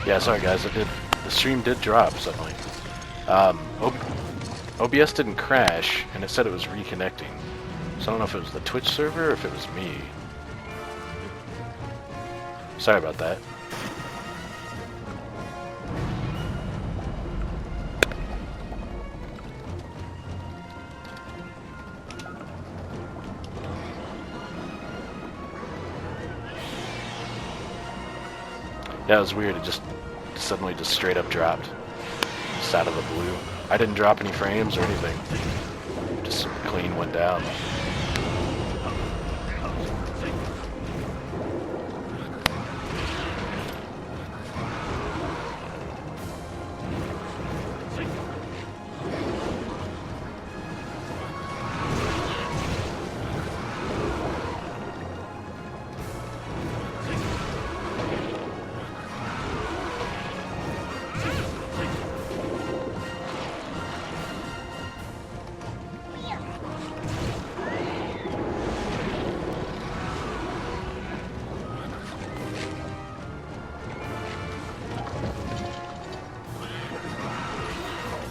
Yeah, sorry guys, the stream did drop suddenly. OBS didn't crash, and it said it was reconnecting. So I don't know if it was the Twitch server or if it was me. Sorry about that. Yeah, it was weird. It just suddenly just straight up dropped. Just out of the blue. I didn't drop any frames or anything. Just clean went down.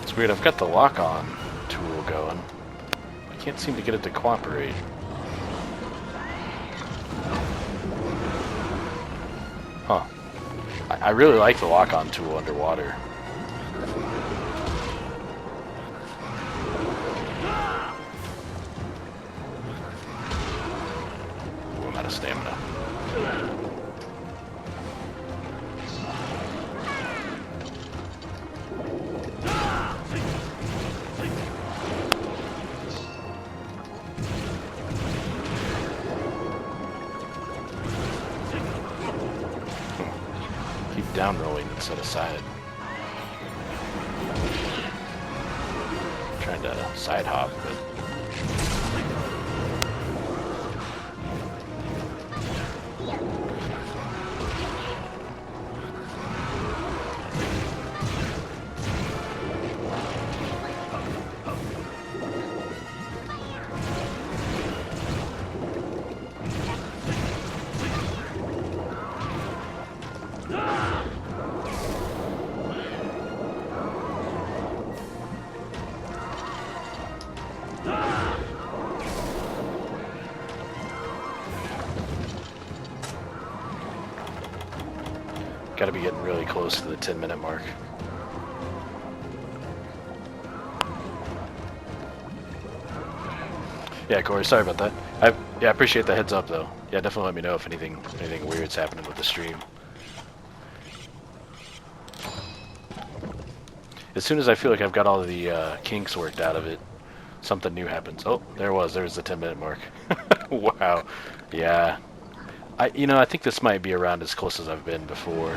It's weird, I've got the lock-on tool going. I can't seem to get it to cooperate. Huh. I really like the lock-on tool underwater. Ooh, I'm out of stamina. Down rolling instead of side. Trying to side hop, but gotta be getting really close to the 10-minute mark. Yeah, Corey, sorry about that. I appreciate the heads up though. Yeah, definitely let me know if anything weird's happening with the stream. As soon as I feel like I've got all the kinks worked out of it, something new happens. Oh, there's the 10-minute mark. Wow. Yeah. I think this might be around as close as I've been before.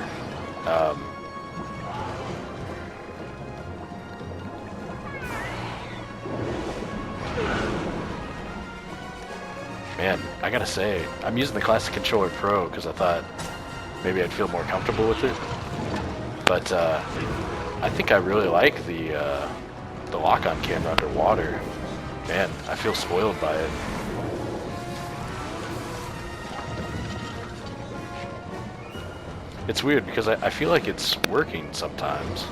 Man, I gotta say, I'm using the Classic Controller Pro because I thought maybe I'd feel more comfortable with it. But I think I really like the lock-on camera underwater. Man, I feel spoiled by it. It's weird because I feel like it's working sometimes.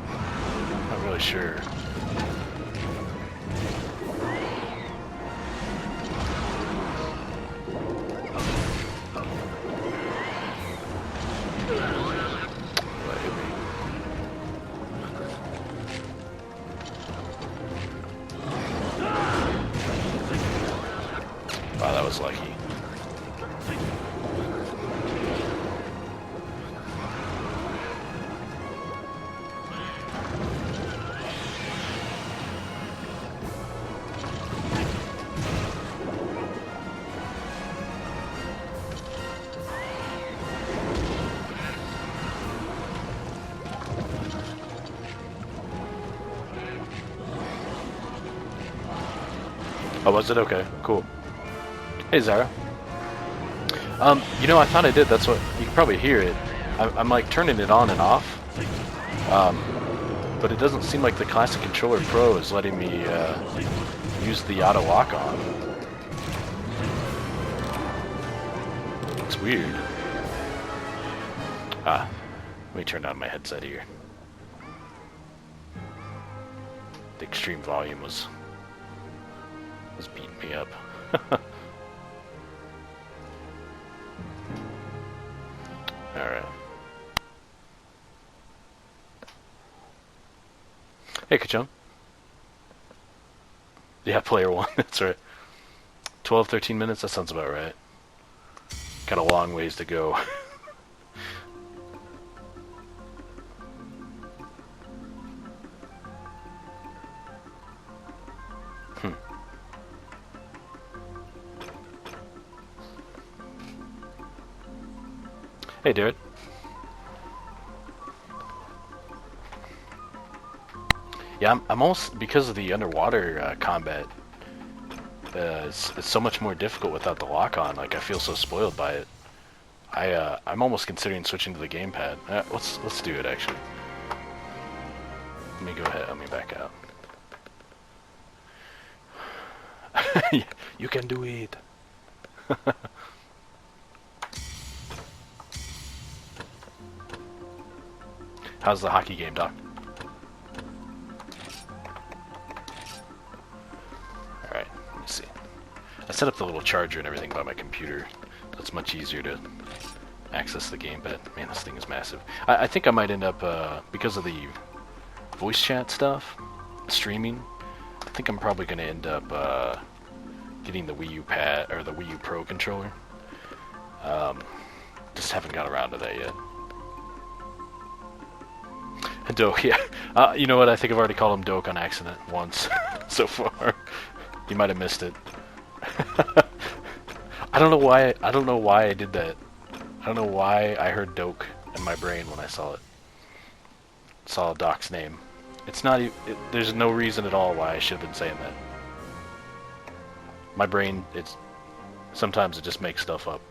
Not really sure. Wow, that was lucky. Oh, was it? Okay, cool. Hey, Zara. I thought I did. That's what you can probably hear it. I'm like turning it on and off, but it doesn't seem like the Classic Controller Pro is letting me use the auto lock on. It's weird. Let me turn down my headset here. The extreme volume was beating me up. Alright. Hey, Kachon. Yeah, player one, that's right. 12, 13 minutes, that sounds about right. Got a long ways to go. Hey, Derek. Yeah, I'm almost, because of the underwater combat, it's so much more difficult without the lock-on. Like, I feel so spoiled by it. I'm almost considering switching to the gamepad. Let's do it, actually. Let me go ahead. Let me back out. You can do it. How's the hockey game, Doc? Alright, let me see. I set up the little charger and everything by my computer. That's much easier to access the gamepad. Man, this thing is massive. I think I might end up, because of the voice chat stuff, streaming, I think I'm probably going to end up getting the Wii U pad, or the Wii U Pro controller. Just haven't got around to that yet. Doke, yeah. You know what? I think I've already called him Doke on accident once so far. You might have missed it. I don't know why. I don't know why I did that. I don't know why I heard Doke in my brain when I saw it. Saw Doc's name. It's not. There's no reason at all why I should have been saying that. My brain. Sometimes it just makes stuff up.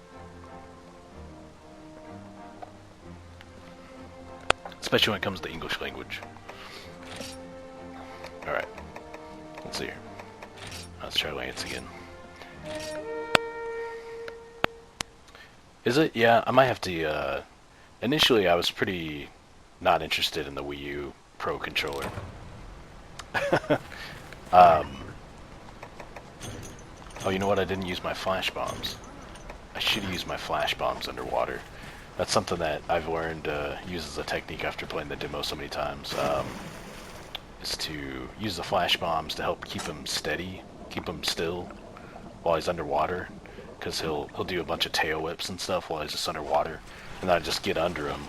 Especially when it comes to the English language. Alright. Let's see here. Let's try Lance again. Is it? Yeah, I might have to, initially I was pretty not interested in the Wii U Pro controller. Oh, you know what? I didn't use my flash bombs. I should use my flash bombs underwater. That's something that I've learned to use as a technique after playing the demo so many times, is to use the flash bombs to help keep him steady, keep him still while he's underwater, because he'll do a bunch of tail whips and stuff while he's just underwater, and then I just get under him,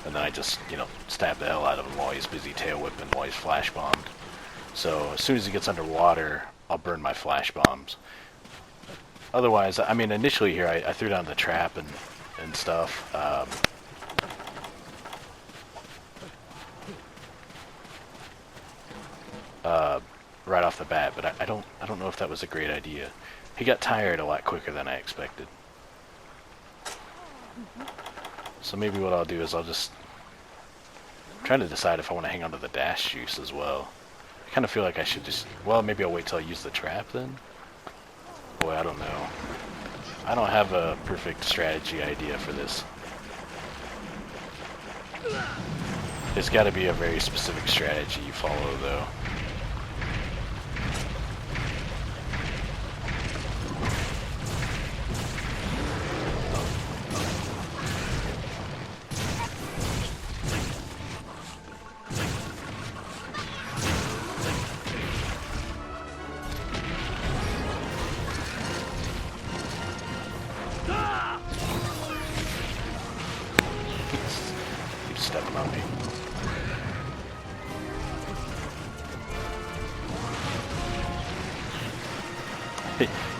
and then I just, you know, stab the hell out of him while he's busy tail whipping, while he's flash bombed. So as soon as he gets underwater, I'll burn my flash bombs. Otherwise, I mean, initially here I threw down the trap and stuff. Right off the bat, but I don't know if that was a great idea. He got tired a lot quicker than I expected. So maybe what I'll do is I'm trying to decide if I want to hang on to the dash juice as well. I kind of feel like I should just, well, maybe I'll wait till I use the trap then. Boy, I don't know. I don't have a perfect strategy idea for this. There's got to be a very specific strategy you follow, though. Stepping on me.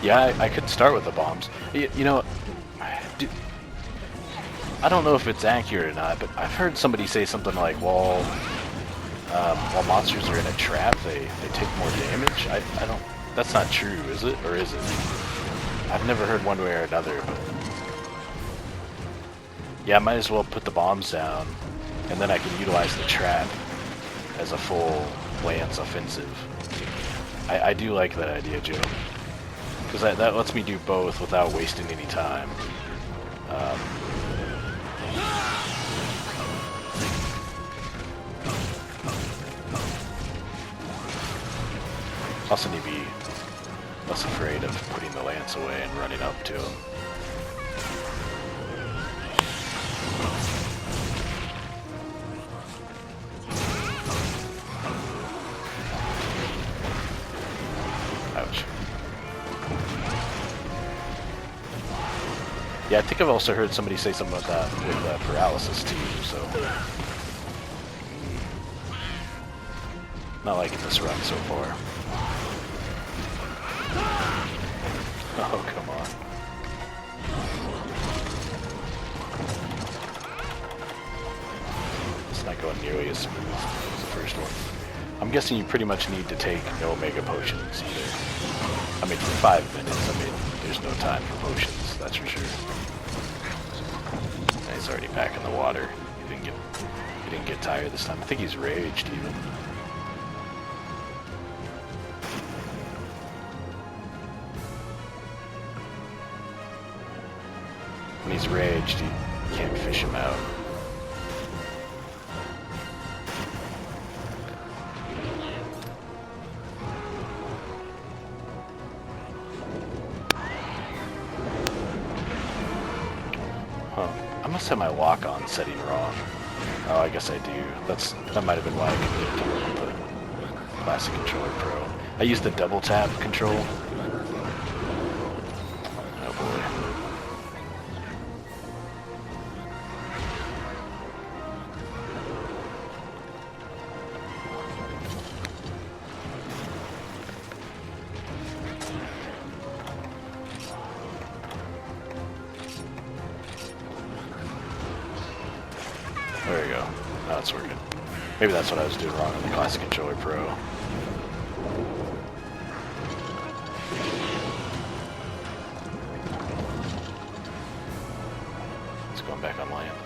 Yeah, I could start with the bombs. You know, I don't know if it's accurate or not, but I've heard somebody say something like, while monsters are in a trap, they take more damage. I don't. That's not true, is it? Or is it? I've never heard one way or another. But yeah, I might as well put the bombs down, and then I can utilize the trap as a full Lance offensive. I do like that idea, Joe. Because that lets me do both without wasting any time. Also need to be less afraid of putting the lance away and running up to him. Ouch. Yeah, I think I've also heard somebody say something about that with paralysis too, so... Not liking this run so far. Oh, come on. It's not going nearly as smooth as the first one. I'm guessing you pretty much need to take no Omega Potions either. I mean, for 5 minutes, I mean, there's no time for potions, that's for sure. And he's already back in the water. He didn't get tired this time. I think he's raged even. When he's raged, you can't fish him out. Huh. I must have my lock-on setting wrong. Oh, I guess I do. That might have been why I couldn't get the Classic Controller Pro. I used the double tap control. Oh boy. There we go. Now it's working. Maybe that's what I was doing wrong on the Classic Controller Pro. It's going back on land.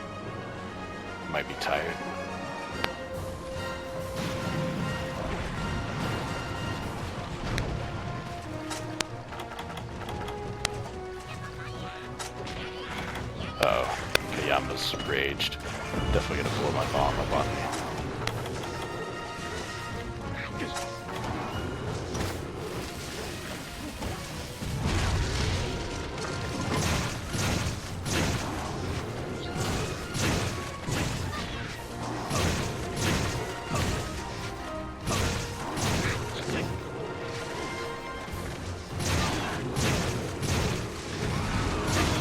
Might be tired. Uh-oh. Kayama's raged. Definitely gonna blow my bomb up on me.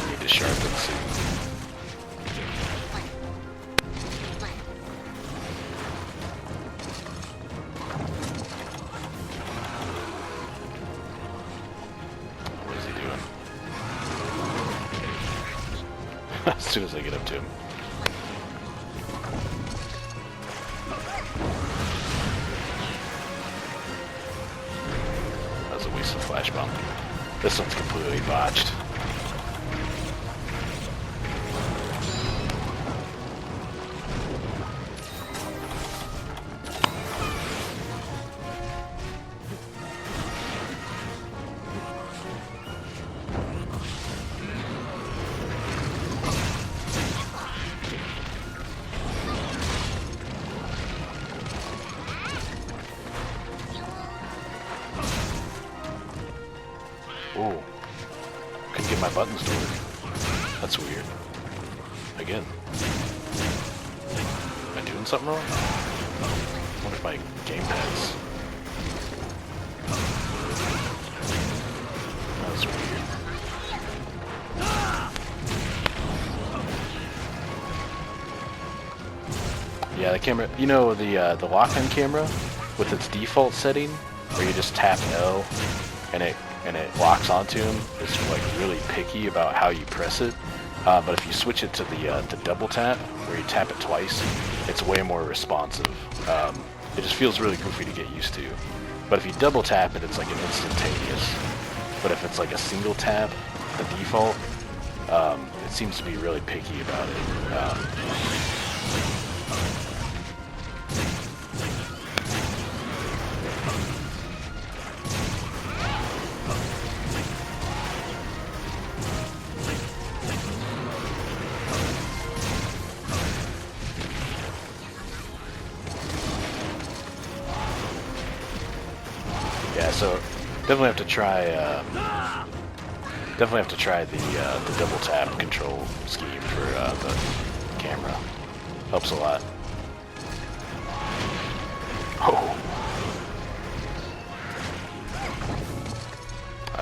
Need to sharpen soon. As soon as I get up to him. That was a waste of flash bomb. This one's completely botched. Oh, couldn't get my buttons to work. That's weird. Again. Am I doing something wrong? I wonder if my gamepad's... That's weird. Yeah, the camera... You know, the lock-on camera with its default setting, where you just tap L and it locks onto him. It's like really picky about how you press it. But if you switch it to the double tap, where you tap it twice, it's way more responsive. It just feels really goofy to get used to. But if you double tap it, it's like an instantaneous. But if it's like a single tap, the default, it seems to be really picky about it. so definitely have to try. Definitely have to try the double tap control scheme for the camera. Helps a lot. Oh.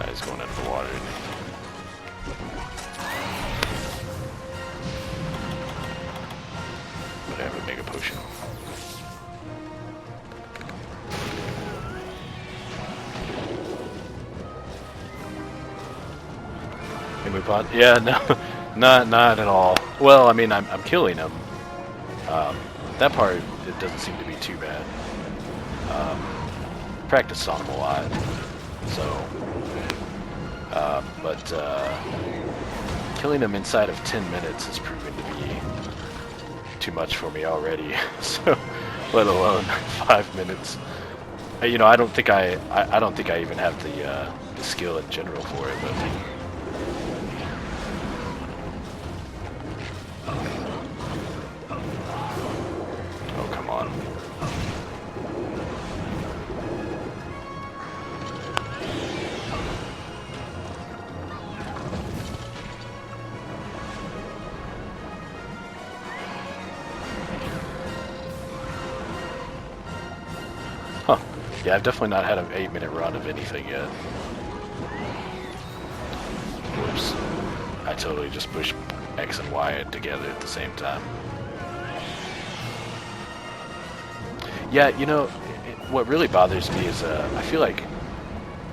He's going into the water, isn't he? But I have a mega potion. Can we pod? Yeah, no, not at all. Well, I mean, I'm killing him. That part, it doesn't seem to be too bad. Practice on him a lot, so. But killing him inside of 10 minutes has proven to be too much for me already. So, let alone 5 minutes. You know, I don't think I even have the skill in general for it. But oh, come on. Huh. Yeah, I've definitely not had an 8-minute run of anything yet. Whoops. I totally just pushed X and Y together at the same time. Yeah, you know, what really bothers me is I feel like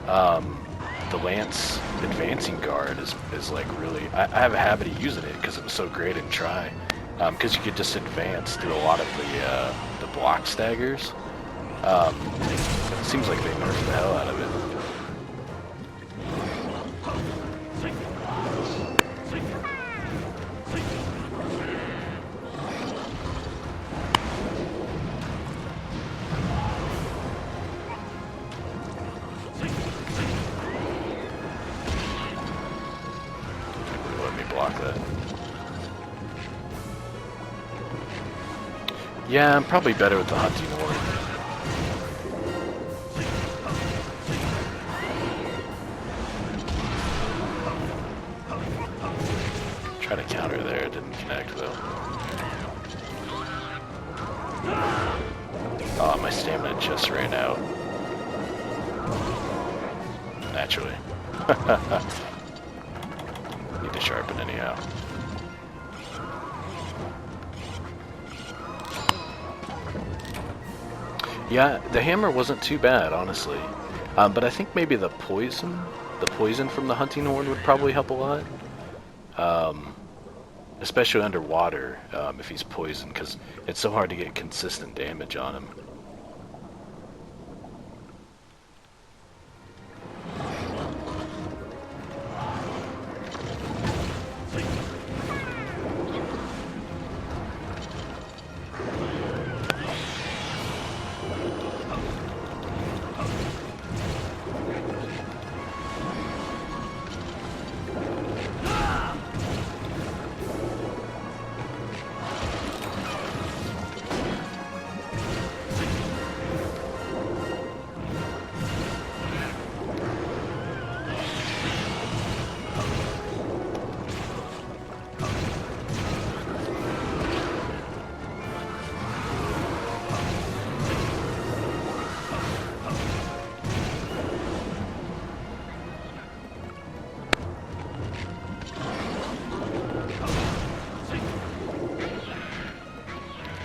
the Lance advancing guard is like really... I have a habit of using it because it was so great in Try. Because you could just advance through a lot of the block staggers. It seems like they nerfed the hell out of it. Let me block that. Yeah, I'm probably better with the hunting horn. Try to counter there, it didn't connect though. Oh, my stamina just ran out. Naturally. Need to sharpen anyhow. Yeah, the hammer wasn't too bad, honestly. But I think maybe the poison from the hunting horn would probably help a lot. Especially underwater, if he's poisoned, because it's so hard to get consistent damage on him.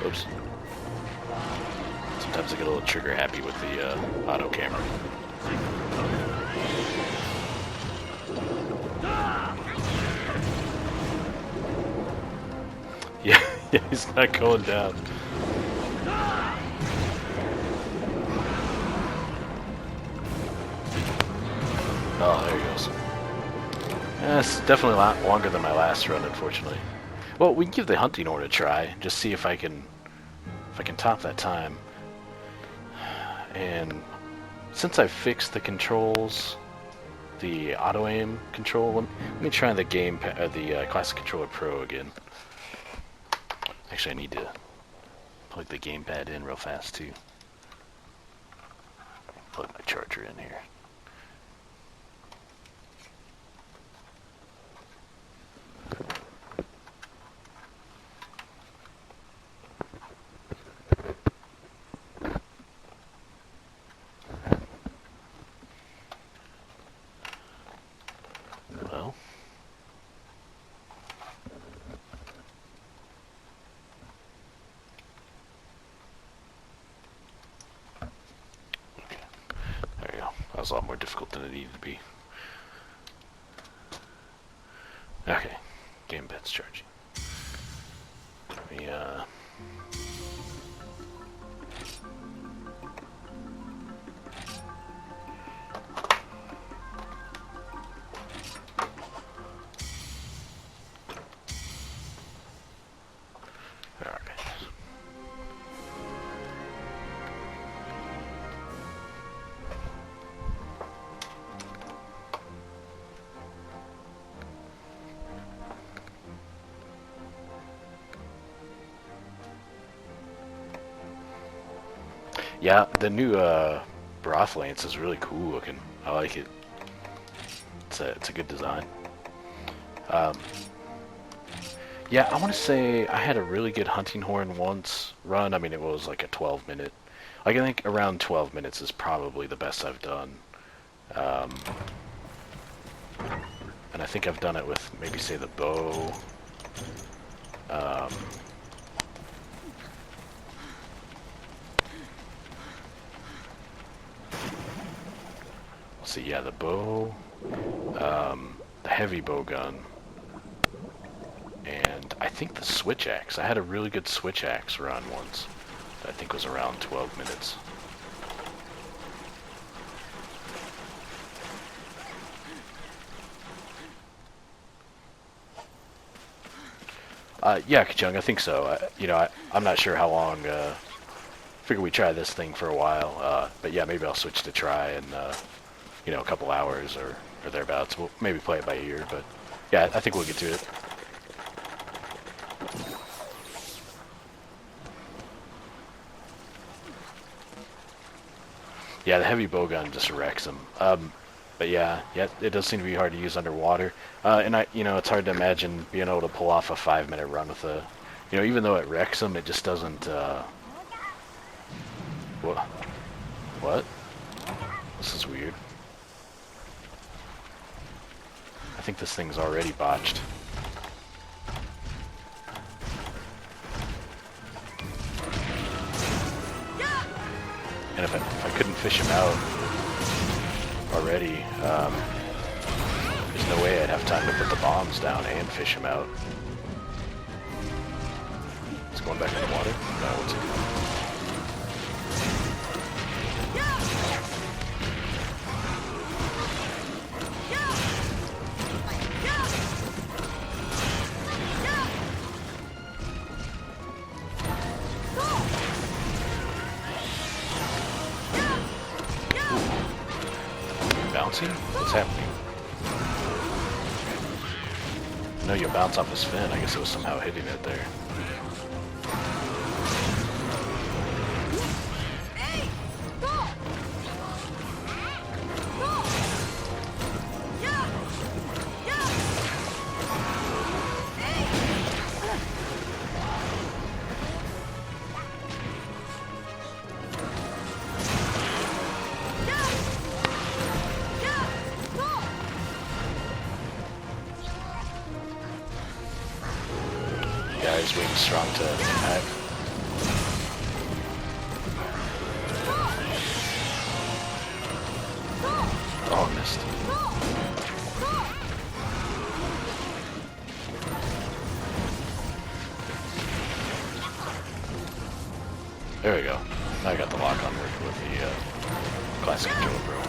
Oops. Sometimes I get a little trigger happy with the auto camera. Yeah, he's not going down. Oh, there he goes. Yeah, it's definitely a lot longer than my last run, unfortunately. Well, we can give the hunting horn a try, just see if I can top that time. And since I fixed the controls, the auto aim control, let me try the the Classic Controller Pro again. Actually, I need to plug the gamepad in real fast too. Plug my charger in here. was a lot more difficult than it needed to be. Okay, game bed's charging. Let me, yeah, the new Broth Lance is really cool looking. I like it. It's a good design. Yeah, I want to say I had a really good hunting horn once run. I mean, it was like a 12-minute. Like, I think around 12 minutes is probably the best I've done. And I think I've done it with maybe, say, the bow. Let's see, yeah, the bow, the heavy bow gun, and I think the switch axe. I had a really good switch axe run once. That I think was around 12 minutes. Yeah, Kachung, I think so. I'm not sure how long. Figure we try this thing for a while. But yeah, maybe I'll switch to try in, a couple hours or thereabouts. We'll maybe play it by ear, but yeah, I think we'll get to it. Yeah, the heavy bowgun just wrecks them. But yeah, it does seem to be hard to use underwater. And it's hard to imagine being able to pull off a 5-minute run with a, even though it wrecks them, it just doesn't. What? This is weird. I think this thing's already botched. And if I couldn't fish him out already, there's no way I'd have time to put the bombs down and fish him out. It's going back in the water? No, what's it doing? What's happening? No, you bounce off his fin. I guess it was somehow hitting it there. Yeah, his wing's strong to impact. Oh, I missed. There we go. Now I got the lock on working with the classic controller pro.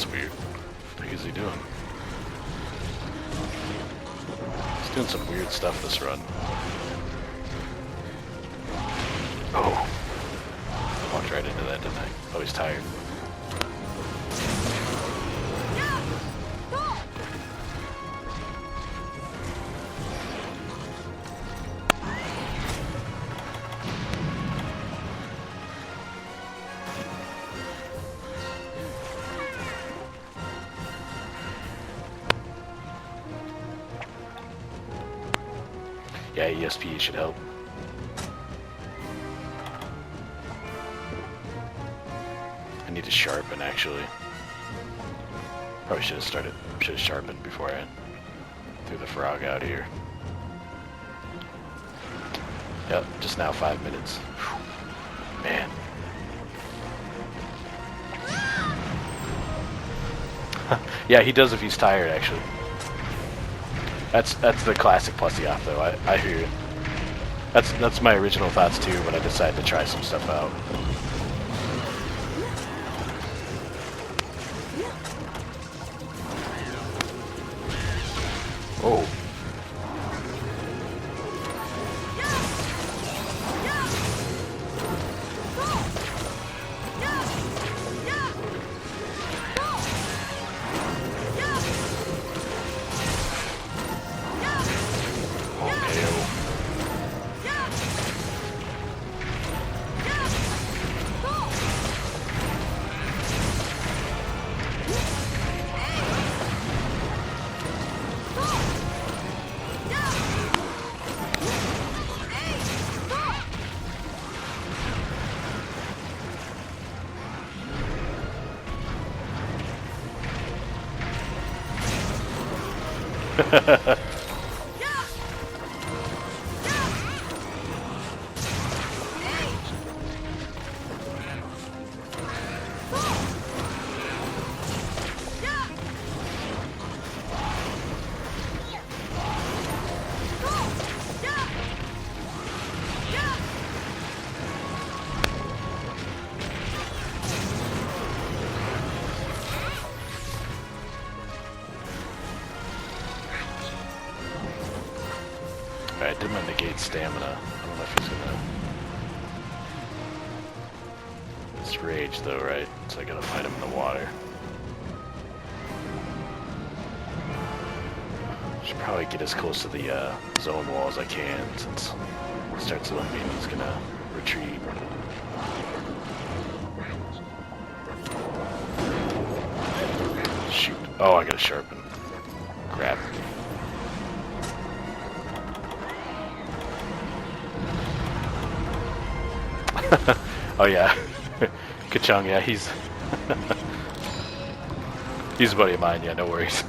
That's weird. What is he doing? He's doing some weird stuff this run. Oh. Walked right into that, didn't I? Oh, he's tired. Yeah, ESP should help. I need to sharpen, actually. Probably should have sharpened before I threw the frog out here. Yep, just now 5 minutes. Whew. Man. Yeah, he does if he's tired, actually. That's the classic Plesioth, though. I hear it. That's my original thoughts too, but I decided to try some stuff out. Oh. Alright, did my negate stamina. I don't know if he's gonna... It's rage though, right? So I gotta fight him in the water. Should probably get as close to the zone wall as I can, since it starts to mean he's gonna retreat. Shoot. Oh, I gotta sharpen. Crap. Oh yeah, Kachung, yeah, he's he's a buddy of mine, yeah, no worries.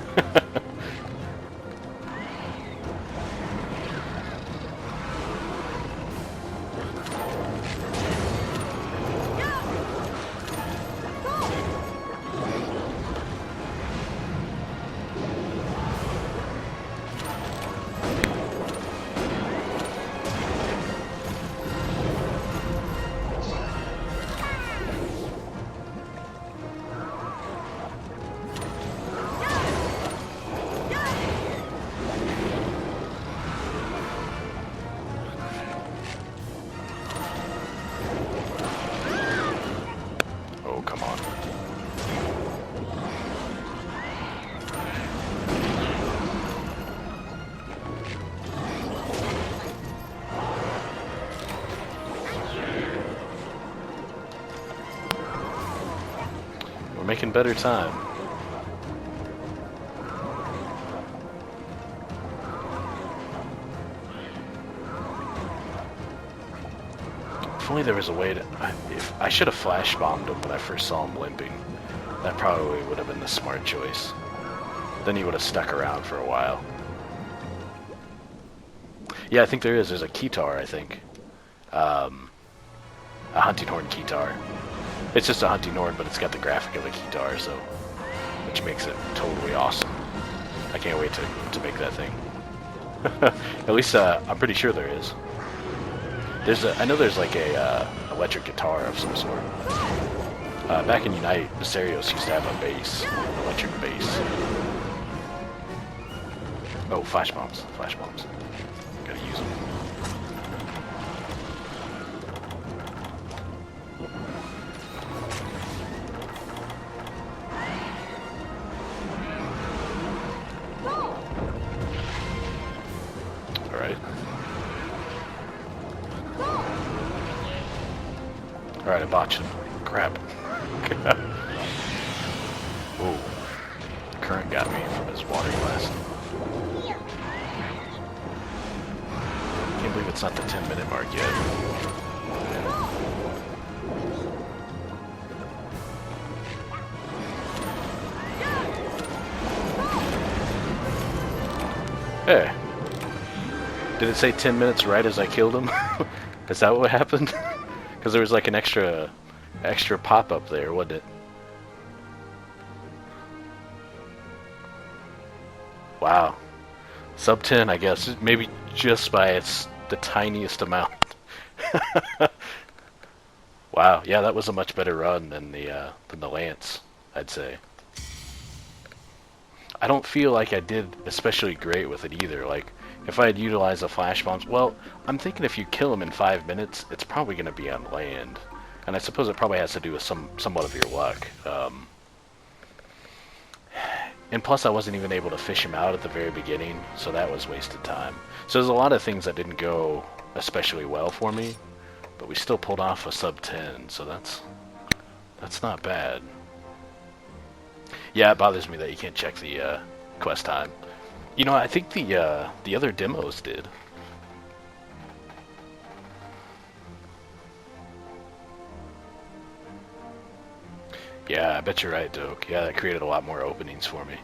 Making better time. If only there was a way to... If I should have flash bombed him when I first saw him limping. That probably would have been the smart choice. Then he would have stuck around for a while. Yeah, I think there is. There's a Keytar, I think. A hunting horn Keytar. It's just a hunting horn, but it's got the graphic of a Keytar, so... Which makes it totally awesome. I can't wait to make that thing. At least, I'm pretty sure there is. I know there's like a electric guitar of some sort. Back in Unite, Mysterios used to have a base, an electric base. Oh, flash bombs. Flash bombs. Gotta use them. Alright. Alright, I botched him. Crap. Ooh. Current got me from his water glass. Can't believe it's not the 10-minute mark yet. Hey. Did it say 10 minutes right as I killed him? Is that what happened? Because there was like an extra pop-up there, wasn't it? Wow. Sub 10, I guess. Maybe just by the tiniest amount. Wow, yeah, that was a much better run than the Lance, I'd say. I don't feel like I did especially great with it either. Like, if I had utilized the flash bombs, well, I'm thinking if you kill him in 5 minutes, it's probably going to be on land. And I suppose it probably has to do with somewhat of your luck. And plus, I wasn't even able to fish him out at the very beginning, so that was wasted time. So there's a lot of things that didn't go especially well for me, but we still pulled off a sub 10, so that's not bad. Yeah, it bothers me that you can't check the quest time. You know, I think the other demos did. Yeah, I bet you're right, Doke. Yeah, that created a lot more openings for me.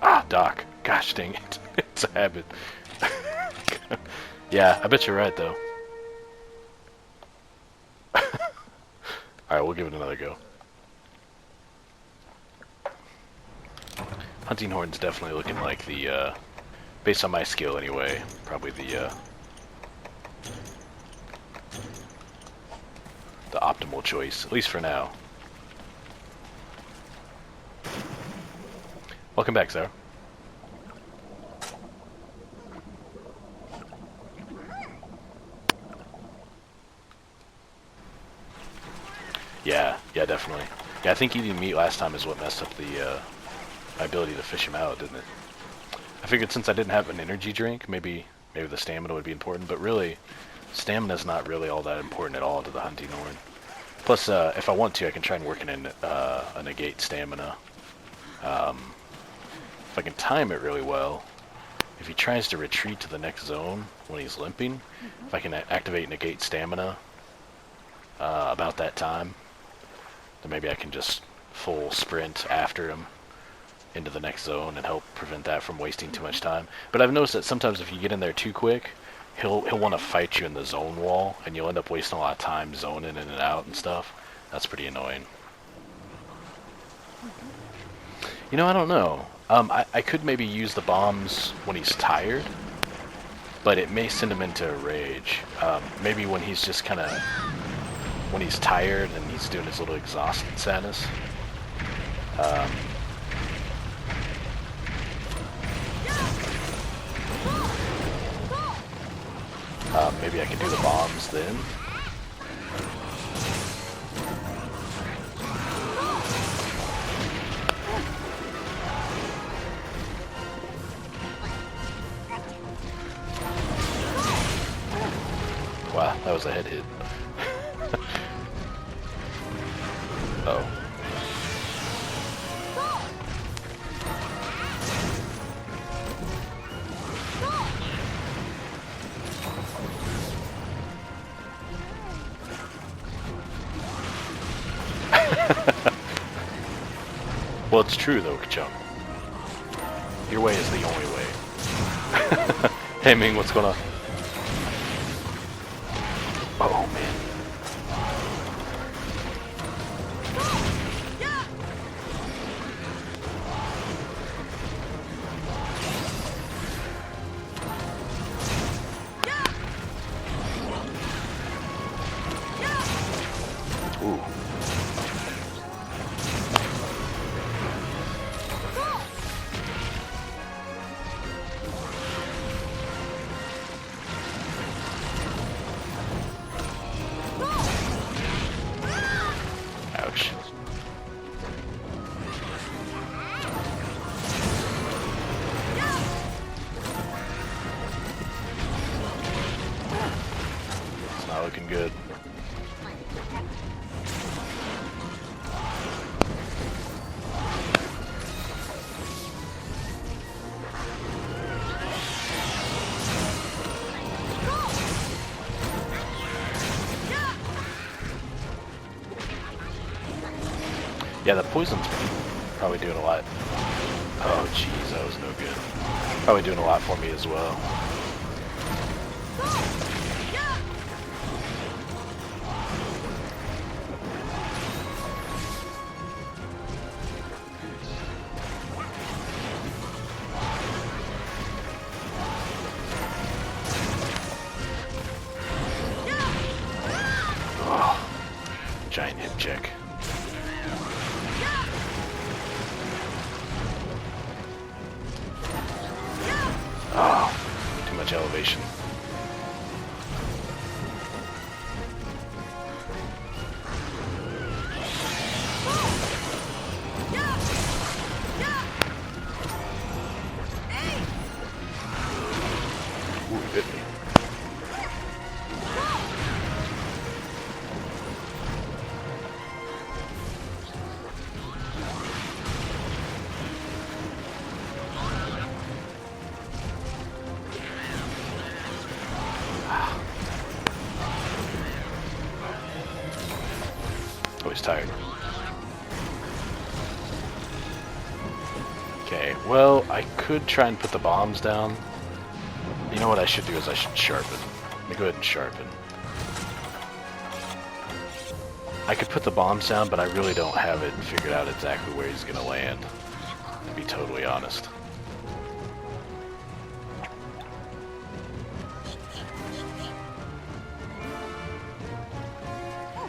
Ah, Doc. Gosh dang it. It's a habit. Yeah, I bet you're right, though. Alright, we'll give it another go. Hunting Horn's definitely looking like the, based on my skill anyway, probably the optimal choice, at least for now. Welcome back, Sarah. Yeah, definitely. Yeah, I think eating meat last time is what messed up the my ability to fish him out, didn't it? I figured since I didn't have an energy drink, maybe the stamina would be important, but really, stamina's not really all that important at all to the Hunting Horn. Plus, if I want to, I can try and work in a negate stamina. If I can time it really well, if he tries to retreat to the next zone when he's limping, if I can activate negate stamina about that time, then maybe I can just full sprint after him into the next zone and help prevent that from wasting too much time. But I've noticed that sometimes if you get in there too quick, he'll want to fight you in the zone wall, and you'll end up wasting a lot of time zoning in and out and stuff. That's pretty annoying. You know, I don't know. I could maybe use the bombs when he's tired, but it may send him into a rage. Maybe when he's just kind of... when he's tired and he's doing his little exhausted sadness. Maybe I can do the bombs then. Wow, that was a head hit. Oh. Well, it's true though, Kachuk. Your way is the only way. Hey Ming, what's going on? Oh man. Ooh. Ouch. It's not looking good. Yeah, the poison's probably doing a lot. Oh, jeez, that was no good. Probably doing a lot for me as well. Oh, giant hip check. Oh, too much elevation. Ooh, he bit me. Oh, he's tired. Okay, well, I could try and put the bombs down. You know what I should do is I should sharpen. Let me go ahead and sharpen. I could put the bombs down, but I really don't have it figured out exactly where he's going to land, to be totally honest.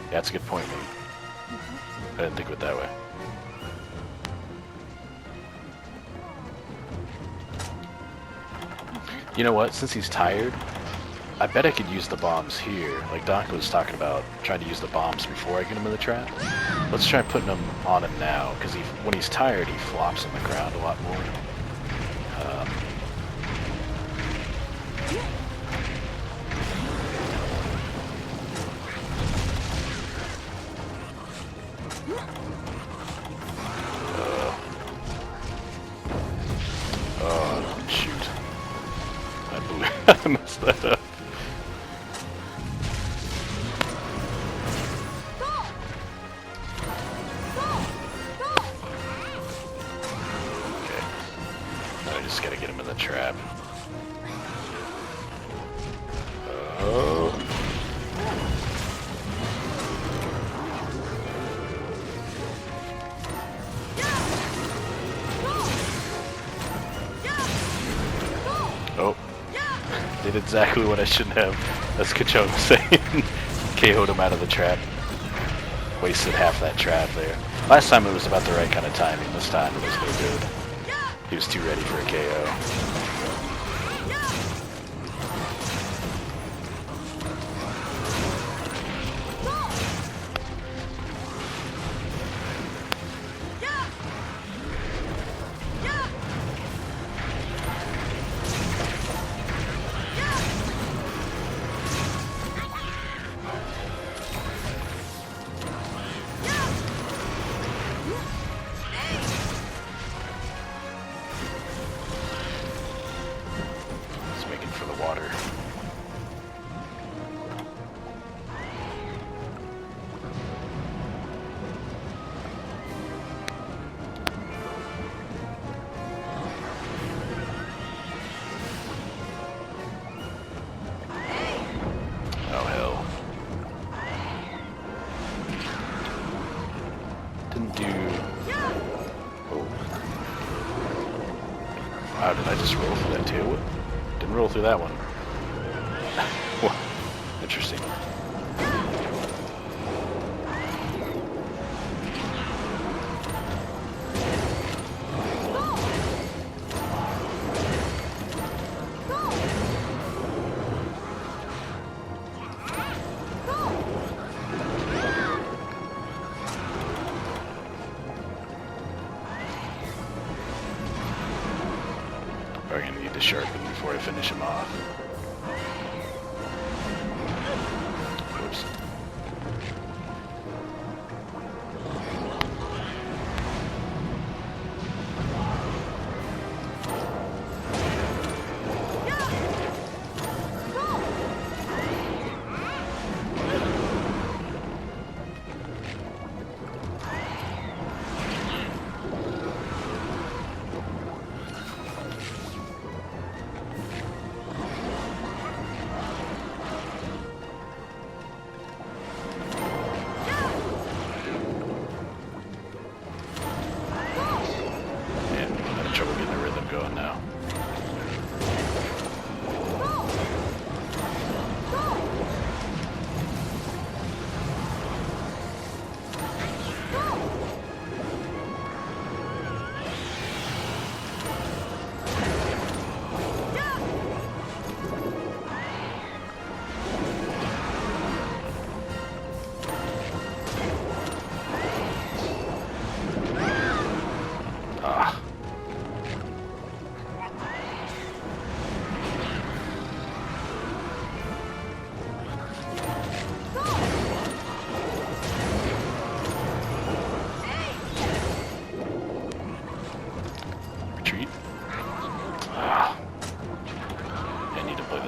Yeah, that's a good point, man. I didn't think of it that way. You know what? Since he's tired, I bet I could use the bombs here. Like Doc was talking about trying to use the bombs before I get him in the trap. Let's try putting them on him now, because when he's tired, he flops on the ground a lot more. Oh, shoot. I messed that up. Okay. Now I just gotta get him in the trap. Oh. Oh. Did exactly what I shouldn't have. That's Kachon saying. KO'd him out of the trap. Wasted half that trap there. Last time it was about the right kind of timing. This time it was no good. He was too ready for a KO. Water. Oh hell. Didn't do... Oh. Wow, did I just roll through that tail whip? Didn't roll through that one. Interesting. to sharpen before I finish him off. Whoops. Trouble getting the rhythm going now.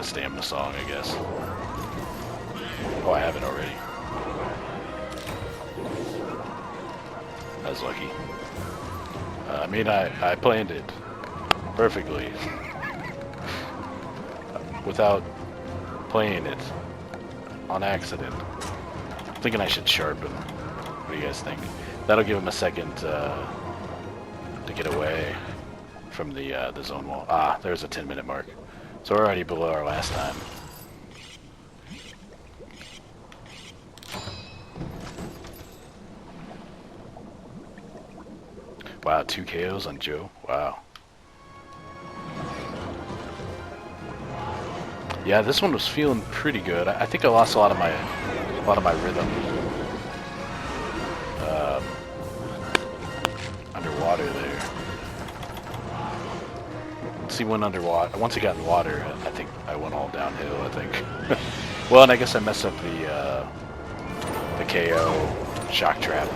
Stamina song, I guess. Oh, I have it already. I was lucky. I mean, I planned it perfectly without playing it on accident. I'm thinking I should sharpen. What do you guys think? That'll give him a second to get away from the zone wall. Ah, there's a 10-minute mark. So we're already below our last time. Wow, 2 KOs on Joe. Wow. Yeah, this one was feeling pretty good. I think I lost a lot of my rhythm underwater there. Once he went underwater, once he got in water, I think I went all downhill. I think. Well, and I guess I messed up the KO shock trap.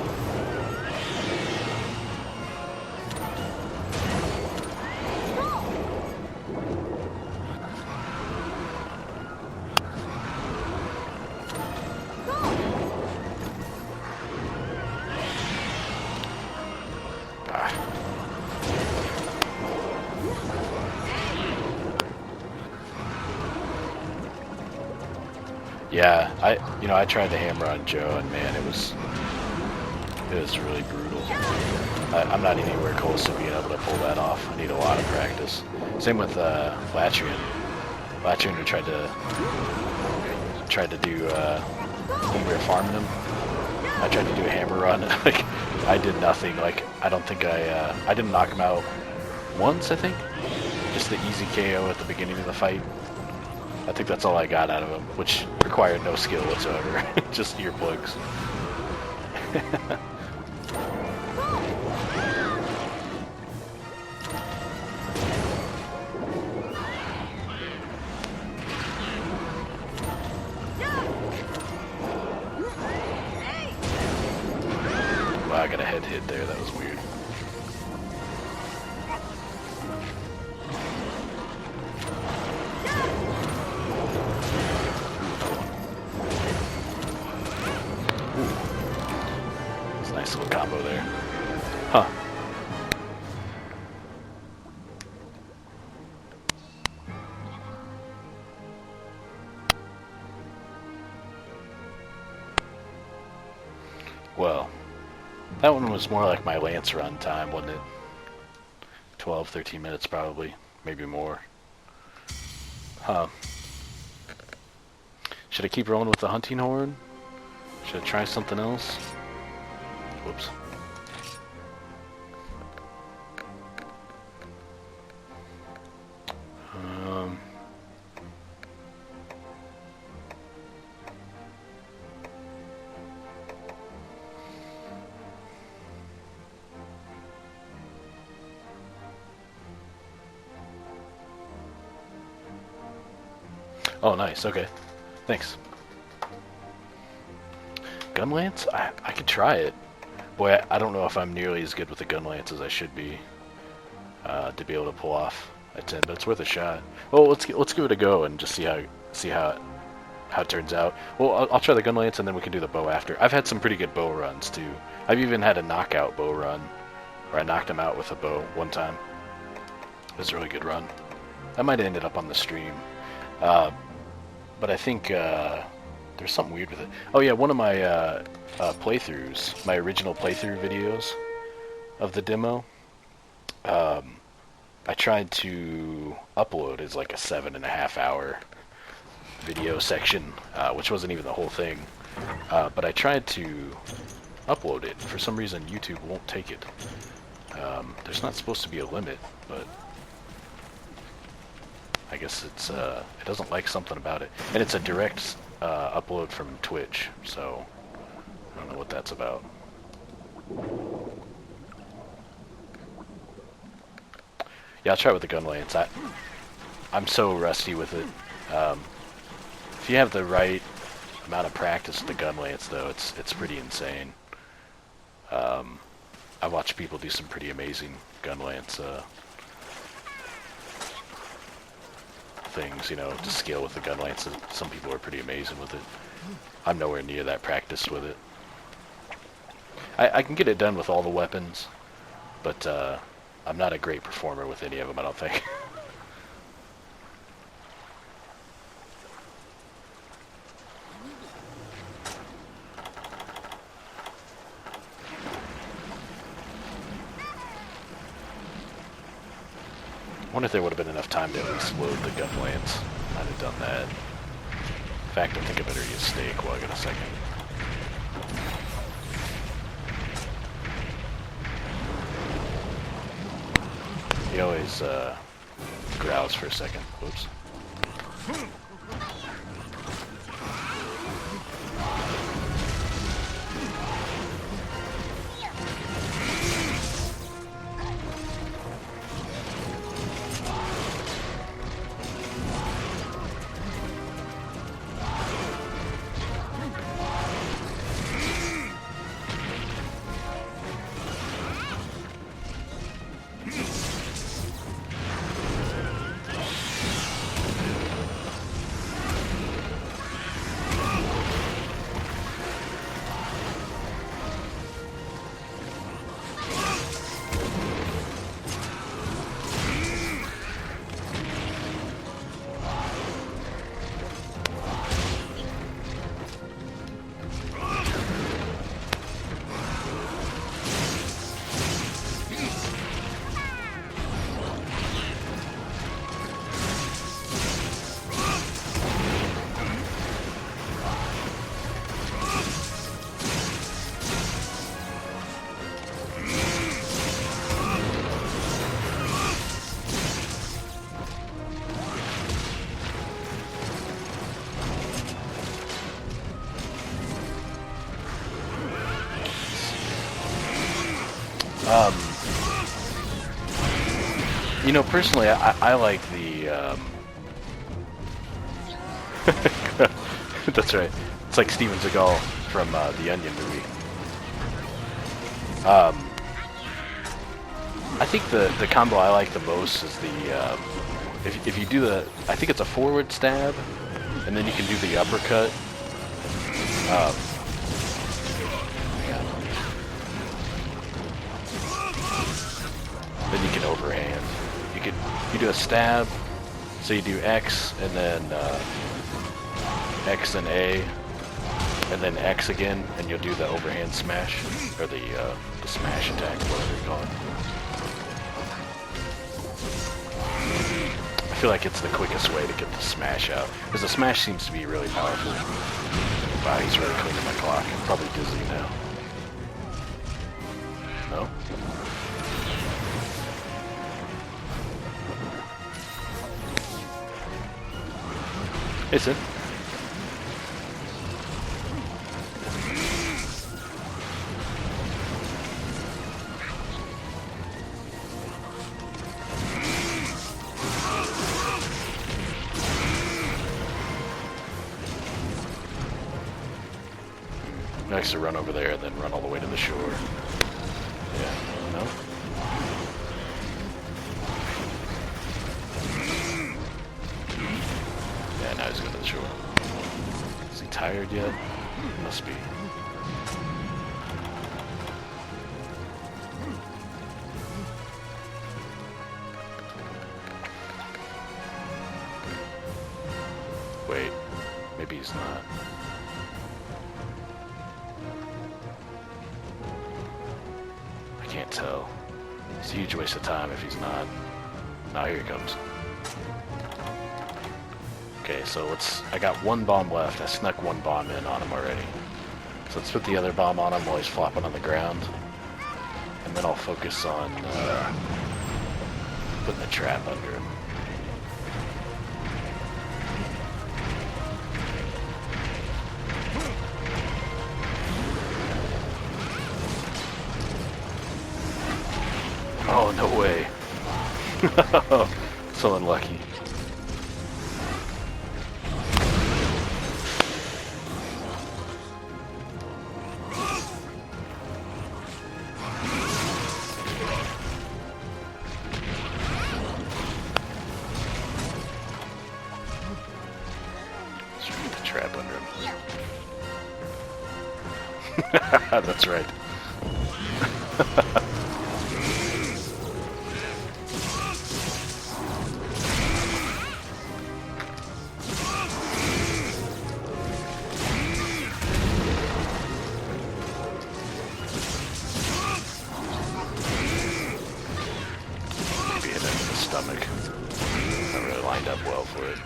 Yeah, I tried to hammer on Joe, and man, it was really brutal. I'm not anywhere close to being able to pull that off. I need a lot of practice. Same with Latrian. Latrian tried to do when we were farming him. I tried to do a hammer run. Like, I did nothing. Like, I don't think I didn't knock him out once. I think just the easy KO at the beginning of the fight. I think that's all I got out of him, which required no skill whatsoever. Just earplugs. Wow, I got a head hit there. That was weird. Nice little combo there. Huh. Well, that one was more like my Lance run time, wasn't it? 12, 13 minutes probably, maybe more. Huh. Should I keep rolling with the hunting horn? Should I try something else? Whoops. Oh, nice. Okay. Thanks. Gunlance? I could try it. Boy, I don't know if I'm nearly as good with the Gunlance as I should be to be able to pull off a 10, but it's worth a shot. Well, let's give it a go and just see how it turns out. Well, I'll try the Gunlance and then we can do the bow after. I've had some pretty good bow runs too. I've even had a knockout bow run where I knocked him out with a bow one time. It was a really good run. I might have ended up on the stream. But I think there's something weird with it. Oh yeah, one of my playthroughs, my original playthrough videos of the demo, I tried to upload as like a 7.5 hour video section, which wasn't even the whole thing. But I tried to upload it. For some reason, YouTube won't take it. There's not supposed to be a limit, but I guess it's it doesn't like something about it. And it's a direct upload from Twitch, so I don't know what that's about. Yeah, I'll try it with the Gunlance. I'm so rusty with it. If you have the right amount of practice with the Gunlance, though, it's pretty insane. I watched people do some pretty amazing Gunlance things, you know, to scale with the Gunlance. Some people are pretty amazing with it. I'm nowhere near that practiced with it. I can get it done with all the weapons, but I'm not a great performer with any of them, I don't think. I wonder if there would have been enough time to at least load the Gunlance. I'd have done that. In fact, I think I better use steak while I get a second. He always growls for a second. Whoops. You know, personally, I like the, that's right. It's like Steven Seagal from the Onion movie. I think the combo I like the most is the, if you do the, I think it's a forward stab, and then you can do the uppercut. Then you can overhand. You do a stab, so you do X and then X and A, and then X again, and you'll do the overhand smash or the smash attack, whatever you call it. I feel like it's the quickest way to get the smash out, because the smash seems to be really powerful. Wow, he's really cleaning my clock. I'm probably dizzy now. No? Hey, Sid. likes to run over there and then run all the way to the shore. Yeah, no? Yeah, now he's going to the shore. Is he tired yet? Must be. Wait, maybe he's not. I can't tell. It's a huge waste of time if he's not. Now here he comes. Okay, so I got one bomb left. I snuck one bomb in on him already. So let's put the other bomb on him while he's flopping on the ground. And then I'll focus on putting a trap under him. Oh, no way. So unlucky. Let's try to get the trap under him. That's right. Stomach. Not really lined up well for it.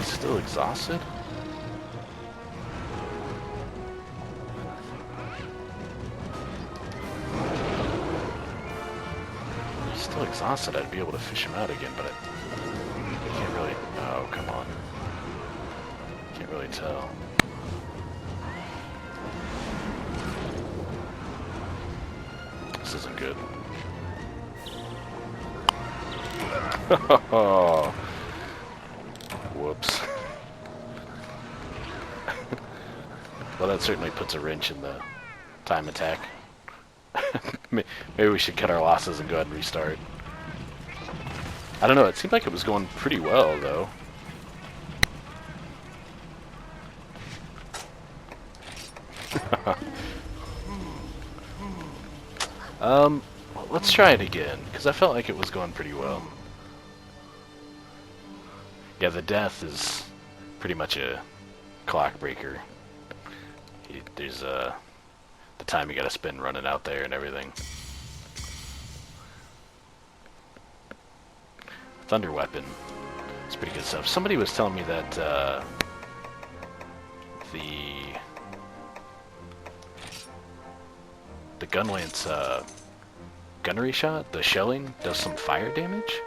Still exhausted? Still exhausted, I'd be able to fish him out again, but I can't really... Oh, come on. Can't really tell. This isn't good. Oh. Whoops. Well, that certainly puts a wrench in the time attack. Maybe we should cut our losses and go ahead and restart. I don't know, it seemed like it was going pretty well, though. Let's try it again, because I felt like it was going pretty well. Yeah, the death is pretty much a clock breaker. There's the time you gotta spend running out there and everything. Thunder weapon. It's pretty good stuff. Somebody was telling me that the Gunlance gunnery shot, the shelling, does some fire damage.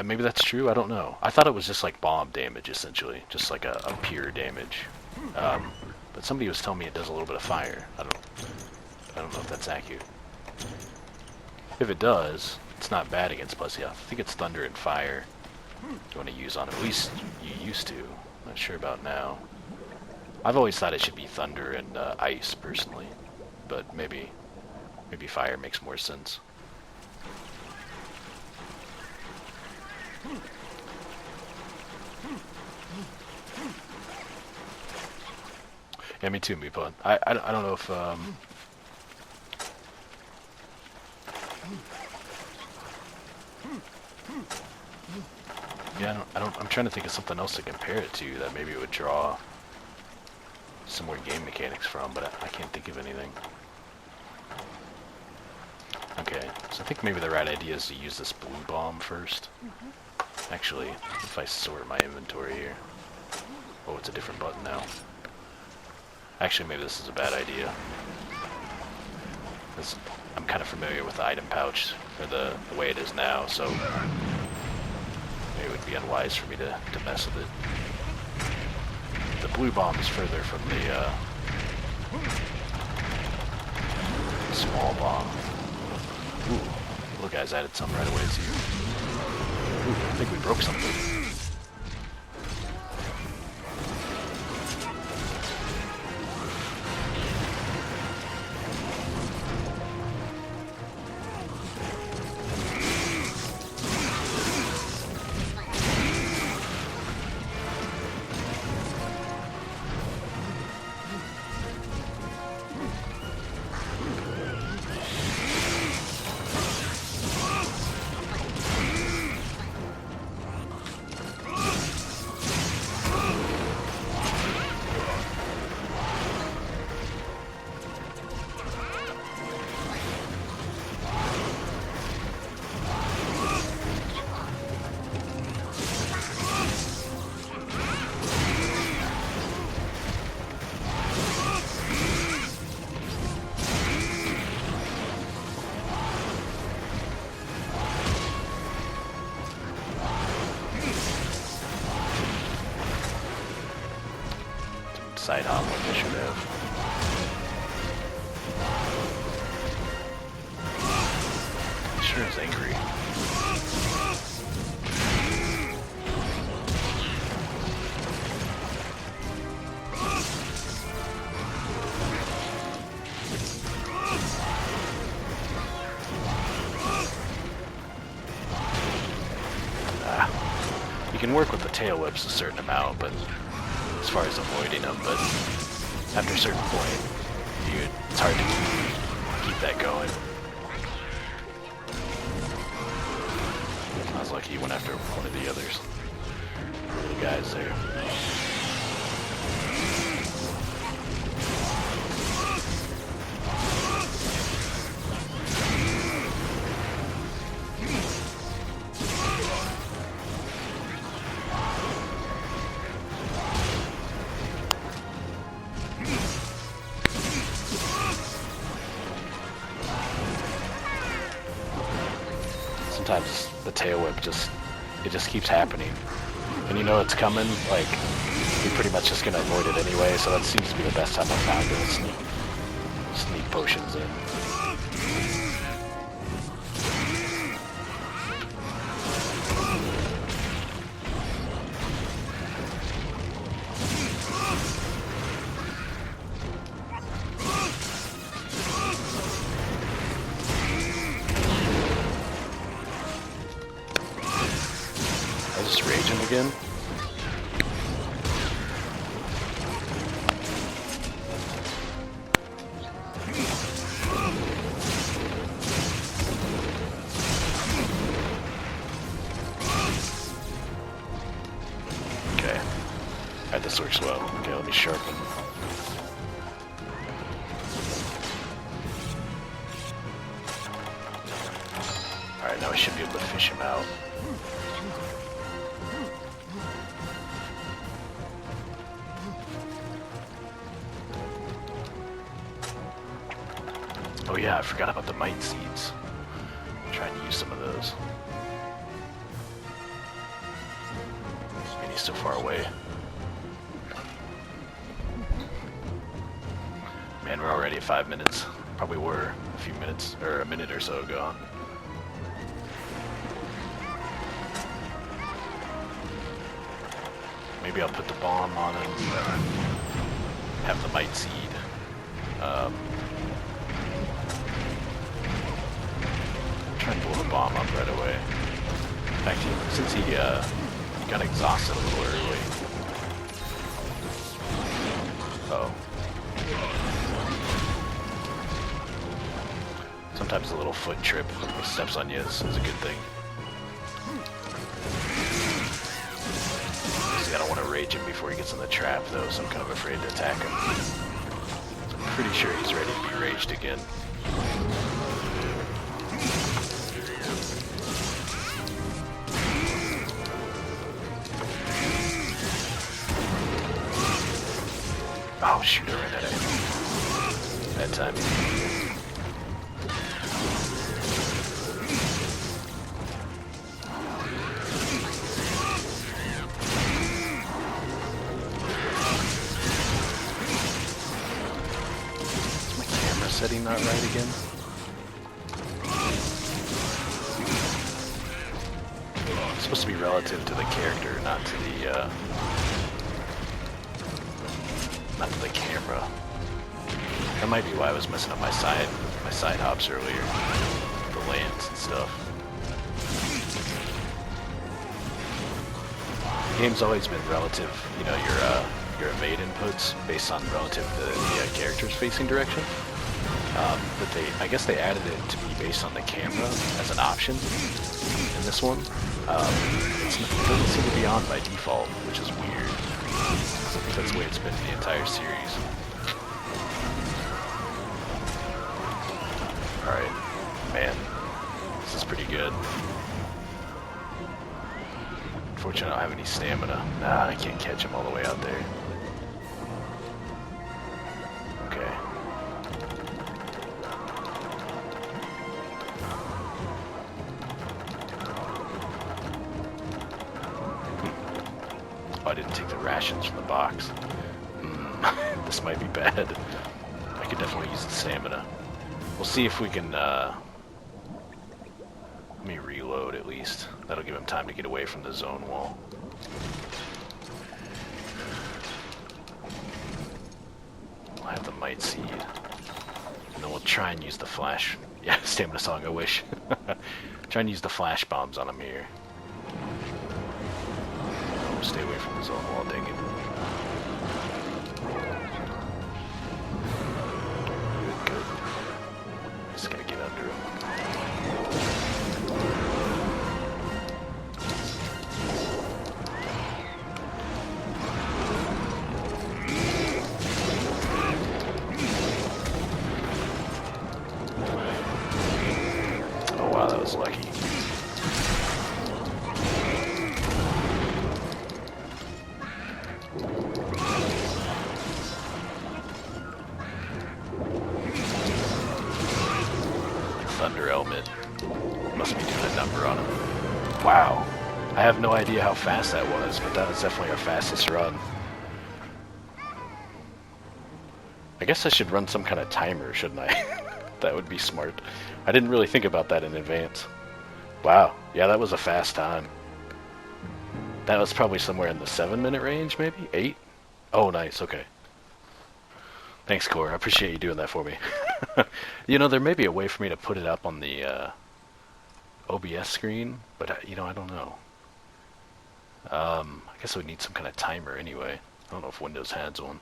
Maybe that's true, I don't know. I thought it was just like bomb damage, essentially. Just like a pure damage. But somebody was telling me it does a little bit of fire. I don't know if that's accurate. If it does, it's not bad against Plesioth. I think it's thunder and fire you want to use on it. At least you used to. I'm not sure about now. I've always thought it should be thunder and ice, personally. But maybe fire makes more sense. Yeah, me too, Meepun. I don't know if yeah, I'm trying to think of something else to compare it to that maybe it would draw similar game mechanics from, but I can't think of anything. So I think maybe the right idea is to use this blue bomb first. Actually, if I sort my inventory here. Oh, it's a different button now. Actually, maybe this is a bad idea. I'm kind of familiar with the item pouch, or the way it is now, so maybe it would be unwise for me to mess with it. The blue bomb is further from the small bomb. Ooh, look guys, added some right away to you. Ooh, I think we broke something. Side hop like I should have. Sure is angry. You can work with the tail whips a certain amount, but as far as avoiding them, but after a certain point, it's hard to keep that going. I was lucky he went after one of the others. The guys there. Sometimes the tail whip just keeps happening, and you know it's coming. Like you're pretty much just gonna avoid it anyway. So that seems to be the best time I've found to sneak potions in. Just rage him again. Okay. Alright, this works well. Okay, let me sharpen. Alright, now I should be able to fish him out. Oh yeah, I forgot about the mite seeds. I'm trying to use some of those. And he's so far away. Man, we're already at 5 minutes. Probably were a few minutes, or a minute or so ago. Maybe I'll put the bomb on him, have the mite seed. Try and blow the bomb up right away. In fact, since he got exhausted a little early. Oh. Sometimes a little foot trip when he steps on you is a good thing. I don't want to rage him before he gets in the trap, though, so I'm kind of afraid to attack him. I'm pretty sure he's ready to be raged again. shoot it right at it. Bad time. Is my camera setting not right again? It's supposed to be relative to the character, not to the camera. That might be why I was messing up my side hops earlier. The lands and stuff. The game's always been relative, you know, your evade inputs based on relative to the character's facing direction. But I guess they added it to be based on the camera as an option in this one. It doesn't seem to be on by default, which is weird. I think that's the way it's been in the entire series. Alright. Man. This is pretty good. Unfortunately, I don't have any stamina. Nah, I can't catch him all the way out there. Okay. Oh, I didn't take the rations from the box. This might be bad. I could definitely use the stamina. We'll see if we can, let me reload at least. That'll give him time to get away from the zone wall. We'll have the Might Seed. And then we'll try and use the flash. Yeah, stamina song, I wish. Try and use the flash bombs on him here. Stay away from the zone wall, dang it. Good. Just gotta get under him. Oh wow, that was lucky. Thunder Element. Must be doing a number on him. Wow. I have no idea how fast that was, but that was definitely our fastest run. I guess I should run some kind of timer, shouldn't I? That would be smart. I didn't really think about that in advance. Wow. Yeah, that was a fast time. That was probably somewhere in the 7-minute range, maybe? 8? Oh, nice. Okay. Thanks, Core. I appreciate you doing that for me. You know, there may be a way for me to put it up on the OBS screen, but, you know, I don't know. I guess I would need some kind of timer anyway. I don't know if Windows has one.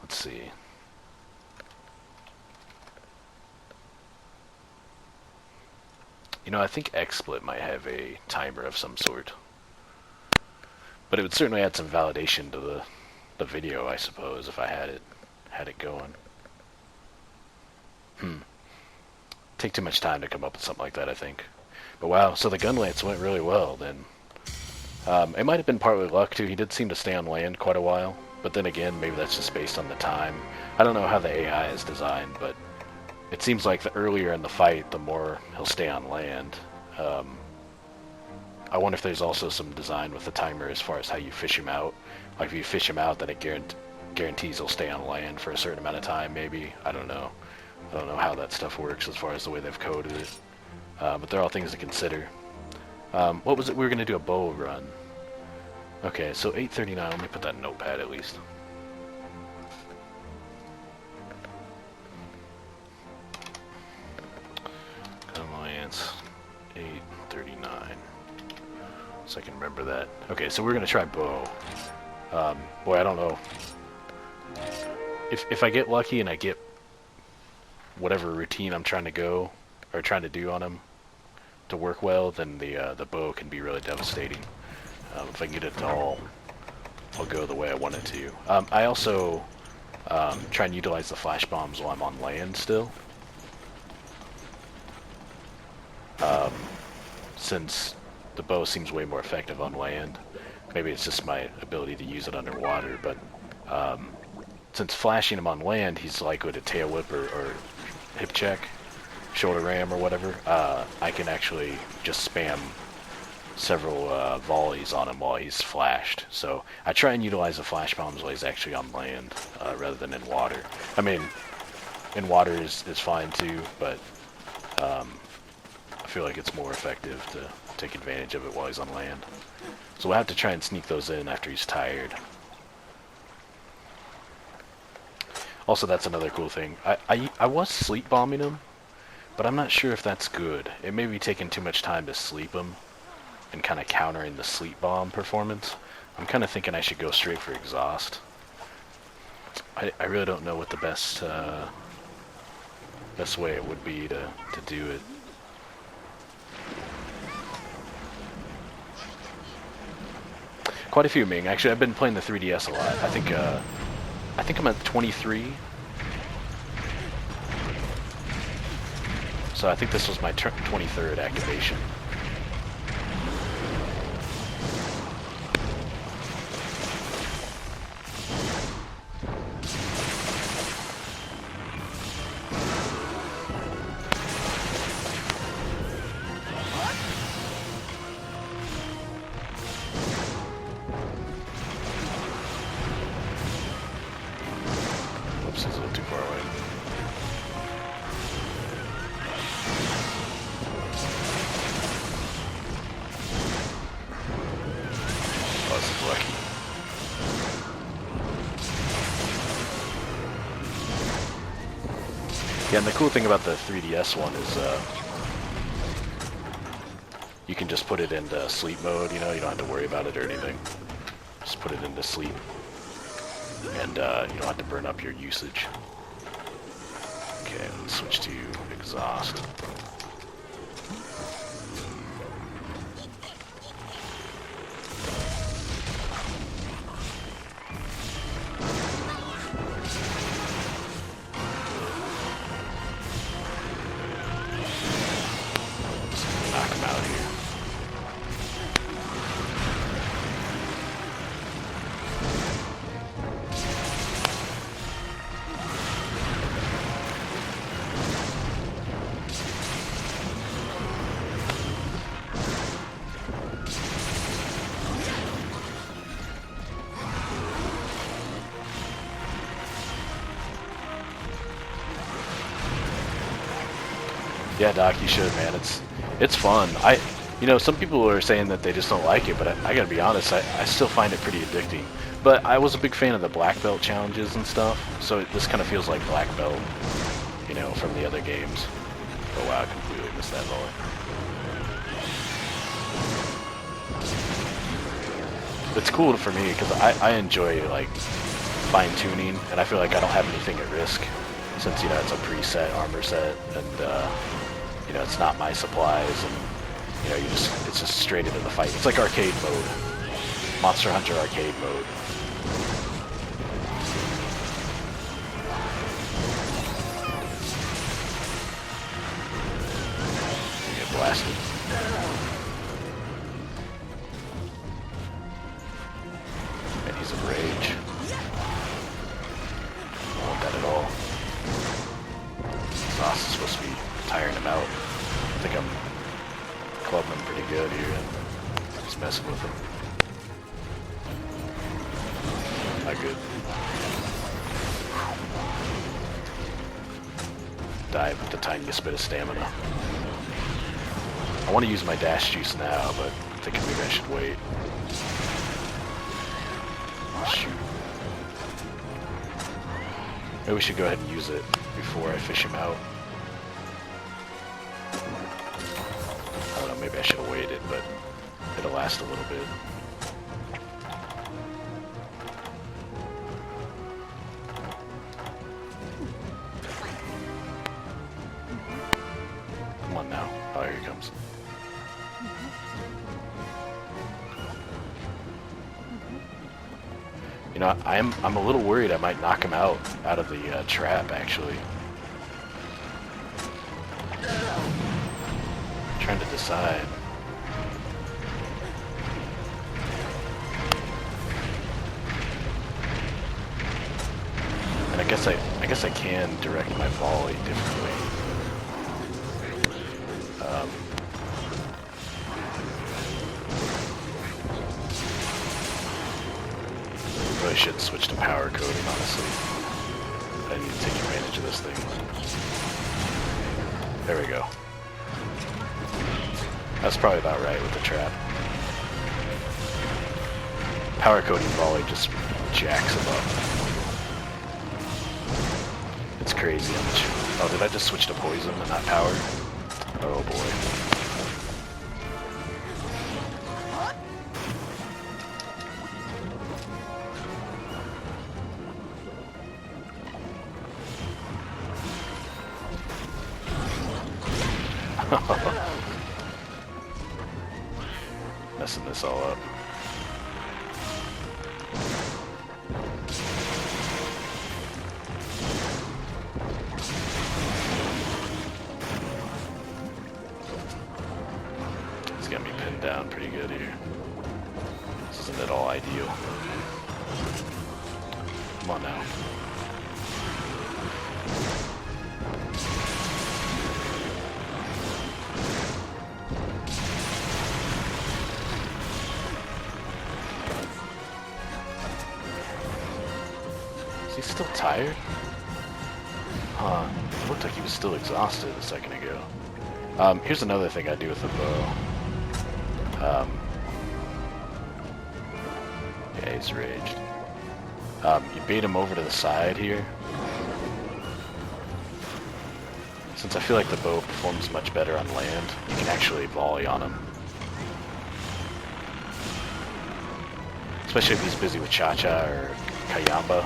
Let's see. You know, I think XSplit might have a timer of some sort. But it would certainly add some validation to the video, I suppose, if I had it going. Take too much time to come up with something like that, I think. But wow, so the Gunlance went really well then. It might have been partly luck too. He did seem to stay on land quite a while. But then again, maybe that's just based on the time. I don't know how the AI is designed, but it seems like the earlier in the fight, the more he'll stay on land. I wonder if there's also some design with the timer as far as how you fish him out. Like if you fish him out, then it guarantees he'll stay on land for a certain amount of time, maybe. I don't know. I don't know how that stuff works as far as the way they've coded it. But they're all things to consider. What was it? We were going to do a bow run. Okay, so 8:39. Let me put that in Notepad at least. Gunlance 8:39. So I can remember that. Okay, so we're going to try bow. Boy, I don't know. If I get lucky and I get whatever routine I'm trying to go or trying to do on him to work well, then the bow can be really devastating. If I can get it to all go the way I want it to. I also try and utilize the flash bombs while I'm on land still. Since the bow seems way more effective on land. Maybe it's just my ability to use it underwater, but since flashing him on land, he's likely to tail whip or hip check, shoulder ram or whatever. I can actually just spam several volleys on him while he's flashed. So I try and utilize the flash bombs while he's actually on land rather than in water. I mean, in water is fine too, but I feel like it's more effective to take advantage of it while he's on land. So we'll have to try and sneak those in after he's tired. Also, that's another cool thing. I was sleep bombing him, but I'm not sure if that's good. It may be taking too much time to sleep him and kind of countering the sleep bomb performance. I'm kind of thinking I should go straight for exhaust. I really don't know what the best way it would be to do it. Quite a few, Ming. Actually, I've been playing the 3DS a lot. I think I'm at 23. So I think this was my 23rd activation. Oops, it's a little too far away. Oh, this is lucky. Yeah, and the cool thing about the 3DS one is you can just put it into sleep mode, you know, you don't have to worry about it or anything. Just put it into sleep. And you don't have to burn up your usage. Okay, let's switch to exhaust. Just knock him out here. Yeah, Doc, you should, man. It's fun. You know, some people are saying that they just don't like it, but I gotta be honest, I still find it pretty addicting. But I was a big fan of the black belt challenges and stuff, so this kind of feels like black belt, you know, from the other games. Oh wow, I completely missed that volley. It's cool for me because I enjoy like fine tuning, and I feel like I don't have anything at risk since, you know, it's a preset armor set, and you know, it's not my supplies, and you know, it's just straight into the fight. It's like arcade mode, Monster Hunter arcade mode. You get blasted. And he's in rage. I don't want that at all. Exhaust is supposed to be tiring him out. I think I'm clubbing him pretty good here and just messing with him. Not good. Dive with the tiniest bit of stamina. I want to use my dash juice now, but I'm thinking maybe I should wait. Shoot. Maybe we should go ahead and use it before I fish him out. I don't know, maybe I should have waited, but it'll last a little bit. Come on now. Oh, here he comes. You know, I'm a little worried I might knock him out of the trap, actually. Trying to decide. I guess I can direct my volley differently. Really should switch to power coding, honestly. I need to take advantage of this thing. There we go. That's probably about right with the trap. Power coding volley just jacks him up. It's crazy how much... Oh, did I just switch to poison and not power? Oh boy. Messing this all up. He's got me pinned down pretty good here. This isn't at all ideal. Come on now. Is he still tired? Huh. It looked like he was still exhausted a second ago. Here's another thing I do with the bow. Yeah, he's raged. You bait him over to the side here. Since I feel like the bow performs much better on land, you can actually volley on him. Especially if he's busy with Cha-Cha or Kayamba.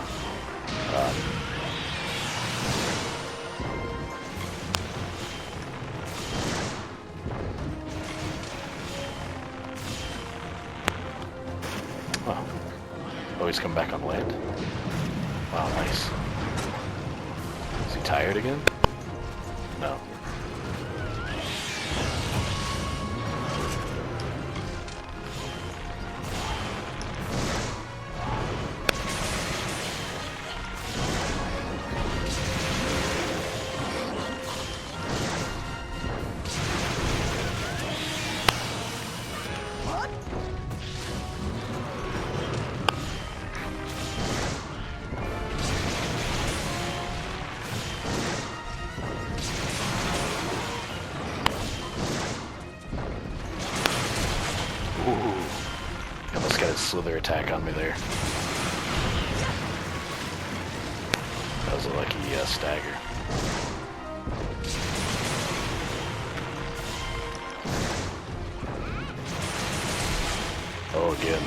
Oh, he's come back on land? Wow, nice. Is he tired again? No. Almost got a slither attack on me there. That was a lucky stagger. Oh, again.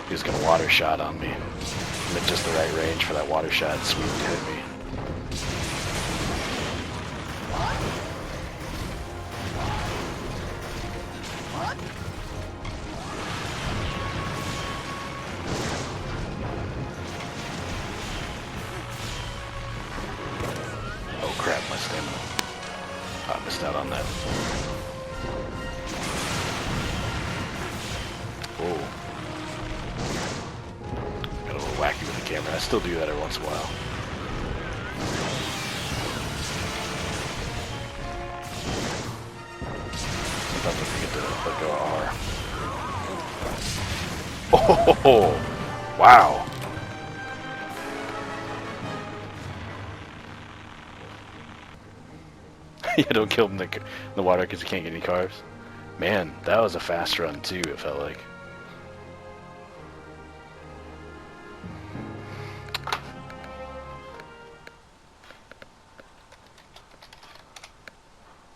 He was going to water shot on me. I'm at just the right range for that water shot sweep to hit me. Oh crap, my stamina. I missed out on that. Whoa. Got a little wacky with the camera. I still do that every once in a while. Sometimes I forget to let go of R. Oh, wow. Yeah, don't kill him in the water because you can't get any carbs. Man, that was a fast run too, it felt like.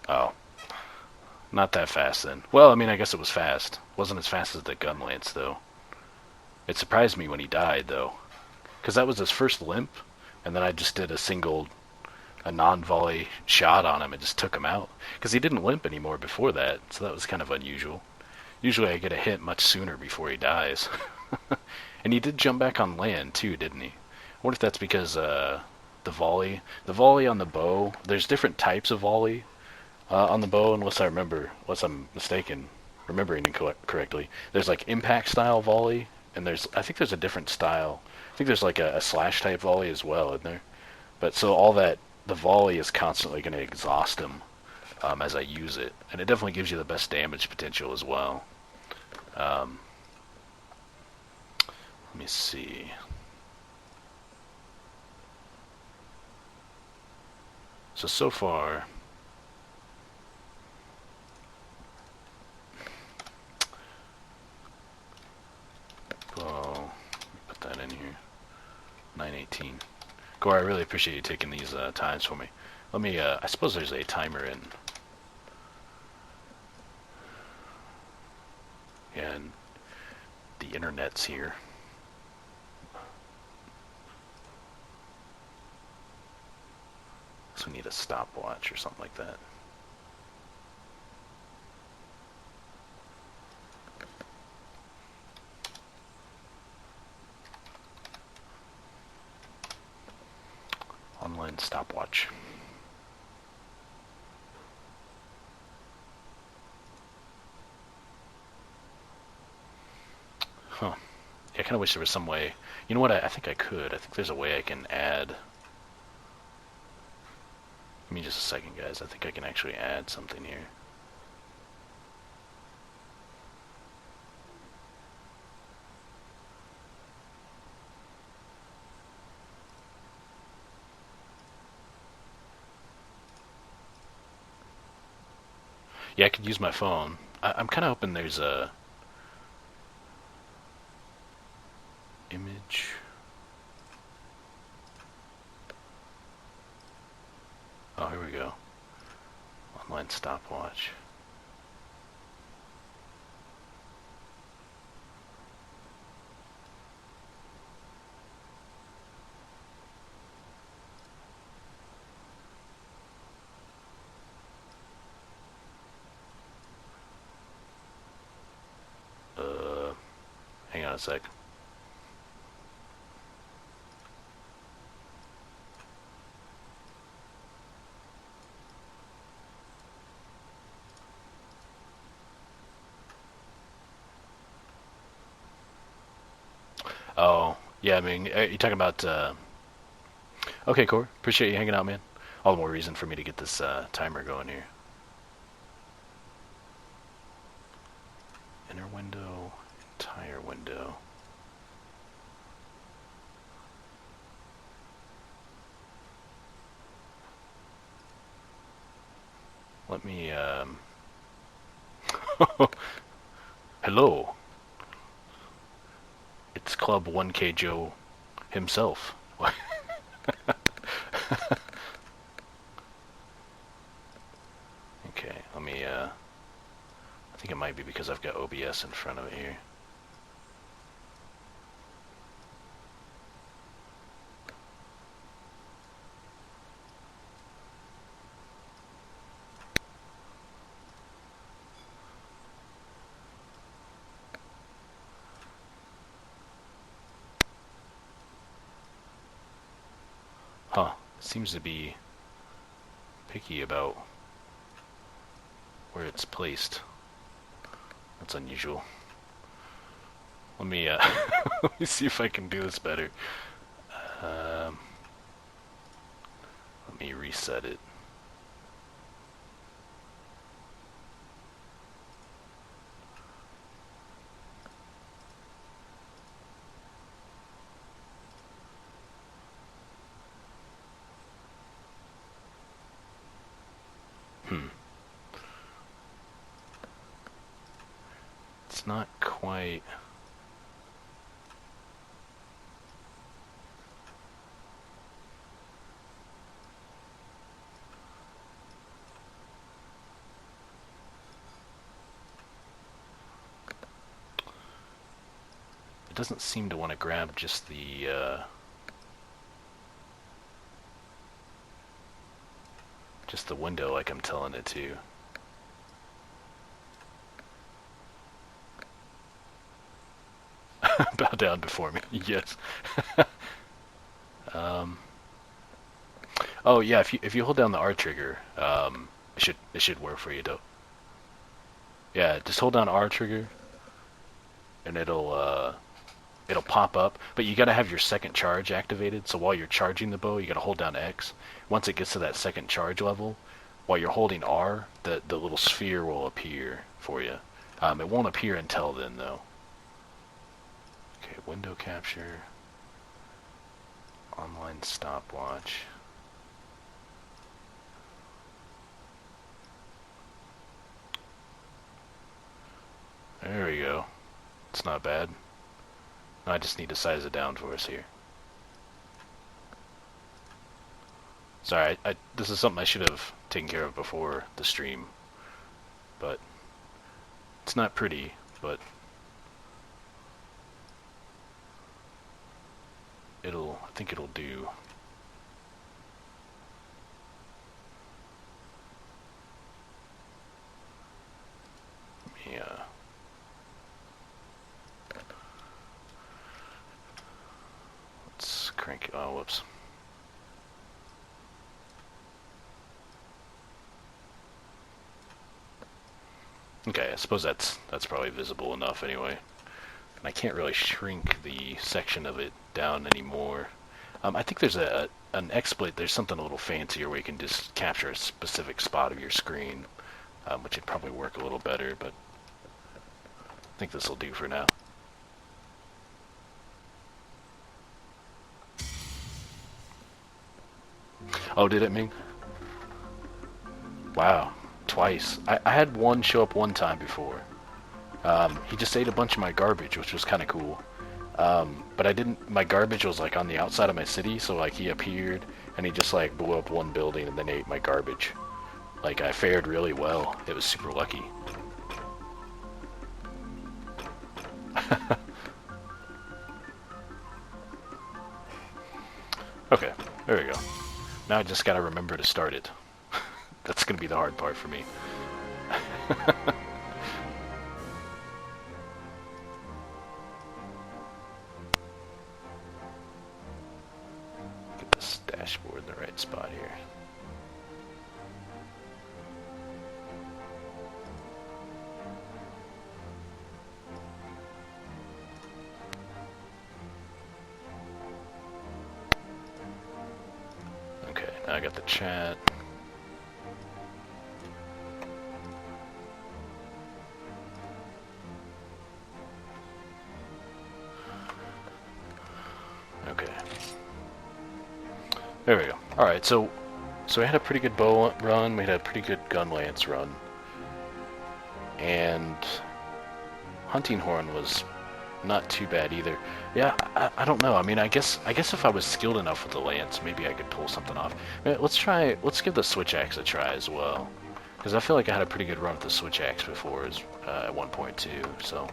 Oh. Not that fast then. Well, I mean, I guess it was fast. Wasn't as fast as the Gunlance, though. It surprised me when he died, though. Because that was his first limp, and then I just did a non-volley shot on him and just took him out. Because he didn't limp anymore before that, so that was kind of unusual. Usually I get a hit much sooner before he dies. And he did jump back on land, too, didn't he? I wonder if that's because the volley on the bow, there's different types of volley on the bow, unless I'm mistaken, remembering correctly. There's like impact style volley, and I think there's a different style. I think there's like a slash type volley as well, isn't there? But so all that, the volley is constantly going to exhaust him as I use it. And it definitely gives you the best damage potential as well. Let me see. So far, oh, put that in here. 918. Gore, I really appreciate you taking these times for me. Let me, I suppose there's a timer in. And the internet's here. So we need a stopwatch or something like that. Online stopwatch. Huh. Yeah, I kind of wish there was some way. You know what? I think I could. I think there's a way I can add. Give me just a second, guys. I think I can actually add something here. Yeah, I could use my phone. I'm kind of hoping there's a image. Oh, here we go. Online stopwatch. Hang on a sec. Oh, yeah, I mean, are you talking about, okay, Corey, appreciate you hanging out, man. All the more reason for me to get this timer going here. Inner window, entire window. Let me, hello. It's Club 1K Joe himself. Okay, let me, I think it might be because I've got OBS in front of it here. Huh, seems to be picky about where it's placed. That's unusual. Let me, let me see if I can do this better. Let me reset it. It's not quite... It doesn't seem to want to grab just the window like I'm telling it to. Bow down before me. Yes. Oh yeah, if you hold down the R trigger, it should work for you though. Yeah, just hold down R trigger, and it'll it'll pop up, but you got to have your second charge activated. So while you're charging the bow, you got to hold down X. Once it gets to that second charge level, while you're holding R, the little sphere will appear for you. It won't appear until then, though. Okay, window capture, online stopwatch. There we go. It's not bad. I just need to size it down for us here. Sorry, this is something I should have taken care of before the stream. But it's not pretty, but I think it'll do. Yeah. Let's crank it. Oh, whoops. Okay, I suppose that's probably visible enough anyway. And I can't really shrink the section of it down anymore. I think there's an exploit. There's something a little fancier where you can just capture a specific spot of your screen, which would probably work a little better, but I think this will do for now. Oh, did it, Ming? Wow, twice. I had one show up one time before. He just ate a bunch of my garbage, which was kind of cool. But I didn't. My garbage was like on the outside of my city, so like he appeared and he just like blew up one building and then ate my garbage. Like I fared really well. It was super lucky. Okay, there we go. Now I just gotta remember to start it. That's gonna be the hard part for me. Get this dashboard in the right spot here. Okay, now I got the chat. Okay. There we go. Alright, so we had a pretty good bow run, we had a pretty good Gunlance run. And hunting horn was not too bad either. Yeah, I don't know. I mean, I guess if I was skilled enough with the lance, maybe I could pull something off. Let's give the switch axe a try as well, because I feel like I had a pretty good run with the switch axe before at 1.2. So.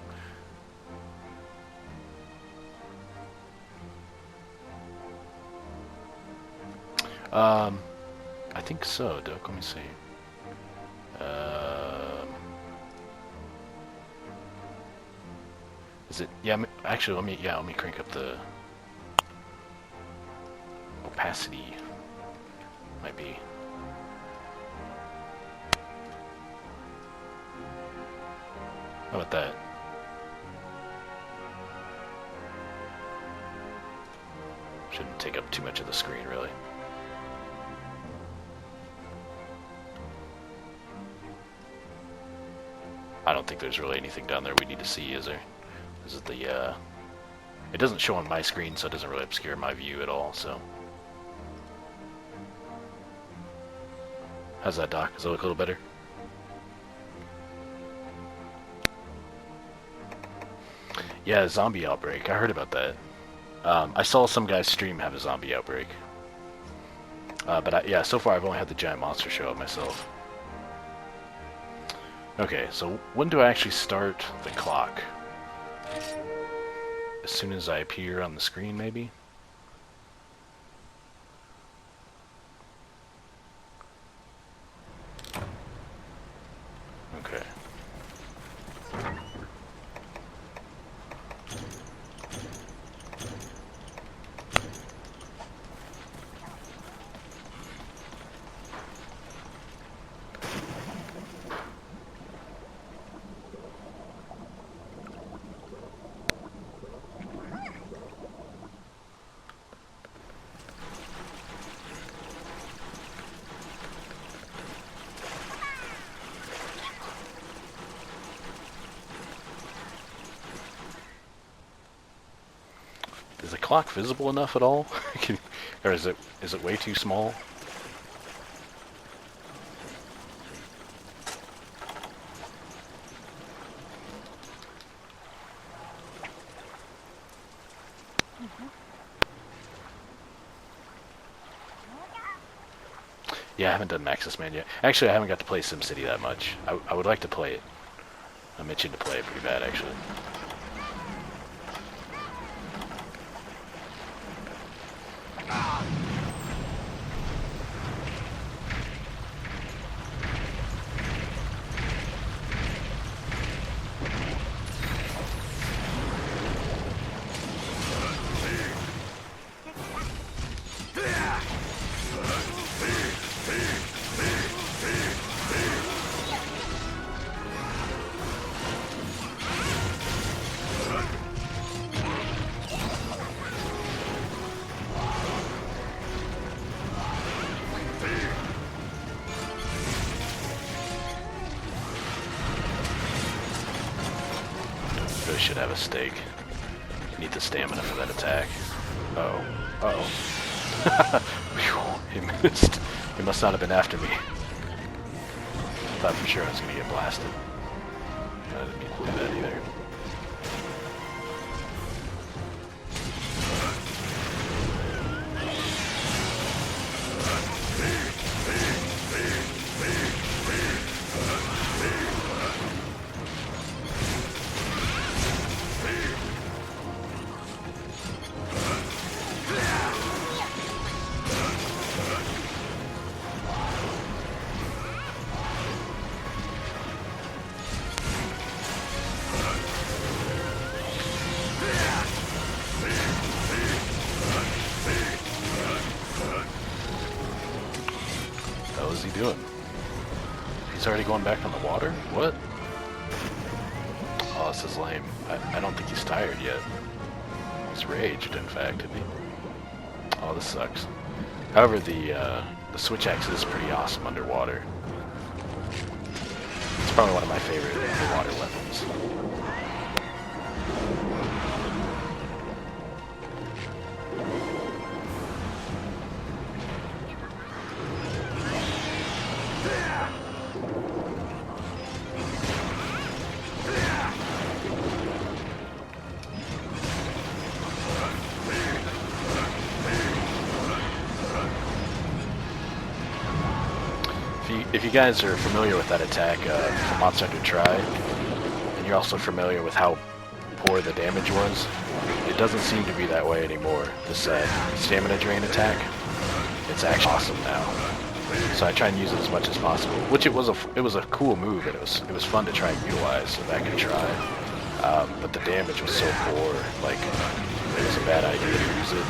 I think so, Doc. Let me see. Is it? Yeah. Actually, let me crank up the opacity. Might be. How about that? Shouldn't take up too much of the screen, really. I don't think there's really anything down there we need to see, is there? This is the, it doesn't show on my screen, so it doesn't really obscure my view at all, so. How's that, Doc? Does it look a little better? Yeah, zombie outbreak. I heard about that. I saw some guy's stream have a zombie outbreak. But yeah, so far I've only had the giant monster show up myself. Okay, so when do I actually start the clock? As soon as I appear on the screen, maybe? Okay. clock visible enough at all? Or is it way too small? Yeah, I haven't done Maxis Man yet. Actually, I haven't got to play SimCity that much. I would like to play it. I'm itching to play it pretty bad, actually. Really should have a stake. Need the stamina for that attack. Uh-oh. Uh-oh. He missed. He must not have been after me. I thought for sure I was going to get blasted. I didn't mean to do that either. What is he doing? He's already going back on the water? What? Oh, this is lame. I don't think he's tired yet. He's raged, in fact, isn't he? Oh, this sucks. However, the switch axe is pretty awesome underwater. It's probably one of my favorite underwater weapons. If you guys are familiar with that attack from Monster Hunter Tri, and you're also familiar with how poor the damage was, it doesn't seem to be that way anymore. This stamina drain attack, it's actually awesome now. So I try and use it as much as possible. Which it was a cool move, and it was fun to try and utilize. So back in Tri, but the damage was so poor, like it was a bad idea to use it.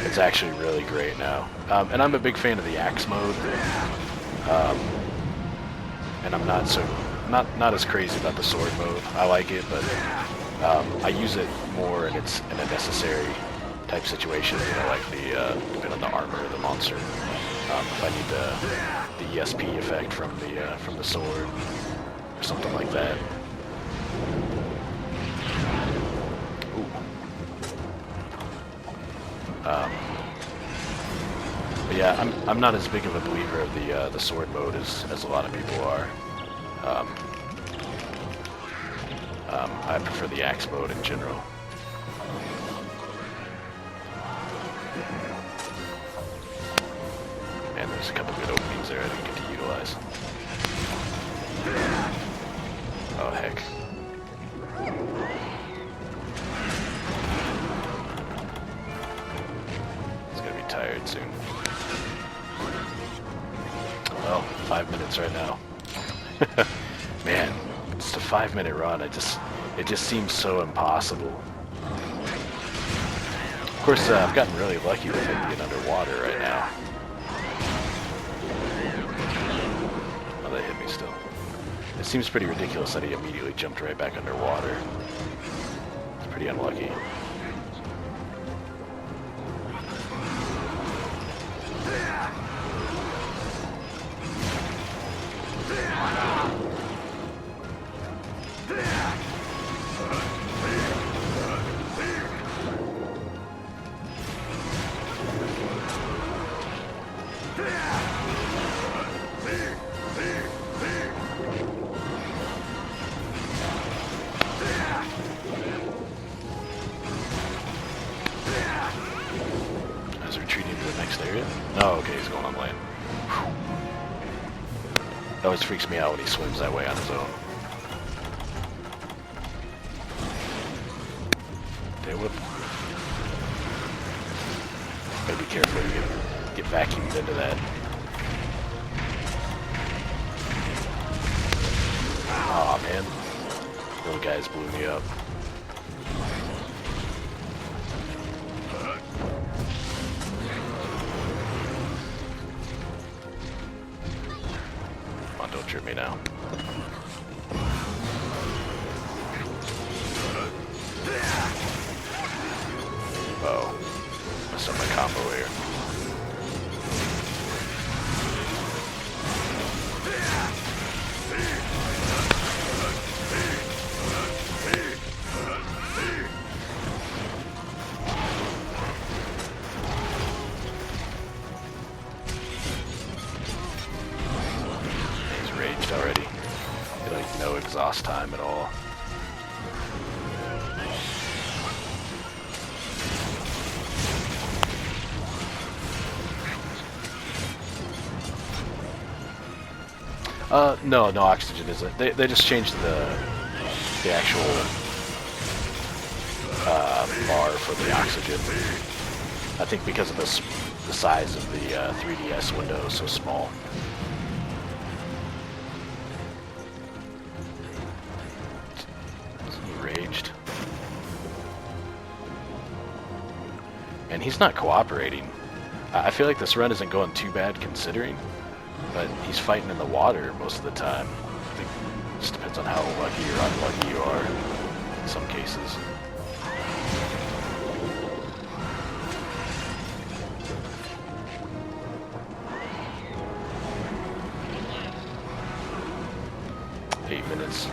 It's actually really great now, and I'm a big fan of the axe mode. And I'm not as crazy about the sword mode. I like it, but I use it more in a necessary type situation. You know, like depending on the armor of the monster. If I need the ESP effect from the sword or something like that. Ooh. But yeah, I'm not as big of a believer of the sword mode as a lot of people are. I prefer the axe mode in general. Man, there's a couple good openings there I didn't get to utilize. Oh heck. He's gonna be tired soon. Well, 5 minutes right now. Man, just a 5-minute run. It just seems so impossible. Of course, I've gotten really lucky with it being underwater right now. Oh, that hit me still. It seems pretty ridiculous that he immediately jumped right back underwater. It's pretty unlucky. It always freaks me out when he swims that way on his own. Okay, whoop. Gotta be careful you get vacuumed into that. Aw, man. Little guys blew me up. Come on, don't trip me now. Oh, messed up my combo here. He's raged already. Like no exhaust time at all. No oxygen is it. They just changed the actual bar for the oxygen. I think because of the size of the 3DS window is so small. He raged. And he's not cooperating. I feel like this run isn't going too bad considering. But he's fighting in the water most of the time. I think it just depends on how lucky or unlucky you are in some cases. Eight minutes.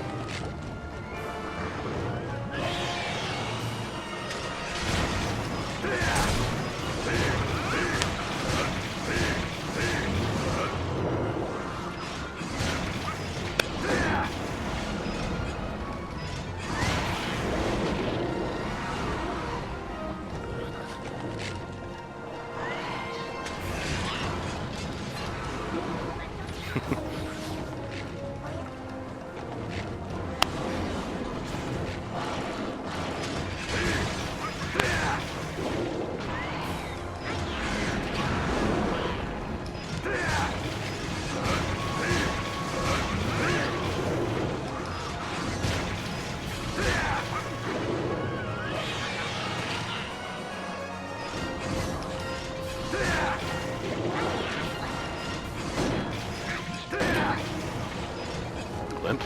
Limp?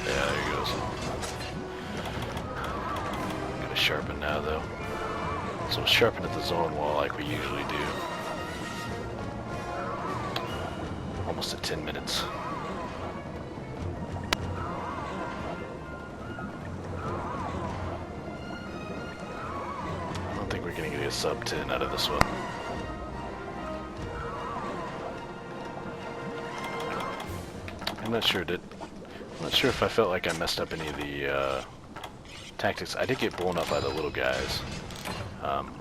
Yeah, there he goes. I'm gonna sharpen now, though. So sharpen at the zone wall like we usually do. Almost at 10 minutes. I don't think we're gonna get a sub 10 out of this one. I'm not sure, I'm not sure if I felt like I messed up any of the tactics. I did get blown up by the little guys,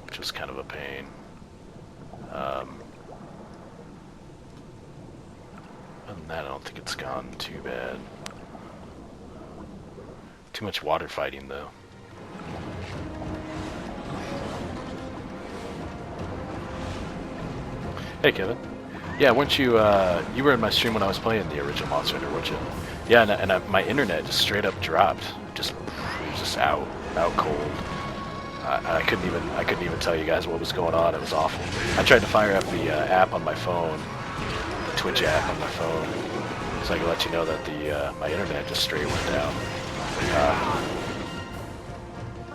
which was kind of a pain. Other than that, I don't think it's gone too bad. Too much water fighting, though. Hey, Kevin. Yeah, weren't you, you were in my stream when I was playing the original Monster Hunter, weren't you? Yeah, and my internet just straight up dropped. It was just out cold. I couldn't even tell you guys what was going on. It was awful. I tried to fire up the app on my phone, the Twitch app on my phone, so I could let you know that my internet just straight went down.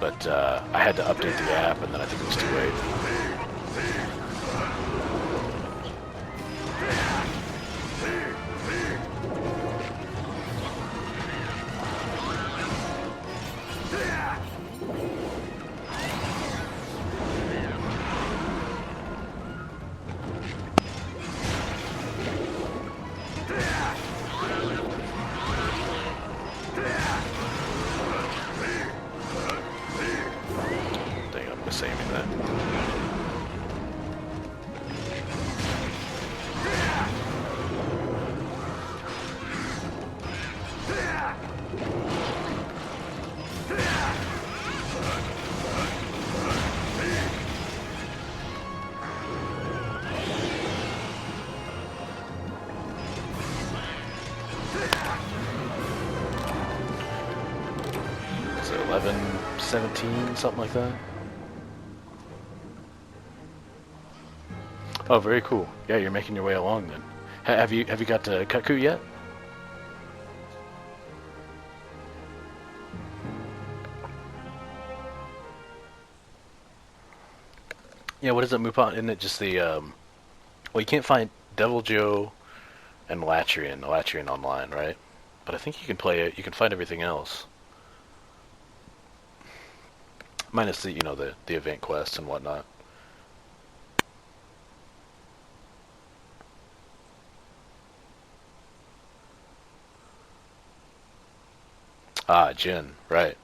But I had to update the app, and then I think it was too late. Saving that. 11, 17, something like that. Oh, very cool. Yeah, you're making your way along then. Have you got to Kutku yet? Yeah, what is it, Mupon? Isn't it just the well, you can't find Devil Joe and Latrian online, right? But I think you can play it. You can find everything else, minus the the event quests and whatnot. Ah, Jin, right?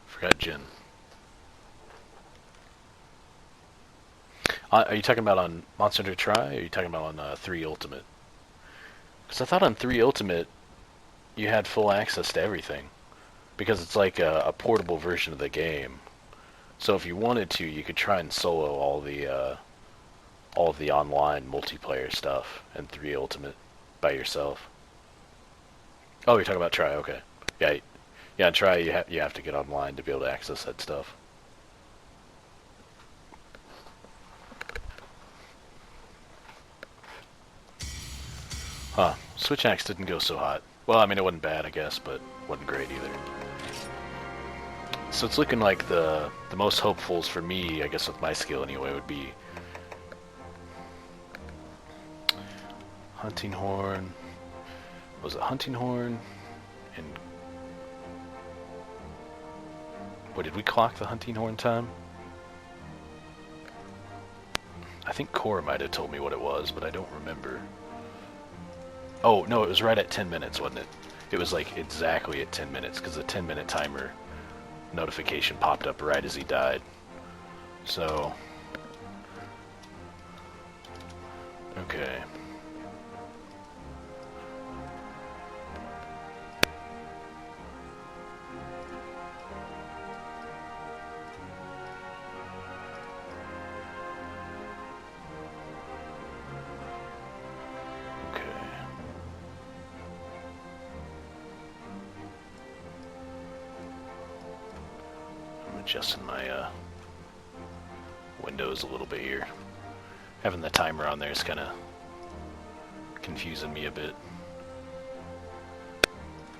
Forgot Jin. Are you talking about on Monster Hunter Tri, or are you talking about on 3 Ultimate? Because I thought on 3 Ultimate you had full access to everything, because it's like a portable version of the game. So if you wanted to, you could try and solo all of the online multiplayer stuff in 3 Ultimate by yourself. Oh, you're talking about Tri, okay. Yeah, yeah. Tri, you have to get online to be able to access that stuff. Huh. Switch axe didn't go so hot. Well, I mean, it wasn't bad, I guess, but wasn't great either. So it's looking like the most hopefuls for me, I guess with my skill anyway, would be Hunting Horn. Was it Hunting Horn? And what, did we clock the Hunting Horn time? I think Cora might have told me what it was, but I don't remember. Oh, no, it was right at 10 minutes, wasn't it? It was like exactly at 10 minutes, because the 10-minute timer notification popped up right as he died. So, okay. Adjusting my windows a little bit here. Having the timer on there is kind of confusing me a bit.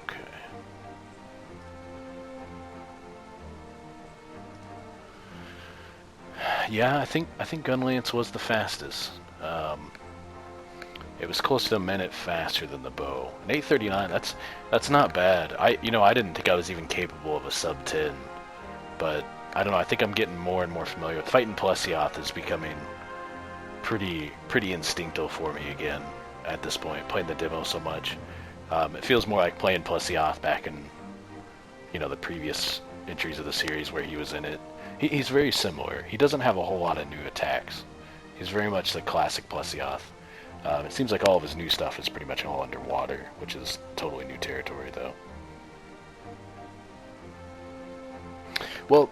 Okay. Yeah, I think Gunlance was the fastest. It was close to a minute faster than the bow. An 8:39. That's not bad. I didn't think I was even capable of a sub 10. But I don't know. I think I'm getting more and more familiar with fighting Plesioth. Is becoming pretty instinctive for me again at this point. Playing the demo so much, it feels more like playing Plesioth back in the previous entries of the series where he was in it. He's very similar. He doesn't have a whole lot of new attacks. He's very much the classic Plesioth. It seems like all of his new stuff is pretty much all underwater, which is totally new territory, though. Well,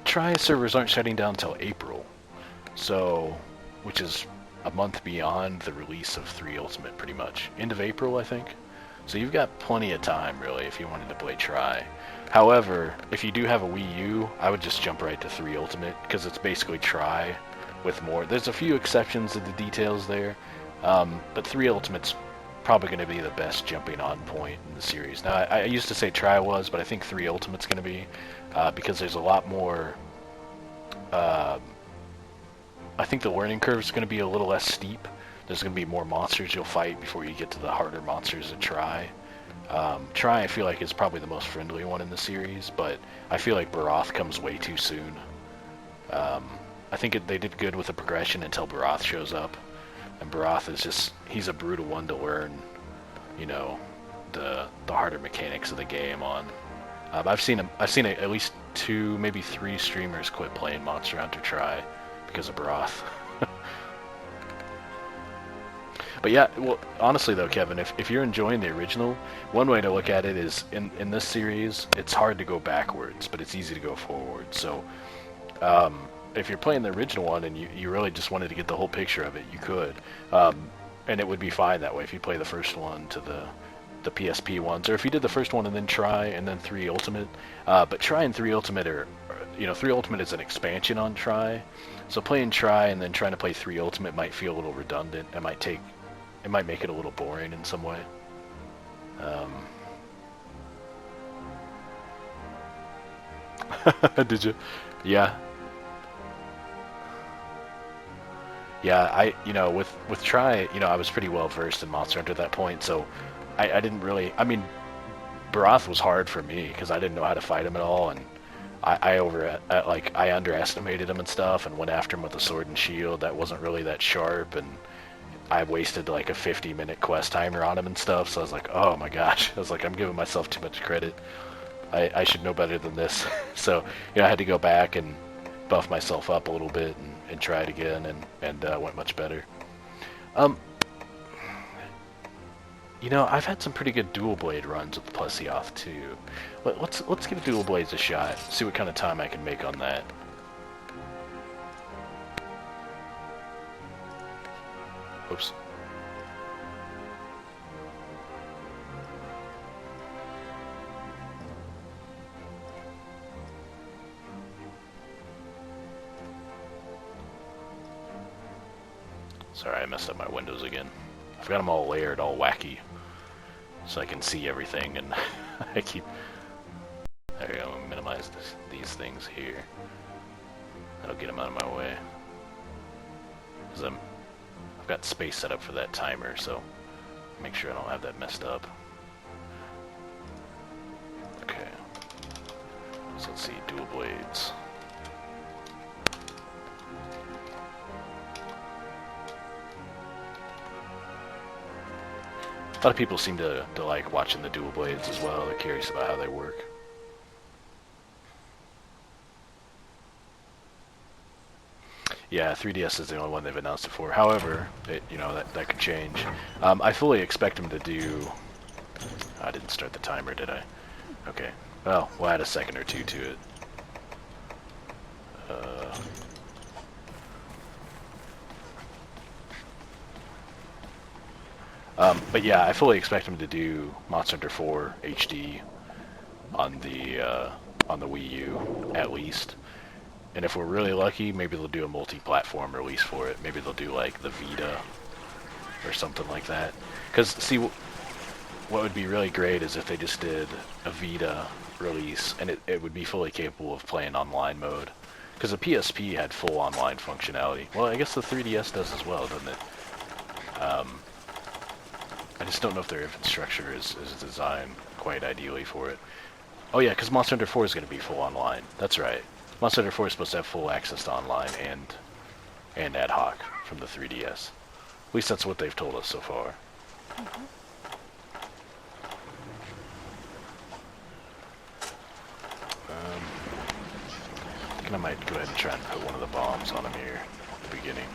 Tri servers aren't shutting down until April, so, which is a month beyond the release of 3 Ultimate, pretty much. End of April, I think. So you've got plenty of time, really, if you wanted to play Tri. However, if you do have a Wii U, I would just jump right to 3 Ultimate, because it's basically Tri with more. There's a few exceptions to the details there, but 3 Ultimate's probably going to be the best jumping on point in the series. Now, I used to say Tri was, but I think 3 Ultimate's going to be, because there's a lot more. I think the learning curve is going to be a little less steep. There's going to be more monsters you'll fight before you get to the harder monsters to Tri. Tri, I feel like, is probably the most friendly one in the series, but I feel like Baroth comes way too soon. I think they did good with the progression until Baroth shows up, and Baroth is he's a brutal one to learn, the harder mechanics of the game on. I've seen at least 2, maybe 3 streamers quit playing Monster Hunter Tri because of Baroth. But yeah, well, honestly though, Kevin, if you're enjoying the original, one way to look at it is in this series, it's hard to go backwards, but it's easy to go forward. So if you're playing the original one and you really just wanted to get the whole picture of it, you could. And it would be fine that way if you play the first one to the the PSP ones, or if you did the first one and then Try and then 3 Ultimate. But Try and 3 Ultimate are, 3 Ultimate is an expansion on Try. So playing Try and then trying to play 3 Ultimate might feel a little redundant. It might make it a little boring in some way. Did you? Yeah. Yeah, with Try, I was pretty well versed in Monster Hunter at that point, so I didn't really, Baroth was hard for me, because I didn't know how to fight him at all, and I underestimated him and stuff, and went after him with a sword and shield that wasn't really that sharp, and I wasted like a 50-minute quest timer on him and stuff, so I was like, oh my gosh, I was like, I'm giving myself too much credit. I should know better than this. So, I had to go back and buff myself up a little bit and try it again, and went much better. I've had some pretty good dual blade runs with the Plesioth too. Let's give dual blades a shot. See what kind of time I can make on that. Oops. Sorry, I messed up my windows again. I've got them all layered, all wacky, so I can see everything, and I keep... There we go, I'm gonna minimize these things here. That'll get them out of my way. Because I've got space set up for that timer, so make sure I don't have that messed up. Okay. So let's see, dual blades. A lot of people seem to like watching the dual blades as well. They're curious about how they work. Yeah, 3DS is the only one they've announced it for. However, that could change. I fully expect them to do... I didn't start the timer, did I? Okay. Well, we'll add a second or two to it. But yeah, I fully expect them to do Monster Hunter 4 HD on the Wii U, at least. And if we're really lucky, maybe they'll do a multi-platform release for it. Maybe they'll do like the Vita or something like that. Because, see, what would be really great is if they just did a Vita release, and it would be fully capable of playing online mode. Because the PSP had full online functionality. Well, I guess the 3DS does as well, doesn't it? I just don't know if their infrastructure is designed quite ideally for it. Oh yeah, because Monster Hunter 4 is going to be full online. That's right. Monster Hunter 4 is supposed to have full access to online and ad hoc from the 3DS. At least that's what they've told us so far. Mm-hmm. I think I might go ahead and try and put one of the bombs on him here at the beginning.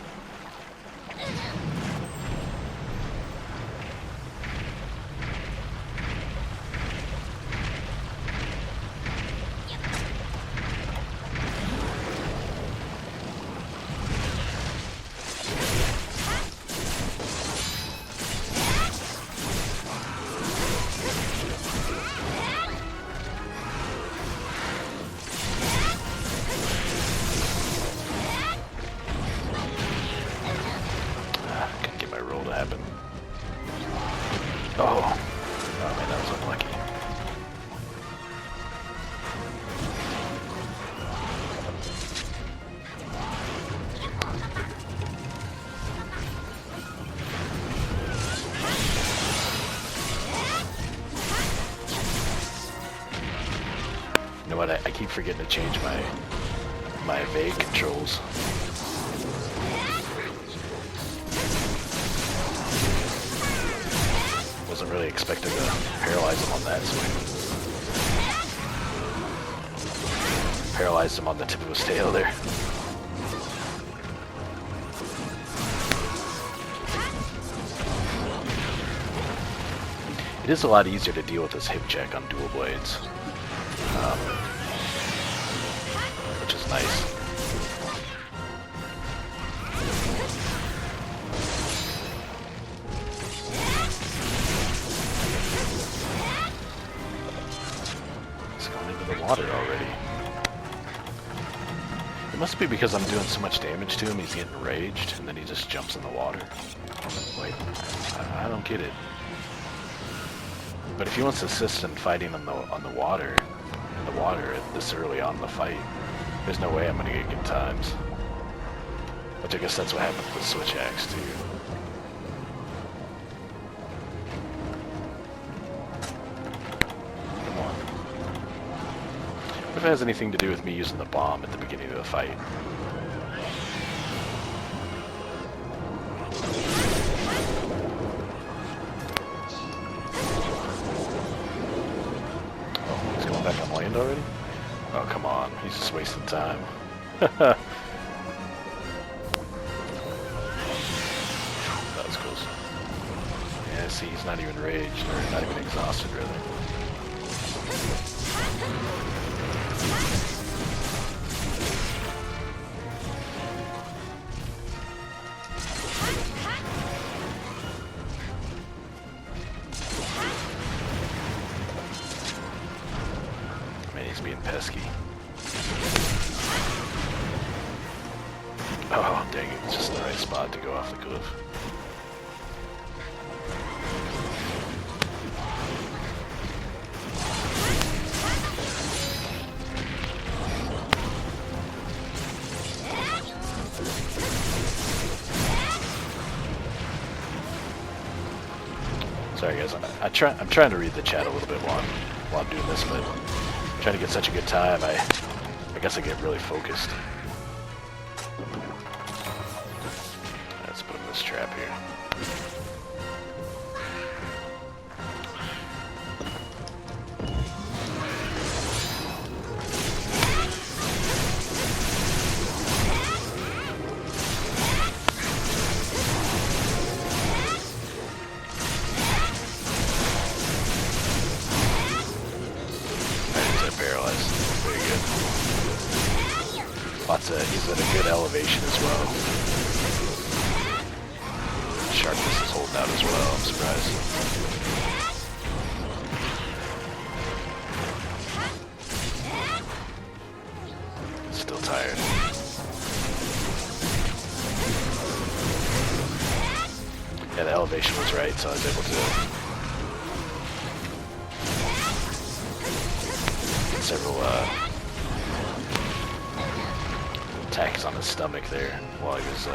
You know what, I keep forgetting to change my evade controls. Wasn't really expecting to paralyze him on that swing. Paralyzed him on the tip of his tail there. It is a lot easier to deal with this hip check on dual blades. Which is nice. the water already. It must be because I'm doing so much damage to him, he's getting raged, and then he just jumps in the water. Wait, I don't get it. But if he wants to assist in fighting on the water, this early on in the fight, there's no way I'm gonna get good times. Which I guess that's what happens with Switch Axe too. Come on. What if it has anything to do with me using the bomb at the beginning of the fight? Oh, he's going back on land already? Oh, come on. He's just wasting time. That was close. Yeah, see, he's not even raged, or not even exhausted, really. Man, he's being pesky. Oh, dang it, it's just the right spot to go off the cliff. Sorry guys, I'm trying to read the chat a little bit while I'm doing this, but I'm trying to get such a good time, I guess I get really focused. Let's put him in this trap here. Paralyzed. Very good. He's at a good elevation as well. Sharpness is holding out as well, I'm surprised. Still tired. Yeah, the elevation was right, so I was able to several attacks on his stomach there while he was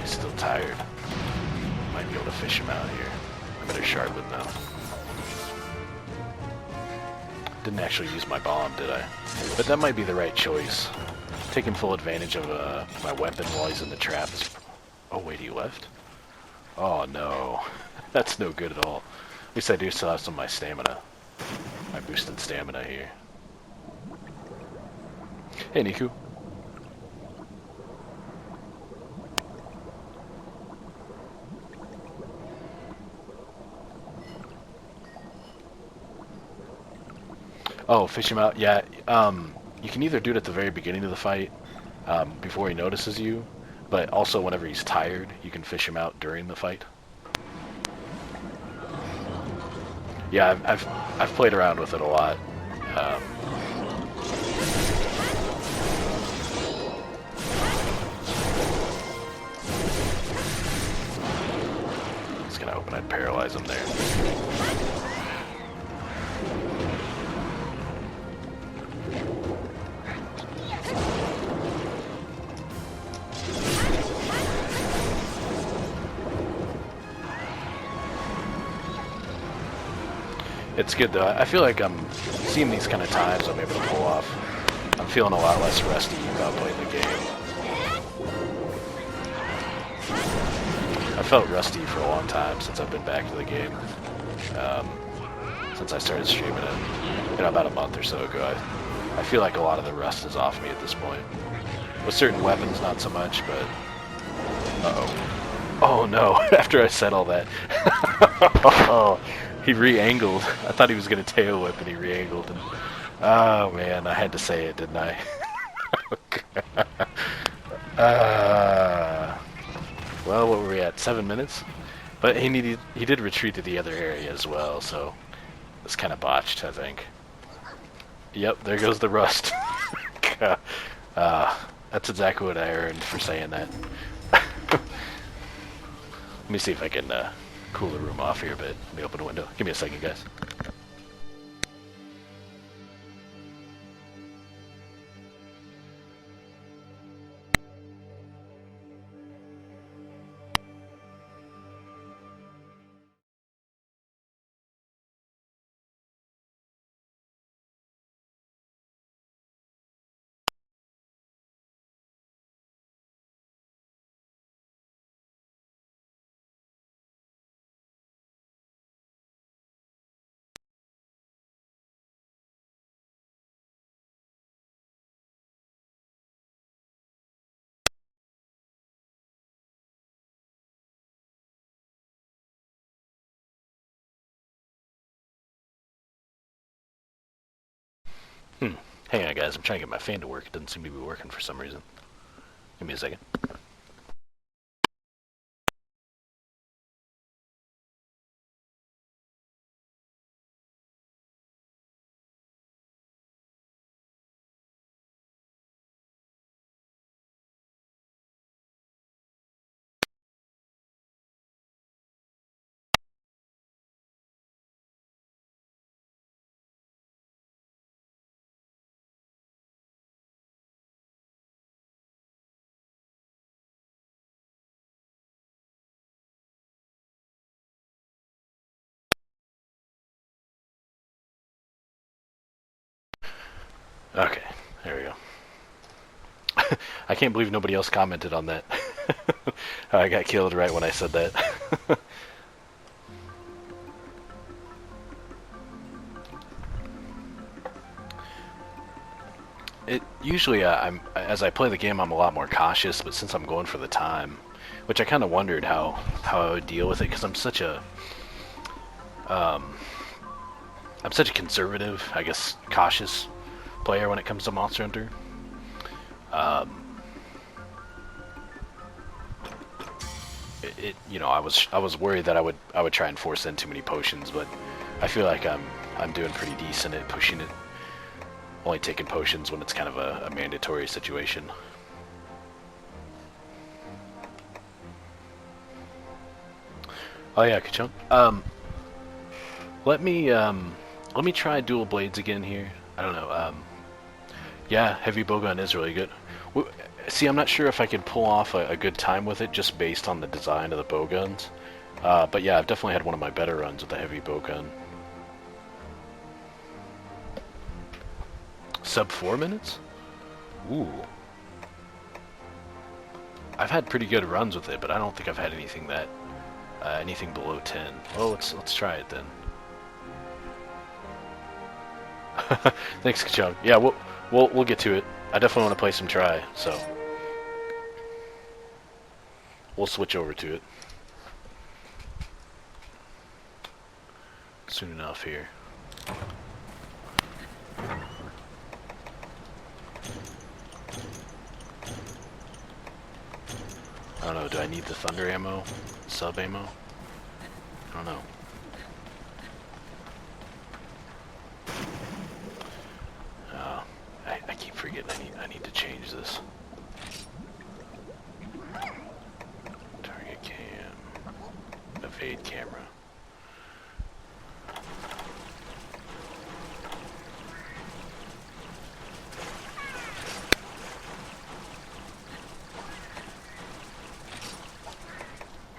he's still tired. Might be able to fish him out here. I better sharpen though. Didn't actually use my bomb, did I? But that might be the right choice. Taking full advantage of my weapon while he's in the trap is... Oh wait, he left? Oh no. That's no good at all. At least I do still have some of my stamina. My boosted stamina here. Hey Niku. Oh, fish him out. Yeah, you can either do it at the very beginning of the fight, before he notices you, but also whenever he's tired, you can fish him out during the fight. Yeah, I've played around with it a lot. Just gonna open and paralyze him there. It's good though. I feel like I'm seeing these kind of times I'm able to pull off. I'm feeling a lot less rusty about playing the game. I felt rusty for a long time since I've been back to the game. Since I started streaming it, about a month or so ago. I feel like a lot of the rust is off me at this point. With certain weapons, not so much, but... Uh-oh. Oh no, after I said all that. Oh, he re-angled. I thought he was going to tail whip and he re-angled. And, oh man, I had to say it, didn't I? Well, what were we at? 7 minutes? But he did retreat to the other area as well, so it's kind of botched, I think. Yep, there goes the rust. That's exactly what I earned for saying that. Let me see if I can cool the room off here a bit. Let me open a window. Give me a second, guys. Hang on, guys. I'm trying to get my fan to work. It doesn't seem to be working for some reason. Give me a second. Okay, there we go. I can't believe nobody else commented on that. I got killed right when I said that. It usually, as I play the game, I'm a lot more cautious. But since I'm going for the time, which I kind of wondered how I would deal with it, because um, I'm such a conservative, I guess, cautious player when it comes to Monster Hunter. You know, I was worried that I would try and force in too many potions, but I feel like I'm doing pretty decent at pushing it. Only taking potions when it's kind of a mandatory situation. Oh yeah, Kachunk. Let me try dual blades again here. I don't know. Yeah, heavy bowgun is really good. See, I'm not sure if I could pull off a good time with it just based on the design of the bowguns. But yeah, I've definitely had one of my better runs with the heavy bowgun. Sub 4 minutes? Ooh. I've had pretty good runs with it, but I don't think I've had anything that anything below 10. Well, let's try it then. Thanks, Kachung. Yeah, we'll get to it. I definitely want to play some try, so we'll switch over to it soon enough here. I don't know, do I need the thunder ammo? Sub ammo? I don't know. I keep forgetting I need to change this. Target cam. Evade camera.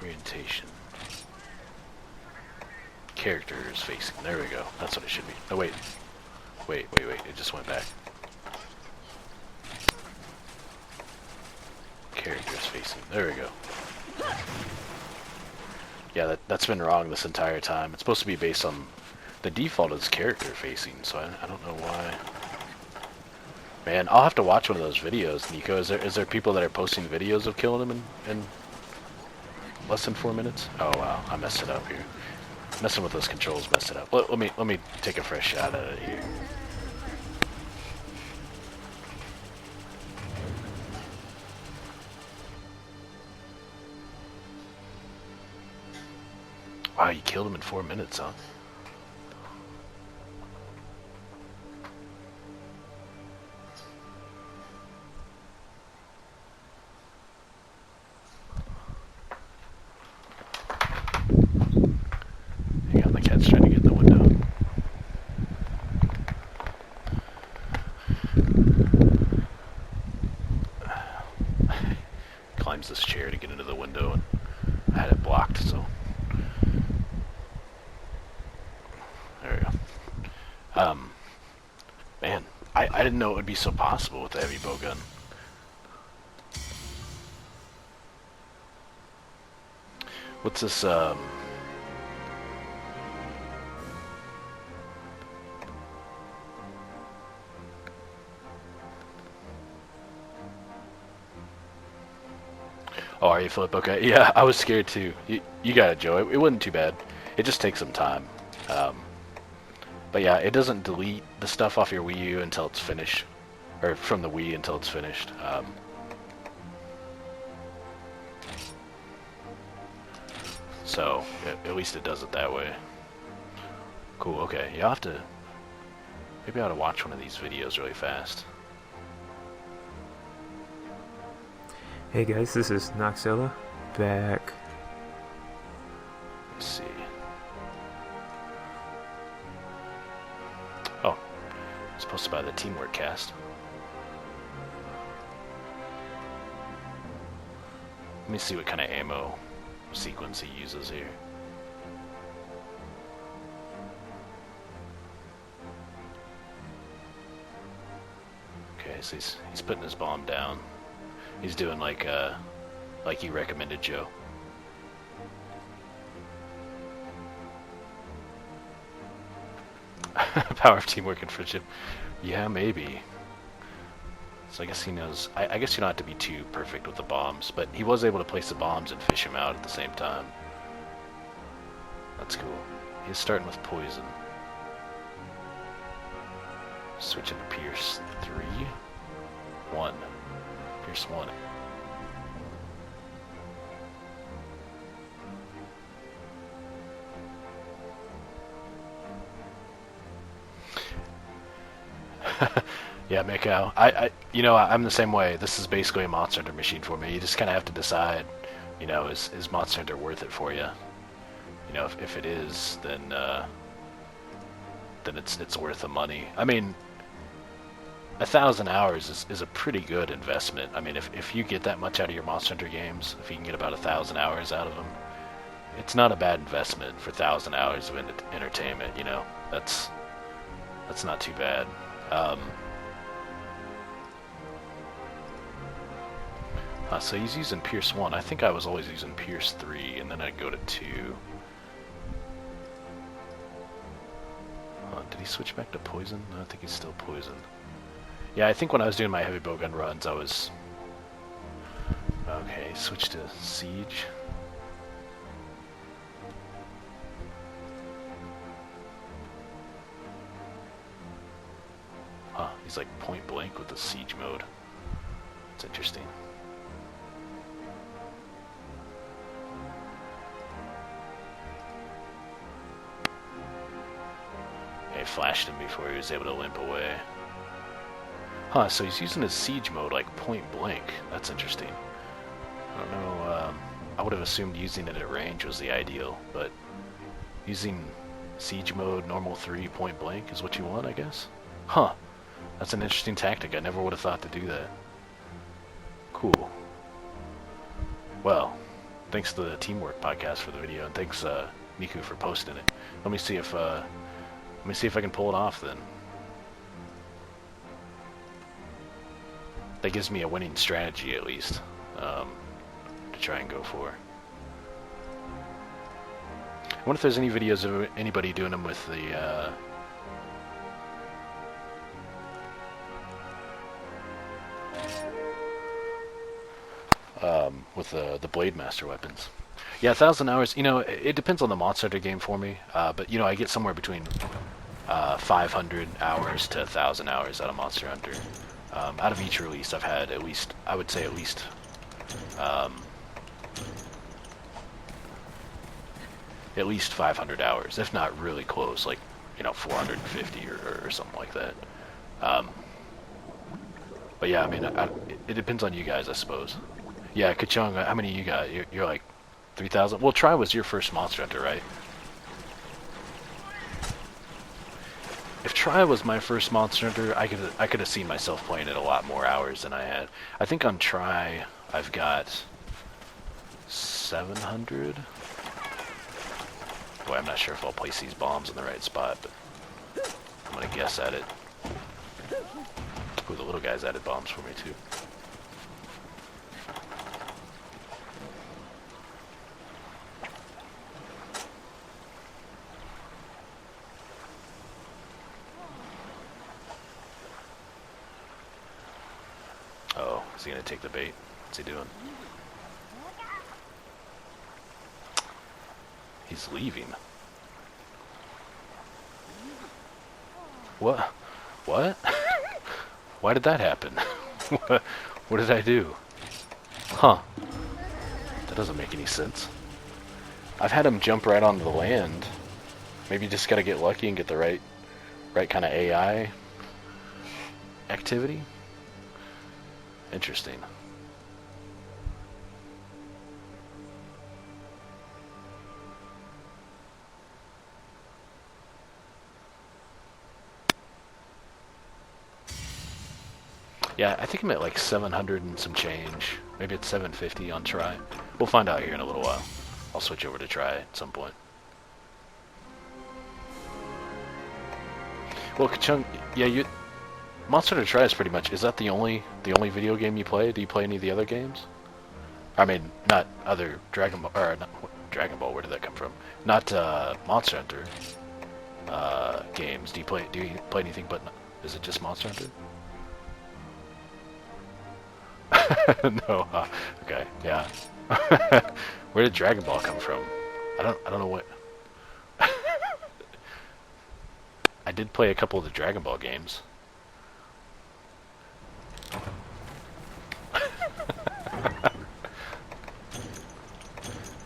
Orientation. Characters facing. There we go. That's what it should be. Oh wait. Wait. It just went back. Characters facing. There we go. Yeah, that's been wrong this entire time. It's supposed to be based on... The default is character facing, so I don't know why. Man, I'll have to watch one of those videos, Nico. Is there people that are posting videos of killing them in less than 4 minutes? Oh wow, I messed it up here. Messing with those controls messed it up. Let me take a fresh shot at it here. Wow, you killed him in 4 minutes, huh? Hang on, the cat's trying to get in the window. Climbs this chair to get into the window, and I had it blocked, so... There we go. Man, I didn't know it would be so possible with the heavy bow gun. What's this, Oh, are you, Philip? Okay, yeah, I was scared too. You got it, Joe. It wasn't too bad. It just takes some time. But yeah, it doesn't delete the stuff off your Wii U until it's finished. Or from the Wii until it's finished. So, at least it does it that way. Cool, okay. You'll have to... Maybe I ought to watch one of these videos really fast. Hey guys, this is Noxella, back. Let's see. Oh, it's posted by the Teamwork Cast. Let me see what kind of ammo sequence he uses here. Okay, so he's putting his bomb down. He's doing like you recommended, Joe. Power of teamwork and friendship. Yeah, maybe. So I guess he knows. I guess you don't have to be too perfect with the bombs, but he was able to place the bombs and fish him out at the same time. That's cool. He's starting with poison. Switching to Pierce 3. 1. Pierce 1. Yeah, Mikao. I'm the same way. This is basically a Monster Hunter machine for me. You just kind of have to decide, is Monster Hunter worth it for you? If it is, then it's worth the money. I mean, 1,000 hours is a pretty good investment. I mean, if you get that much out of your Monster Hunter games, if you can get about 1,000 hours out of them, it's not a bad investment for 1,000 hours of entertainment. That's not too bad. So he's using Pierce 1. I think I was always using Pierce 3, and then I'd go to 2. Did he switch back to poison? No, I think he's still poison. Yeah, I think when I was doing my heavy bowgun runs, I was... Okay, switch to siege. Huh, he's like point blank with the siege mode. It's interesting. He flashed him before he was able to limp away. Huh, so he's using his siege mode like point blank. That's interesting. I don't know, I would have assumed using it at range was the ideal, but using siege mode normal 3 point blank is what you want, I guess? Huh, that's an interesting tactic. I never would have thought to do that. Cool. Well, thanks to the Teamwork Podcast for the video, and thanks Miku for posting it. Let me see if I can pull it off then. That gives me a winning strategy at least to try and go for. I wonder if there's any videos of anybody doing them with the Blade Master weapons. Yeah, 1,000 hours. It depends on the Monster Hunter game for me. But I get somewhere between 500 hours to 1,000 hours out of Monster Hunter. Out of each release, I've had at least, I would say at least, at least 500 hours, if not really close, like, 450 or something like that. But yeah, I mean, it depends on you guys, I suppose. Yeah, Kachung, how many you got? You're like 3,000? Well, Try was your first Monster Hunter, right? If Try was my first Monster Hunter, I could have seen myself playing it a lot more hours than I had. I think on Try, I've got 700. Boy, I'm not sure if I'll place these bombs in the right spot, but I'm gonna guess at it. Ooh, the little guys added bombs for me too. Oh, is he gonna take the bait? What's he doing? He's leaving. What? What? Why did that happen? What did I do? Huh. That doesn't make any sense. I've had him jump right onto the land. Maybe you just gotta get lucky and get the right kind of AI activity. Interesting. Yeah, I think I'm at like 700 and some change. Maybe it's 750 on Try. We'll find out here in a little while. I'll switch over to Try at some point. Well, Kachung, yeah, Monster Hunter Try is pretty much. Is that the only video game you play? Do you play any of the other games? I mean, not other Dragon Ball, or not Dragon Ball. Where did that come from? Not Monster Hunter games. Do you play anything? But is it just Monster Hunter? No. Okay. Yeah. Where did Dragon Ball come from? I don't know what. I did play a couple of the Dragon Ball games.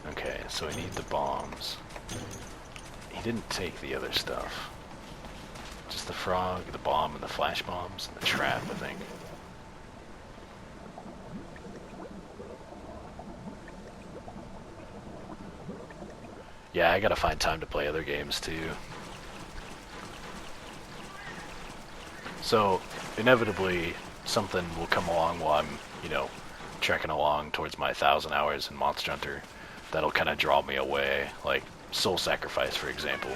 Okay, so I need the bombs. He didn't take the other stuff. Just the frog, the bomb, and the flash bombs, and the trap, I think. Yeah, I gotta find time to play other games too. So, inevitably, something will come along while I'm, trekking along towards my 1,000 hours in Monster Hunter that'll kind of draw me away. Like, Soul Sacrifice, for example,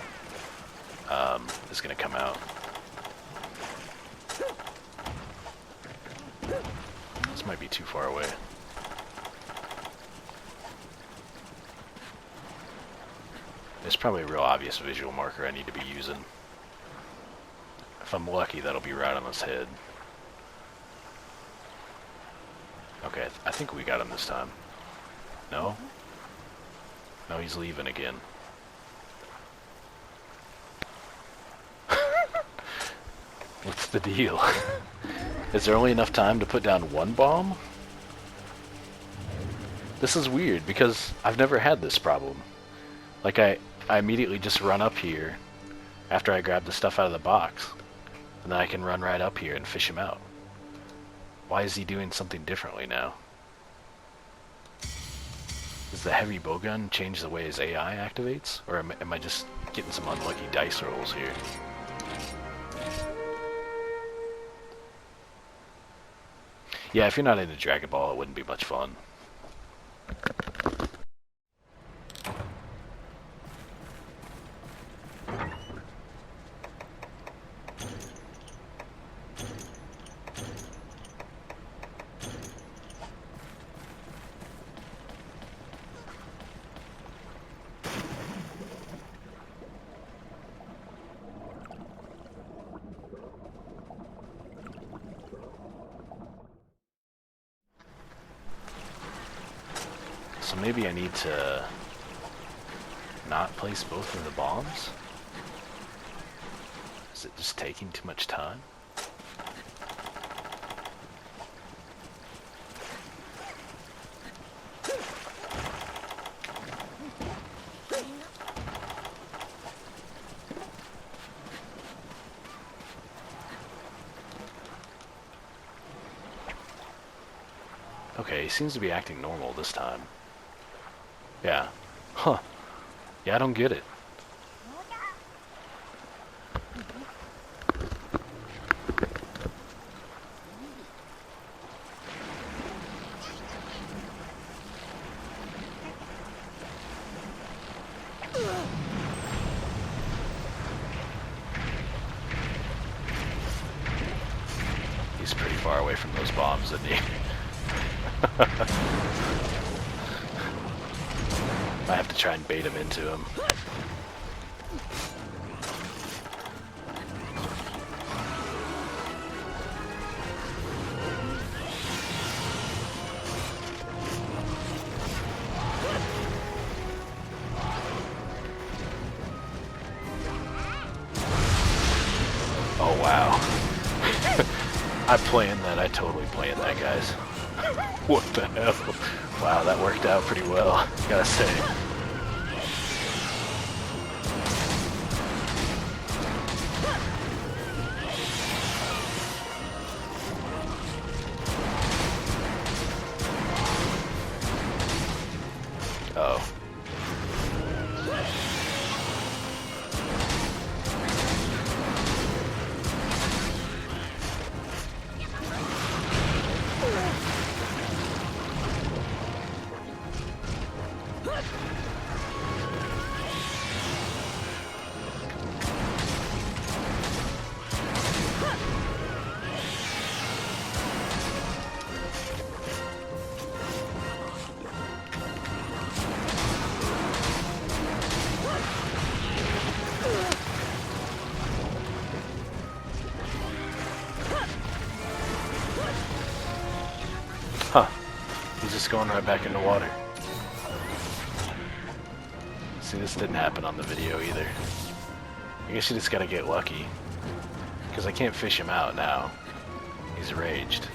is gonna come out. This might be too far away. There's probably a real obvious visual marker I need to be using. If I'm lucky, that'll be right on his head. Okay, I think we got him this time. No? No, he's leaving again. What's the deal? Is there only enough time to put down one bomb? This is weird, because I've never had this problem. Like, I immediately just run up here after I grab the stuff out of the box. And then I can run right up here and fish him out. Why is he doing something differently now? Does the heavy bowgun change the way his AI activates? Or am I just getting some unlucky dice rolls here? Yeah, if you're not into Dragon Ball, it wouldn't be much fun. So maybe I need to not place both of the bombs? Is it just taking too much time? Okay, he seems to be acting normal this time. Yeah. Huh. Yeah, I don't get it. He's pretty far away from those bombs, isn't he? I have to try and bait him into him. Oh wow. I planned that. I totally planned that, guys. What the hell? Wow, that worked out pretty well, gotta say. Oh. Huh. He's just going right back in the water. See, this didn't happen on the video either. I guess you just gotta get lucky. Because I can't fish him out now. He's raged.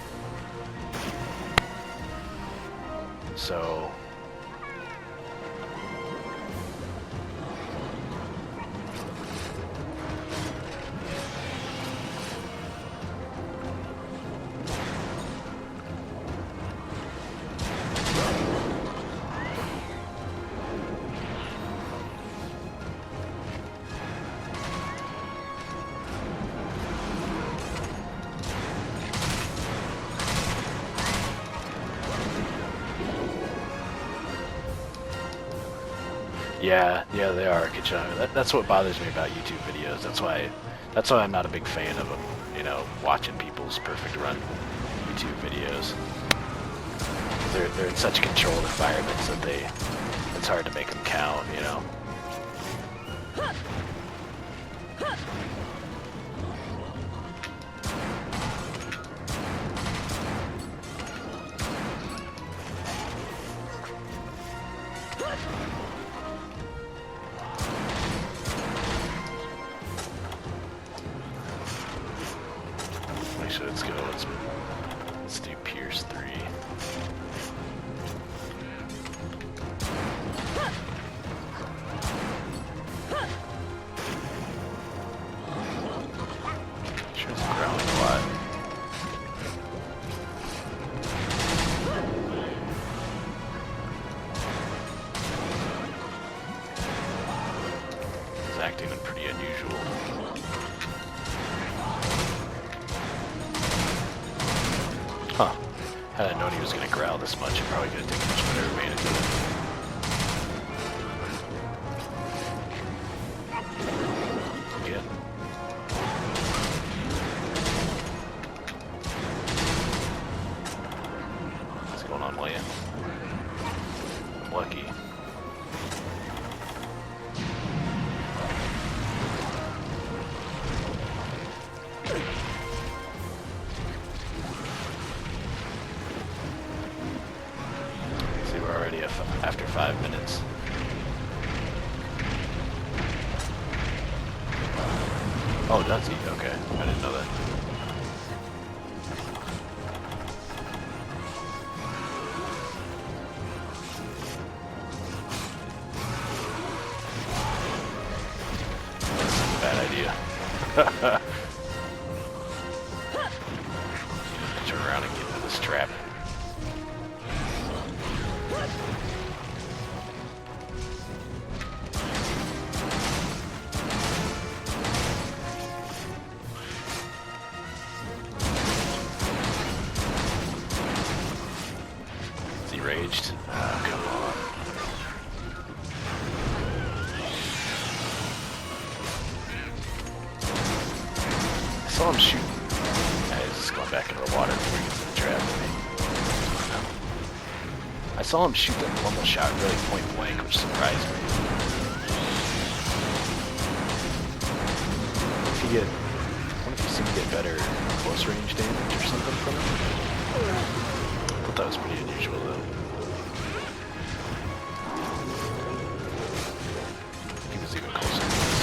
So... Yeah, they are, Kachana. That's what bothers me about YouTube videos. That's why I'm not a big fan of them. You know, watching people's perfect run YouTube videos. They're in such controlled environments that it's hard to make them count. You know. Actually, let's go. Let's do Pierce 3. Sure, it's growling a lot. He's acting pretty unusual. Huh. Had I known he was going to growl this much, I probably could have taken much better advantage of it. Again. What's going on, land? I'm lucky. Already after 5 minutes. Oh, does he? Okay, I didn't know that. That's a bad idea. Turn around and get into this trap. raged. Oh, come on. I saw him shooting. He's just going back into the water before he gets in the trap. I saw him shoot that normal shot really point blank, which surprised me. If you get, I wonder if you seem to get better close range damage or something from him. I thought that was pretty unusual though. He was even closer than this.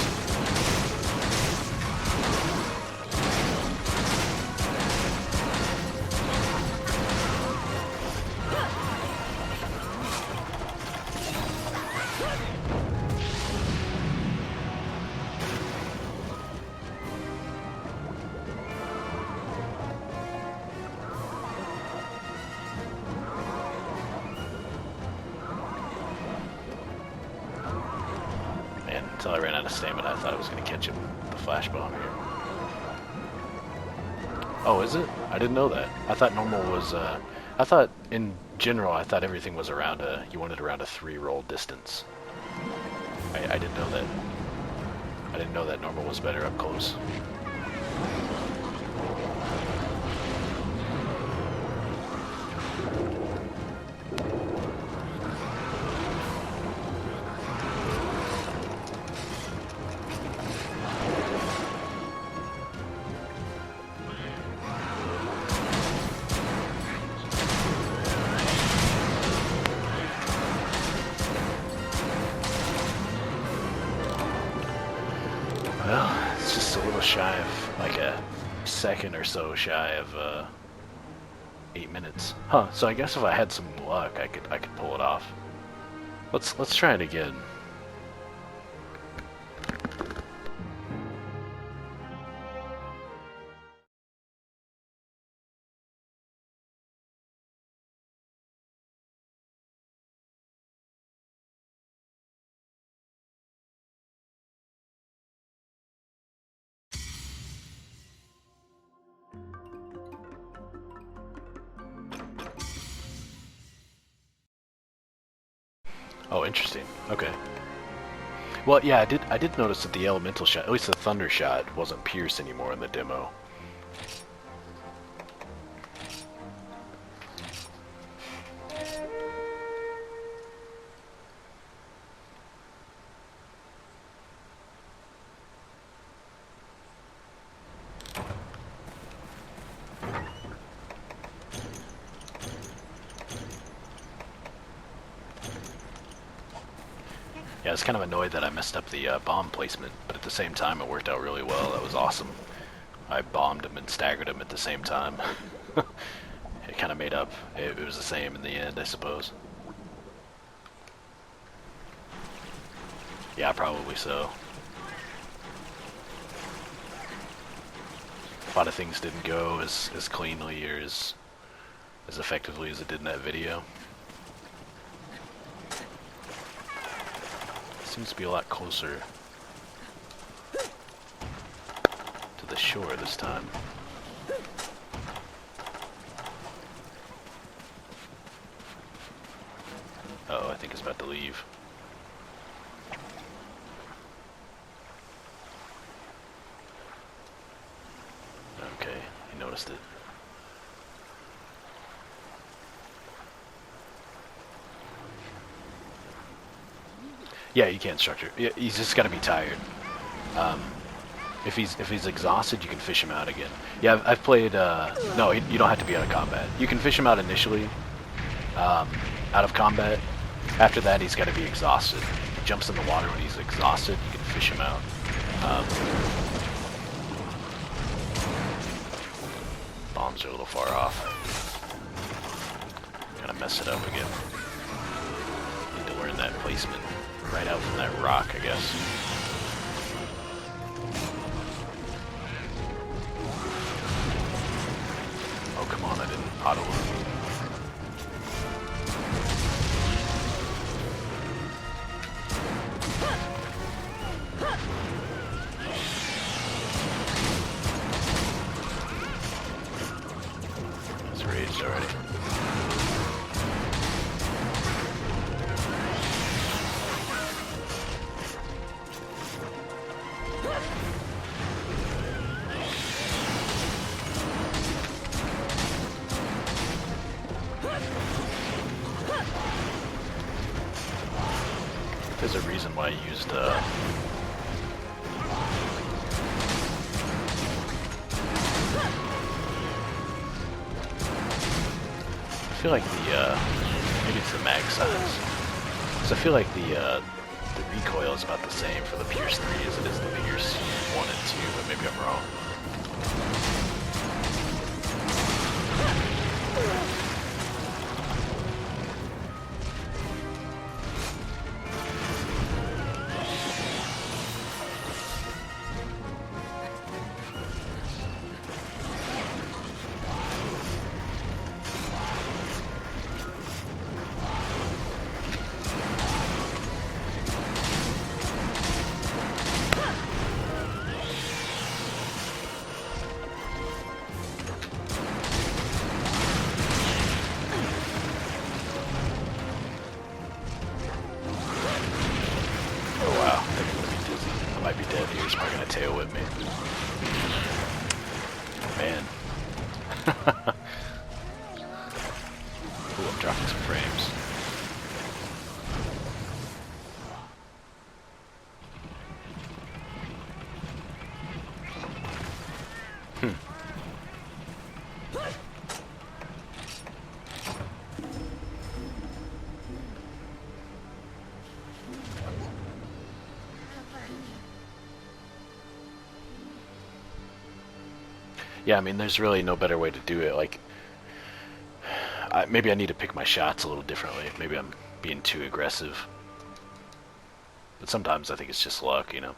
Until I ran out of stamina, I thought I was going to catch him with the flash bomb here. Oh, is it? I didn't know that. I thought normal was, I thought in general, I thought everything was around you wanted around a 3-roll distance. I didn't know that. I didn't know that normal was better up close. Well, it's just a little shy of, like a second or so shy of 8 minutes. Huh, so I guess if I had some luck, I could pull it off. Let's try it again. Oh, interesting. Okay. Well, yeah, I did notice that the elemental shot, at least the thunder shot, wasn't pierced anymore in the demo. Yeah, I was kind of annoyed that I messed up the bomb placement, but at the same time it worked out really well. That was awesome. I bombed him and staggered him at the same time. It kind of made up. It was the same in the end, I suppose. Yeah, probably so. A lot of things didn't go as cleanly or as effectively as it did in that video. Seems to be a lot closer to the shore this time. Uh-oh, I think it's about to leave. Okay, he noticed it. Yeah, you can't structure. He's just got to be tired. If he's exhausted, you can fish him out again. Yeah, I've played. No, you don't have to be out of combat. You can fish him out initially, out of combat. After that, he's got to be exhausted. He jumps in the water when he's exhausted. You can fish him out. Bombs are a little far off. Kind of mess it up again. Need to learn that placement. Right out from that rock, I guess. Oh, come on, I didn't auto load. It's raged already. there's a reason why I used I feel like the maybe it's the mag size. So I feel like the recoil is about the same for the Pierce 3 as it is the Pierce 1 and 2, but maybe I'm wrong. Tail whip me. Man. Ooh, I'm dropping some frames. Yeah, I mean, there's really no better way to do it. Like, maybe I need to pick my shots a little differently. Maybe I'm being too aggressive. But sometimes I think it's just luck, you know?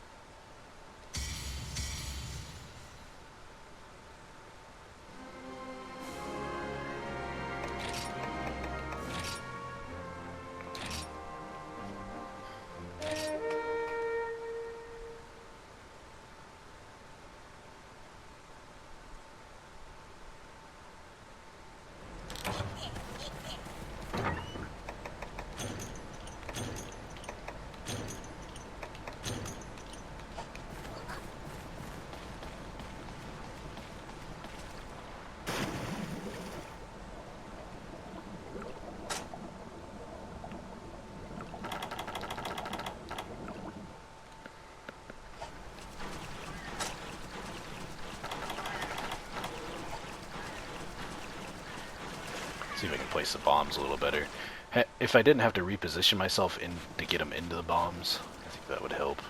See if I can place the bombs a little better. If I didn't have to reposition myself in to get them into the bombs, I think that would help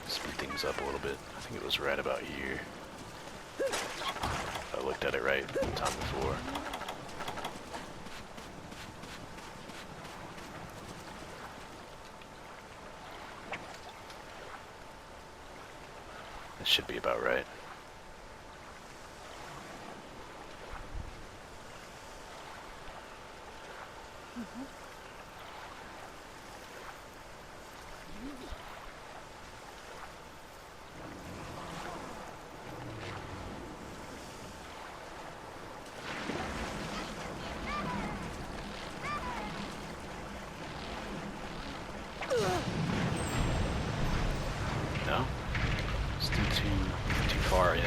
speed things up a little bit. I think it was right about here. If I looked at it right the time before. This should be about right. No? Still too far in.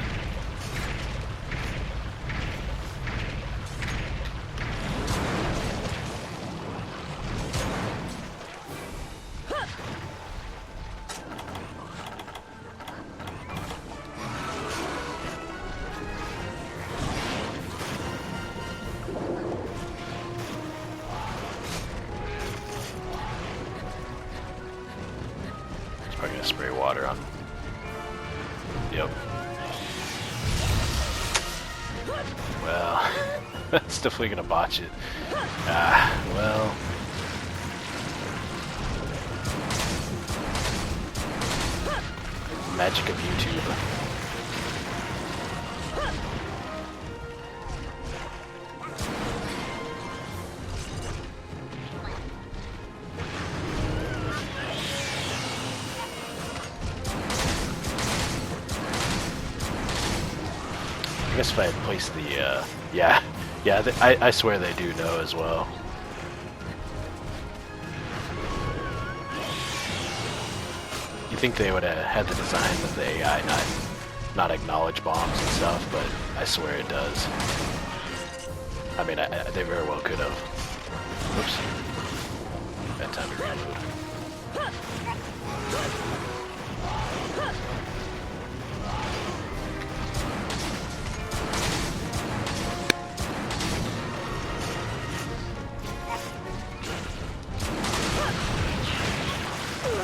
Probably gonna spray water on. Yep. Well, that's definitely gonna botch it. Ah, well. Magic of YouTube. I guess if I had placed the, yeah, I swear they do know as well. You think they would have had the design of the AI not acknowledge bombs and stuff, but I swear it does. I mean, they very well could have. Oops. Bad time to reload.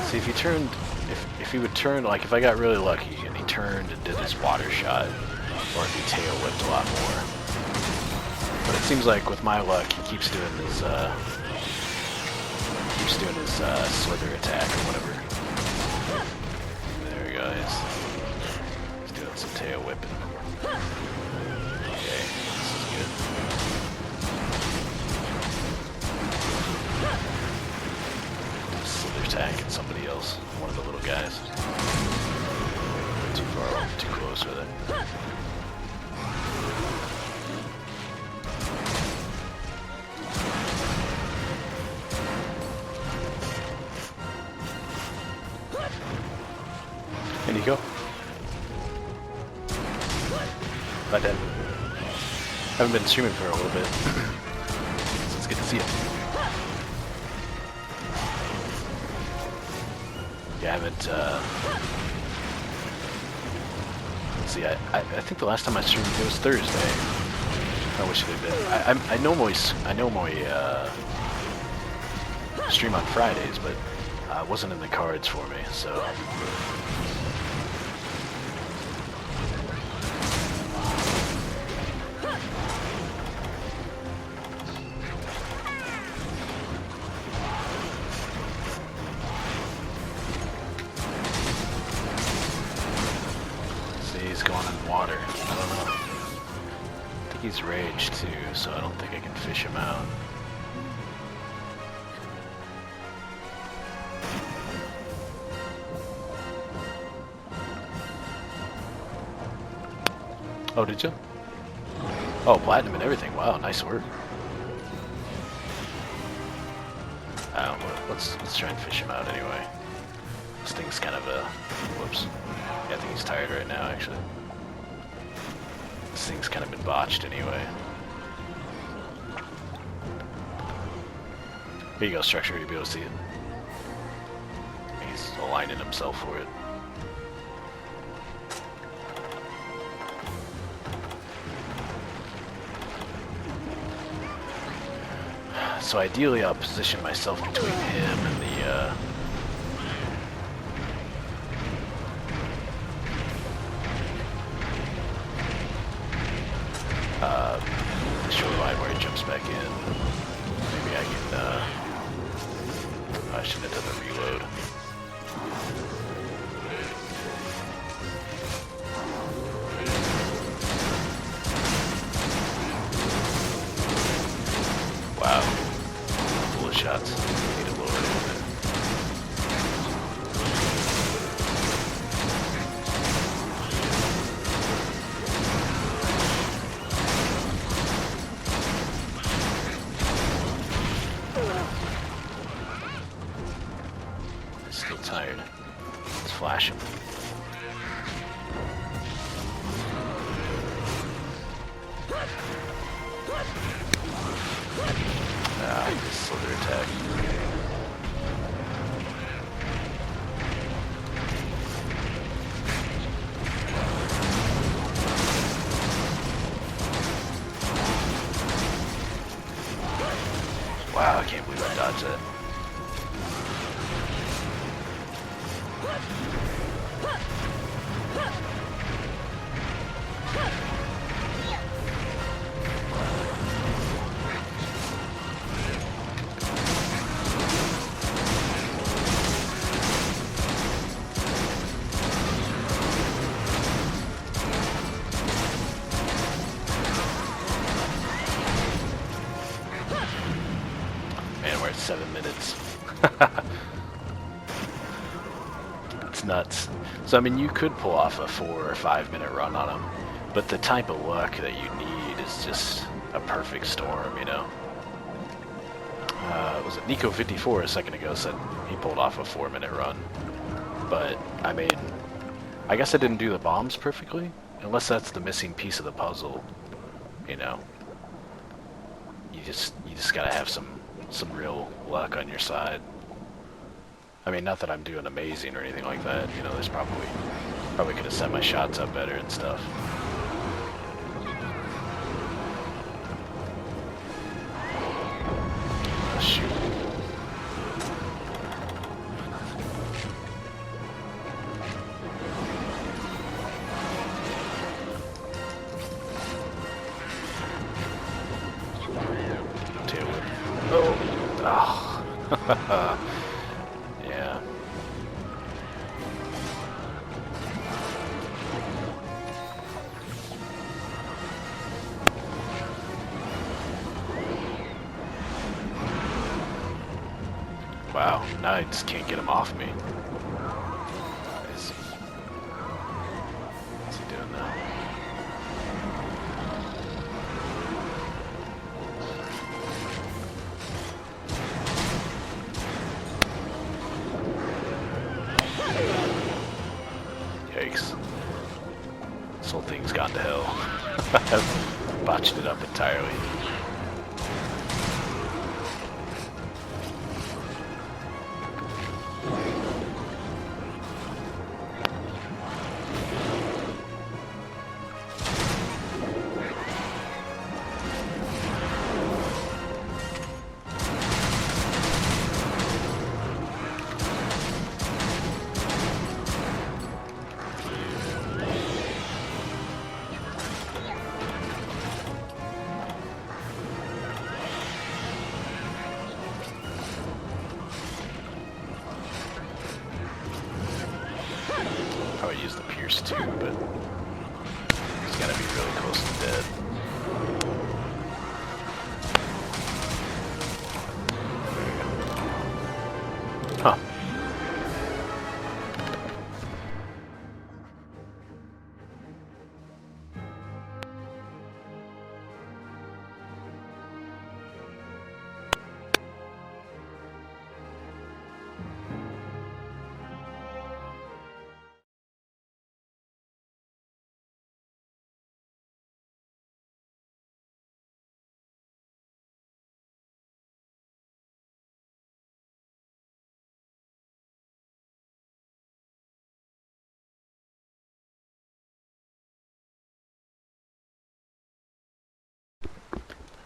See, if he turned, if he would turn, like if I got really lucky and he turned and did his water shot, or if he tail whipped a lot more. But it seems like with my luck, he keeps doing his slither attack or whatever. There he goes. He's doing some tail whipping. Okay, this is good. Slither attack at somebody else, one of the little guys. Too far, too close with it. In you go. Bye, Dad. Haven't been streaming for a little bit, so it's good to see you. Yeah, I haven't, let's see, I think the last time I streamed, it was Thursday. I wish it had been. I normally stream on Fridays, but it wasn't in the cards for me, so. He's going in water. I don't know. I think he's raged too, so I don't think I can fish him out. Oh, did you? Oh, platinum and everything. Wow, nice work. Let's try and fish him out anyway. This thing's kind of a whoops. Yeah, I think he's tired right now, actually. This thing's kind of been botched anyway. Here you go, Structure, you'll be able to see it. He's aligning himself for it. So ideally I'll position myself between him and the shoreline where he jumps back in. Maybe I can, I shouldn't have done the reload. Wow. Full of shots. Need to lower it a little bit. Still tired. Let's flash him. Ah, this slither attack. Wow, I can't believe I dodged that. Man, we're at 7 minutes. It's nuts. So, I mean, you could pull off a 4 or 5 minute run on him, but the type of luck that you need is just a perfect storm, you know? Was it Nico54 a second ago said he pulled off a 4-minute run, but, I mean, I guess I didn't do the bombs perfectly, unless that's the missing piece of the puzzle, you know? You just gotta have some real luck on your side. I mean, not that I'm doing amazing or anything like that. You know, there's probably could have set my shots up better and stuff. Oh, shoot. Oh. Yeah. Wow, now I just can't get him off me. What's he doing now? Yikes. This whole thing's gone to hell. I've botched it up entirely. Probably use the Pierce too, but he's gotta be really close to dead. Huh.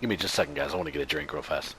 Give me just a second, guys. I want to get a drink real fast.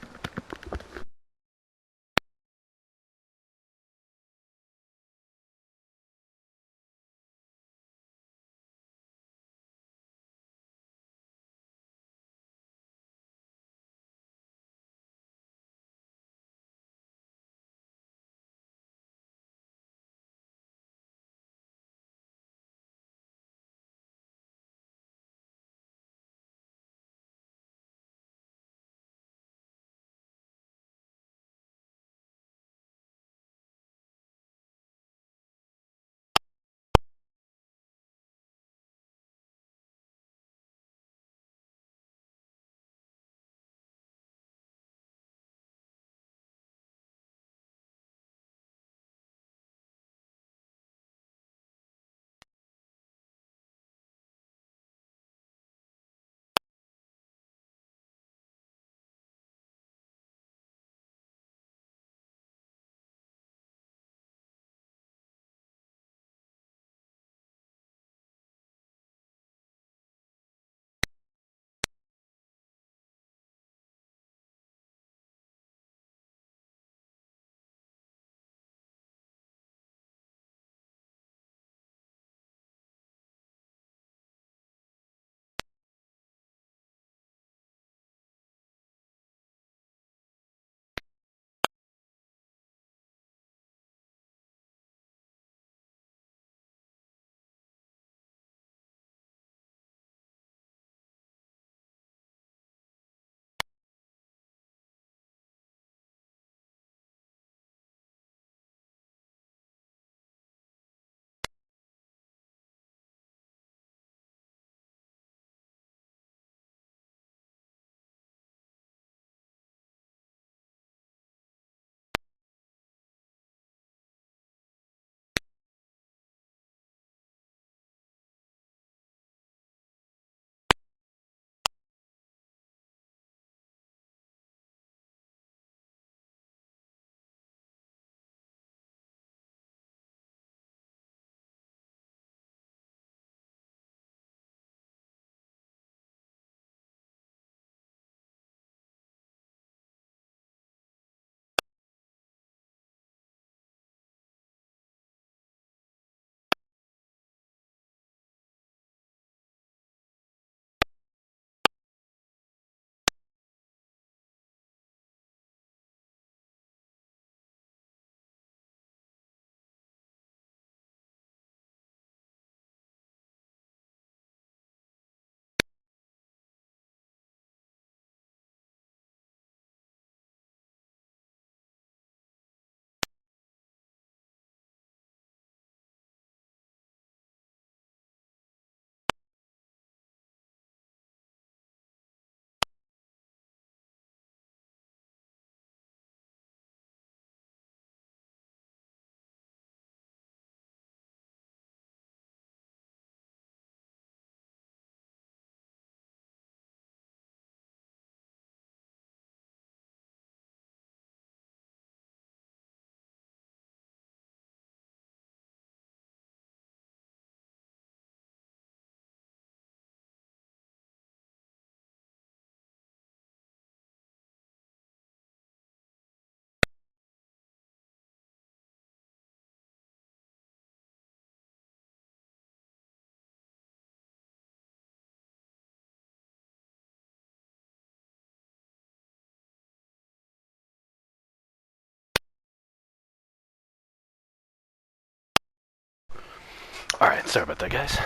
Alright, sorry about that, guys.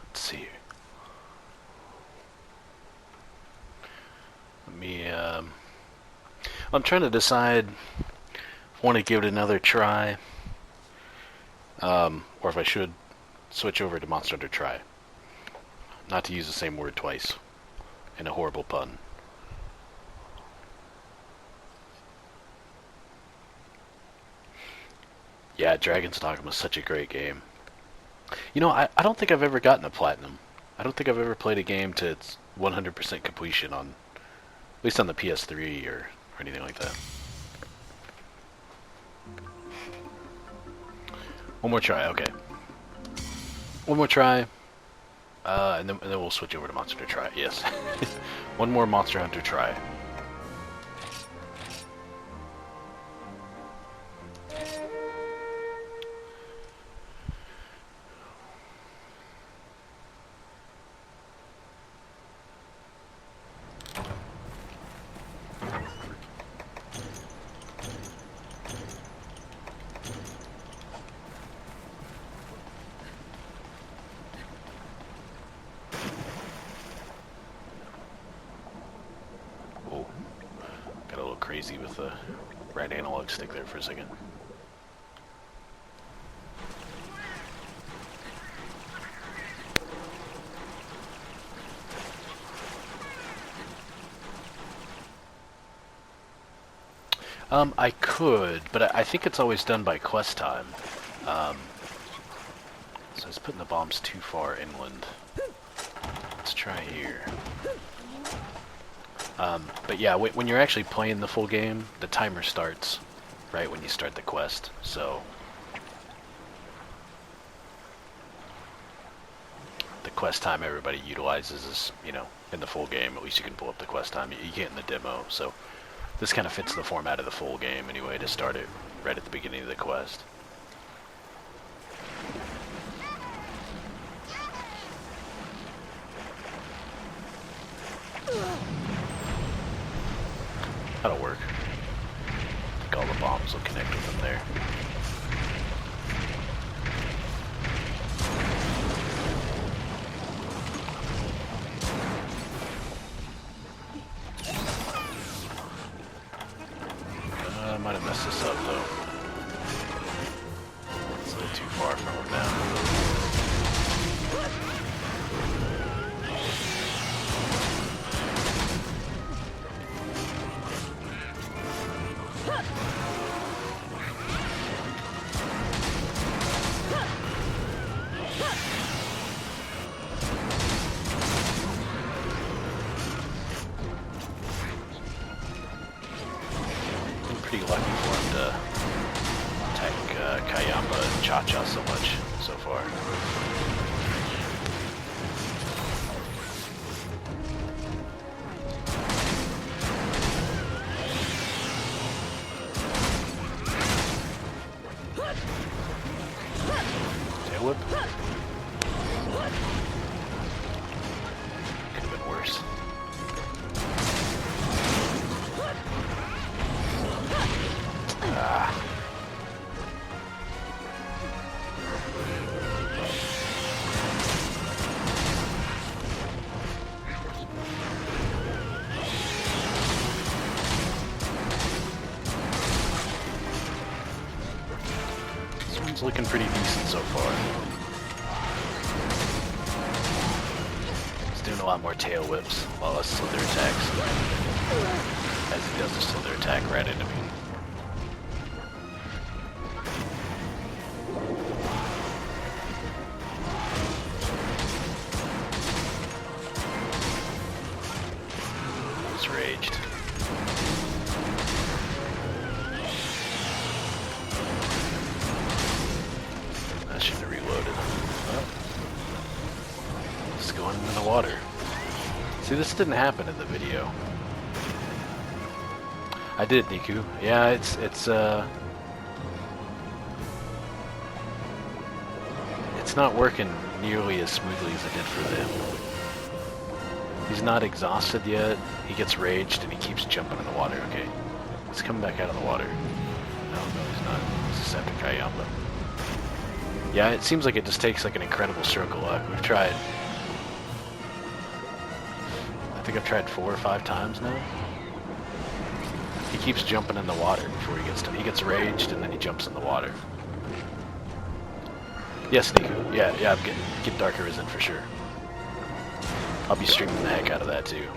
Let's see here. Let me, I'm trying to decide if I want to give it another try, or if I should switch over to Monster Hunter Try. Not to use the same word twice in a horrible pun. Yeah, Dragon's Dogma is such a great game. You know, I don't think I've ever gotten a platinum. I don't think I've ever played a game to its 100% completion on, at least on the PS3 or anything like that. One more try, okay. One more try, and then we'll switch over to Monster Hunter Try. Yes, one more Monster Hunter Try. Crazy with the right analog stick there for a second. I could, but I think it's always done by quest time. So it's putting the bombs too far inland. Let's try here. But yeah, when you're actually playing the full game, the timer starts right when you start the quest, so the quest time everybody utilizes is, you know, in the full game. At least you can pull up the quest time. You can't in the demo, so this kind of fits the format of the full game anyway, to start it right at the beginning of the quest. That'll work. I think all the bombs will connect with them there. I might have messed this up though. It's a little too far from him now. Pretty lucky for him to attack Kayamba and Cha-Cha so much so far. Tail whip? Could have been worse. This one's looking pretty decent so far. He's doing a lot more tail whips, while less slither attacks, as he does the slither attack right into me. Raged. I should have reloaded. Oh. Just going into the water. See, this didn't happen in the video. I did, Niku. Yeah, it's not working nearly as smoothly as it did for them. He's not exhausted yet. He gets raged and he keeps jumping in the water. Okay, he's coming back out of the water. No, he's not. He's just after Kayamba. Yeah, it seems like it just takes like an incredible stroke of luck. We've tried, I think I've tried 4 or 5 times now. He keeps jumping in the water before he gets raged, and then he jumps in the water. Yes, Niku. Yeah, I'm getting Dark Arisen for sure. I'll be streaming the heck out of that too.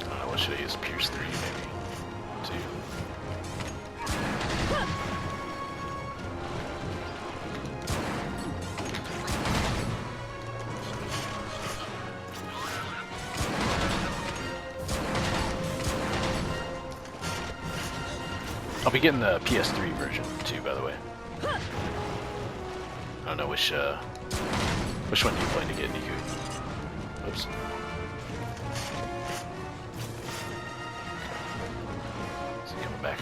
I don't know, what should I use? Pierce 3 maybe? 2. I'll be getting the PS3 version too, by the way. I don't know which one do you plan to get, Niku? Oops. Is he coming back?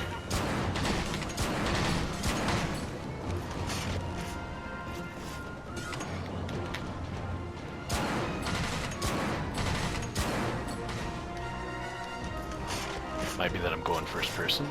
Might be that I'm going first person.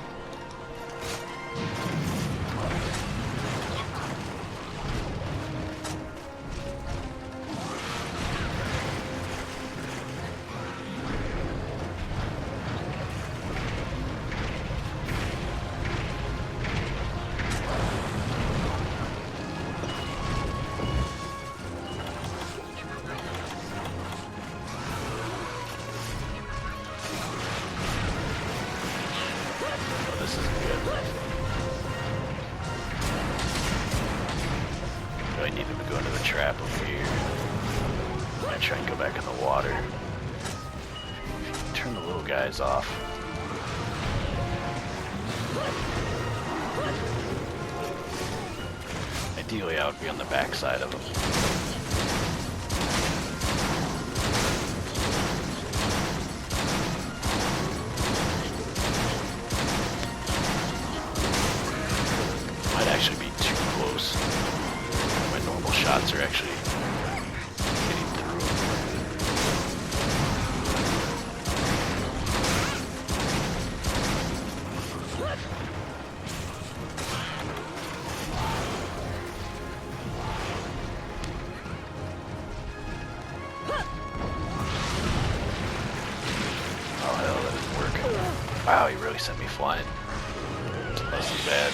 This isn't good. Do I need him to go into the trap over here? I'm gonna try and go back in the water. Turn the little guys off. Ideally, I would be on the back side of them. Might actually be too close. My normal shots are actually getting through them. Oh hell, that didn't work. Wow, he really sent me flying. This is bad.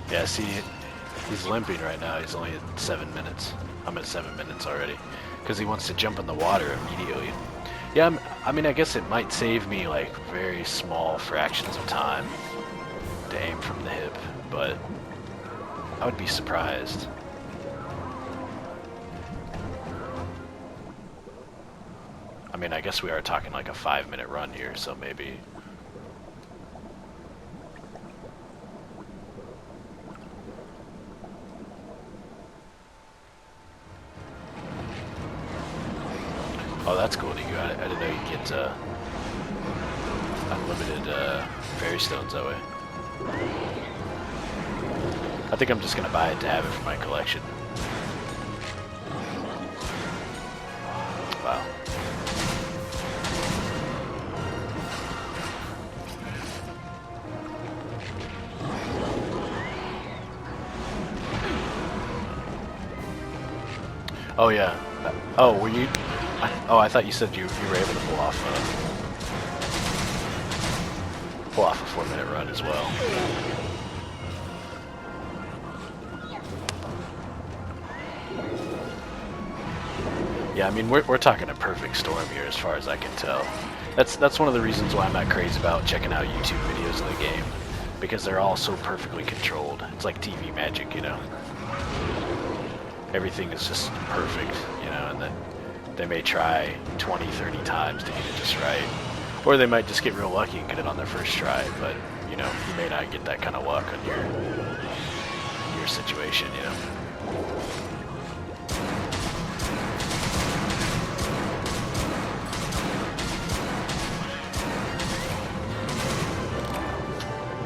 Yeah, see, he's limping right now. He's only at 7 minutes. I'm at 7 minutes already. Because he wants to jump in the water immediately. Yeah, I mean, I guess it might save me, like, very small fractions of time to aim from the hip, but I would be surprised. I mean, I guess we are talking like a 5-minute run here, so maybe... Oh, that's cool, Niku. I didn't know you get unlimited fairy stones that way. I think I'm just gonna buy it to have it for my collection. Wow. Oh yeah. Oh, were you? I thought you said you were able to pull off a 4-minute run as well. Yeah, I mean we're talking a perfect storm here as far as I can tell. That's one of the reasons why I'm not crazy about checking out YouTube videos of the game, because they're all so perfectly controlled. It's like TV magic, you know. Everything is just perfect, you know, and then they may try 20, 30 times to get it just right. Or they might just get real lucky and get it on their first try, but, you know, you may not get that kind of luck on your situation, you know.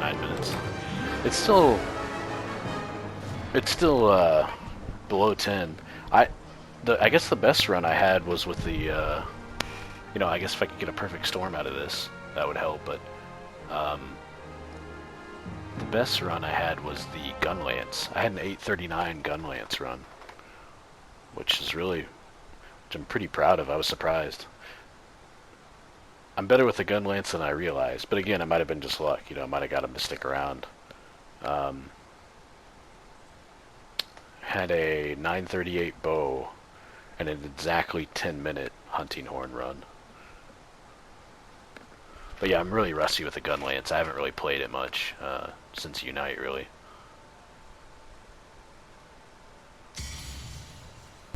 9 minutes. It's still below 10. I guess the best run I had was with the you know, I guess if I could get a perfect storm out of this, that would help, but the best run I had was the Gunlance. I had an 839 Gunlance run, which I'm pretty proud of. I was surprised. I'm better with the Gunlance than I realized, but again, it might have been just luck. You know, I might have got him to stick around. Had a 938 bow and an exactly 10-minute hunting horn run. But yeah, I'm really rusty with the Gunlance. I haven't really played it much since Unite, really.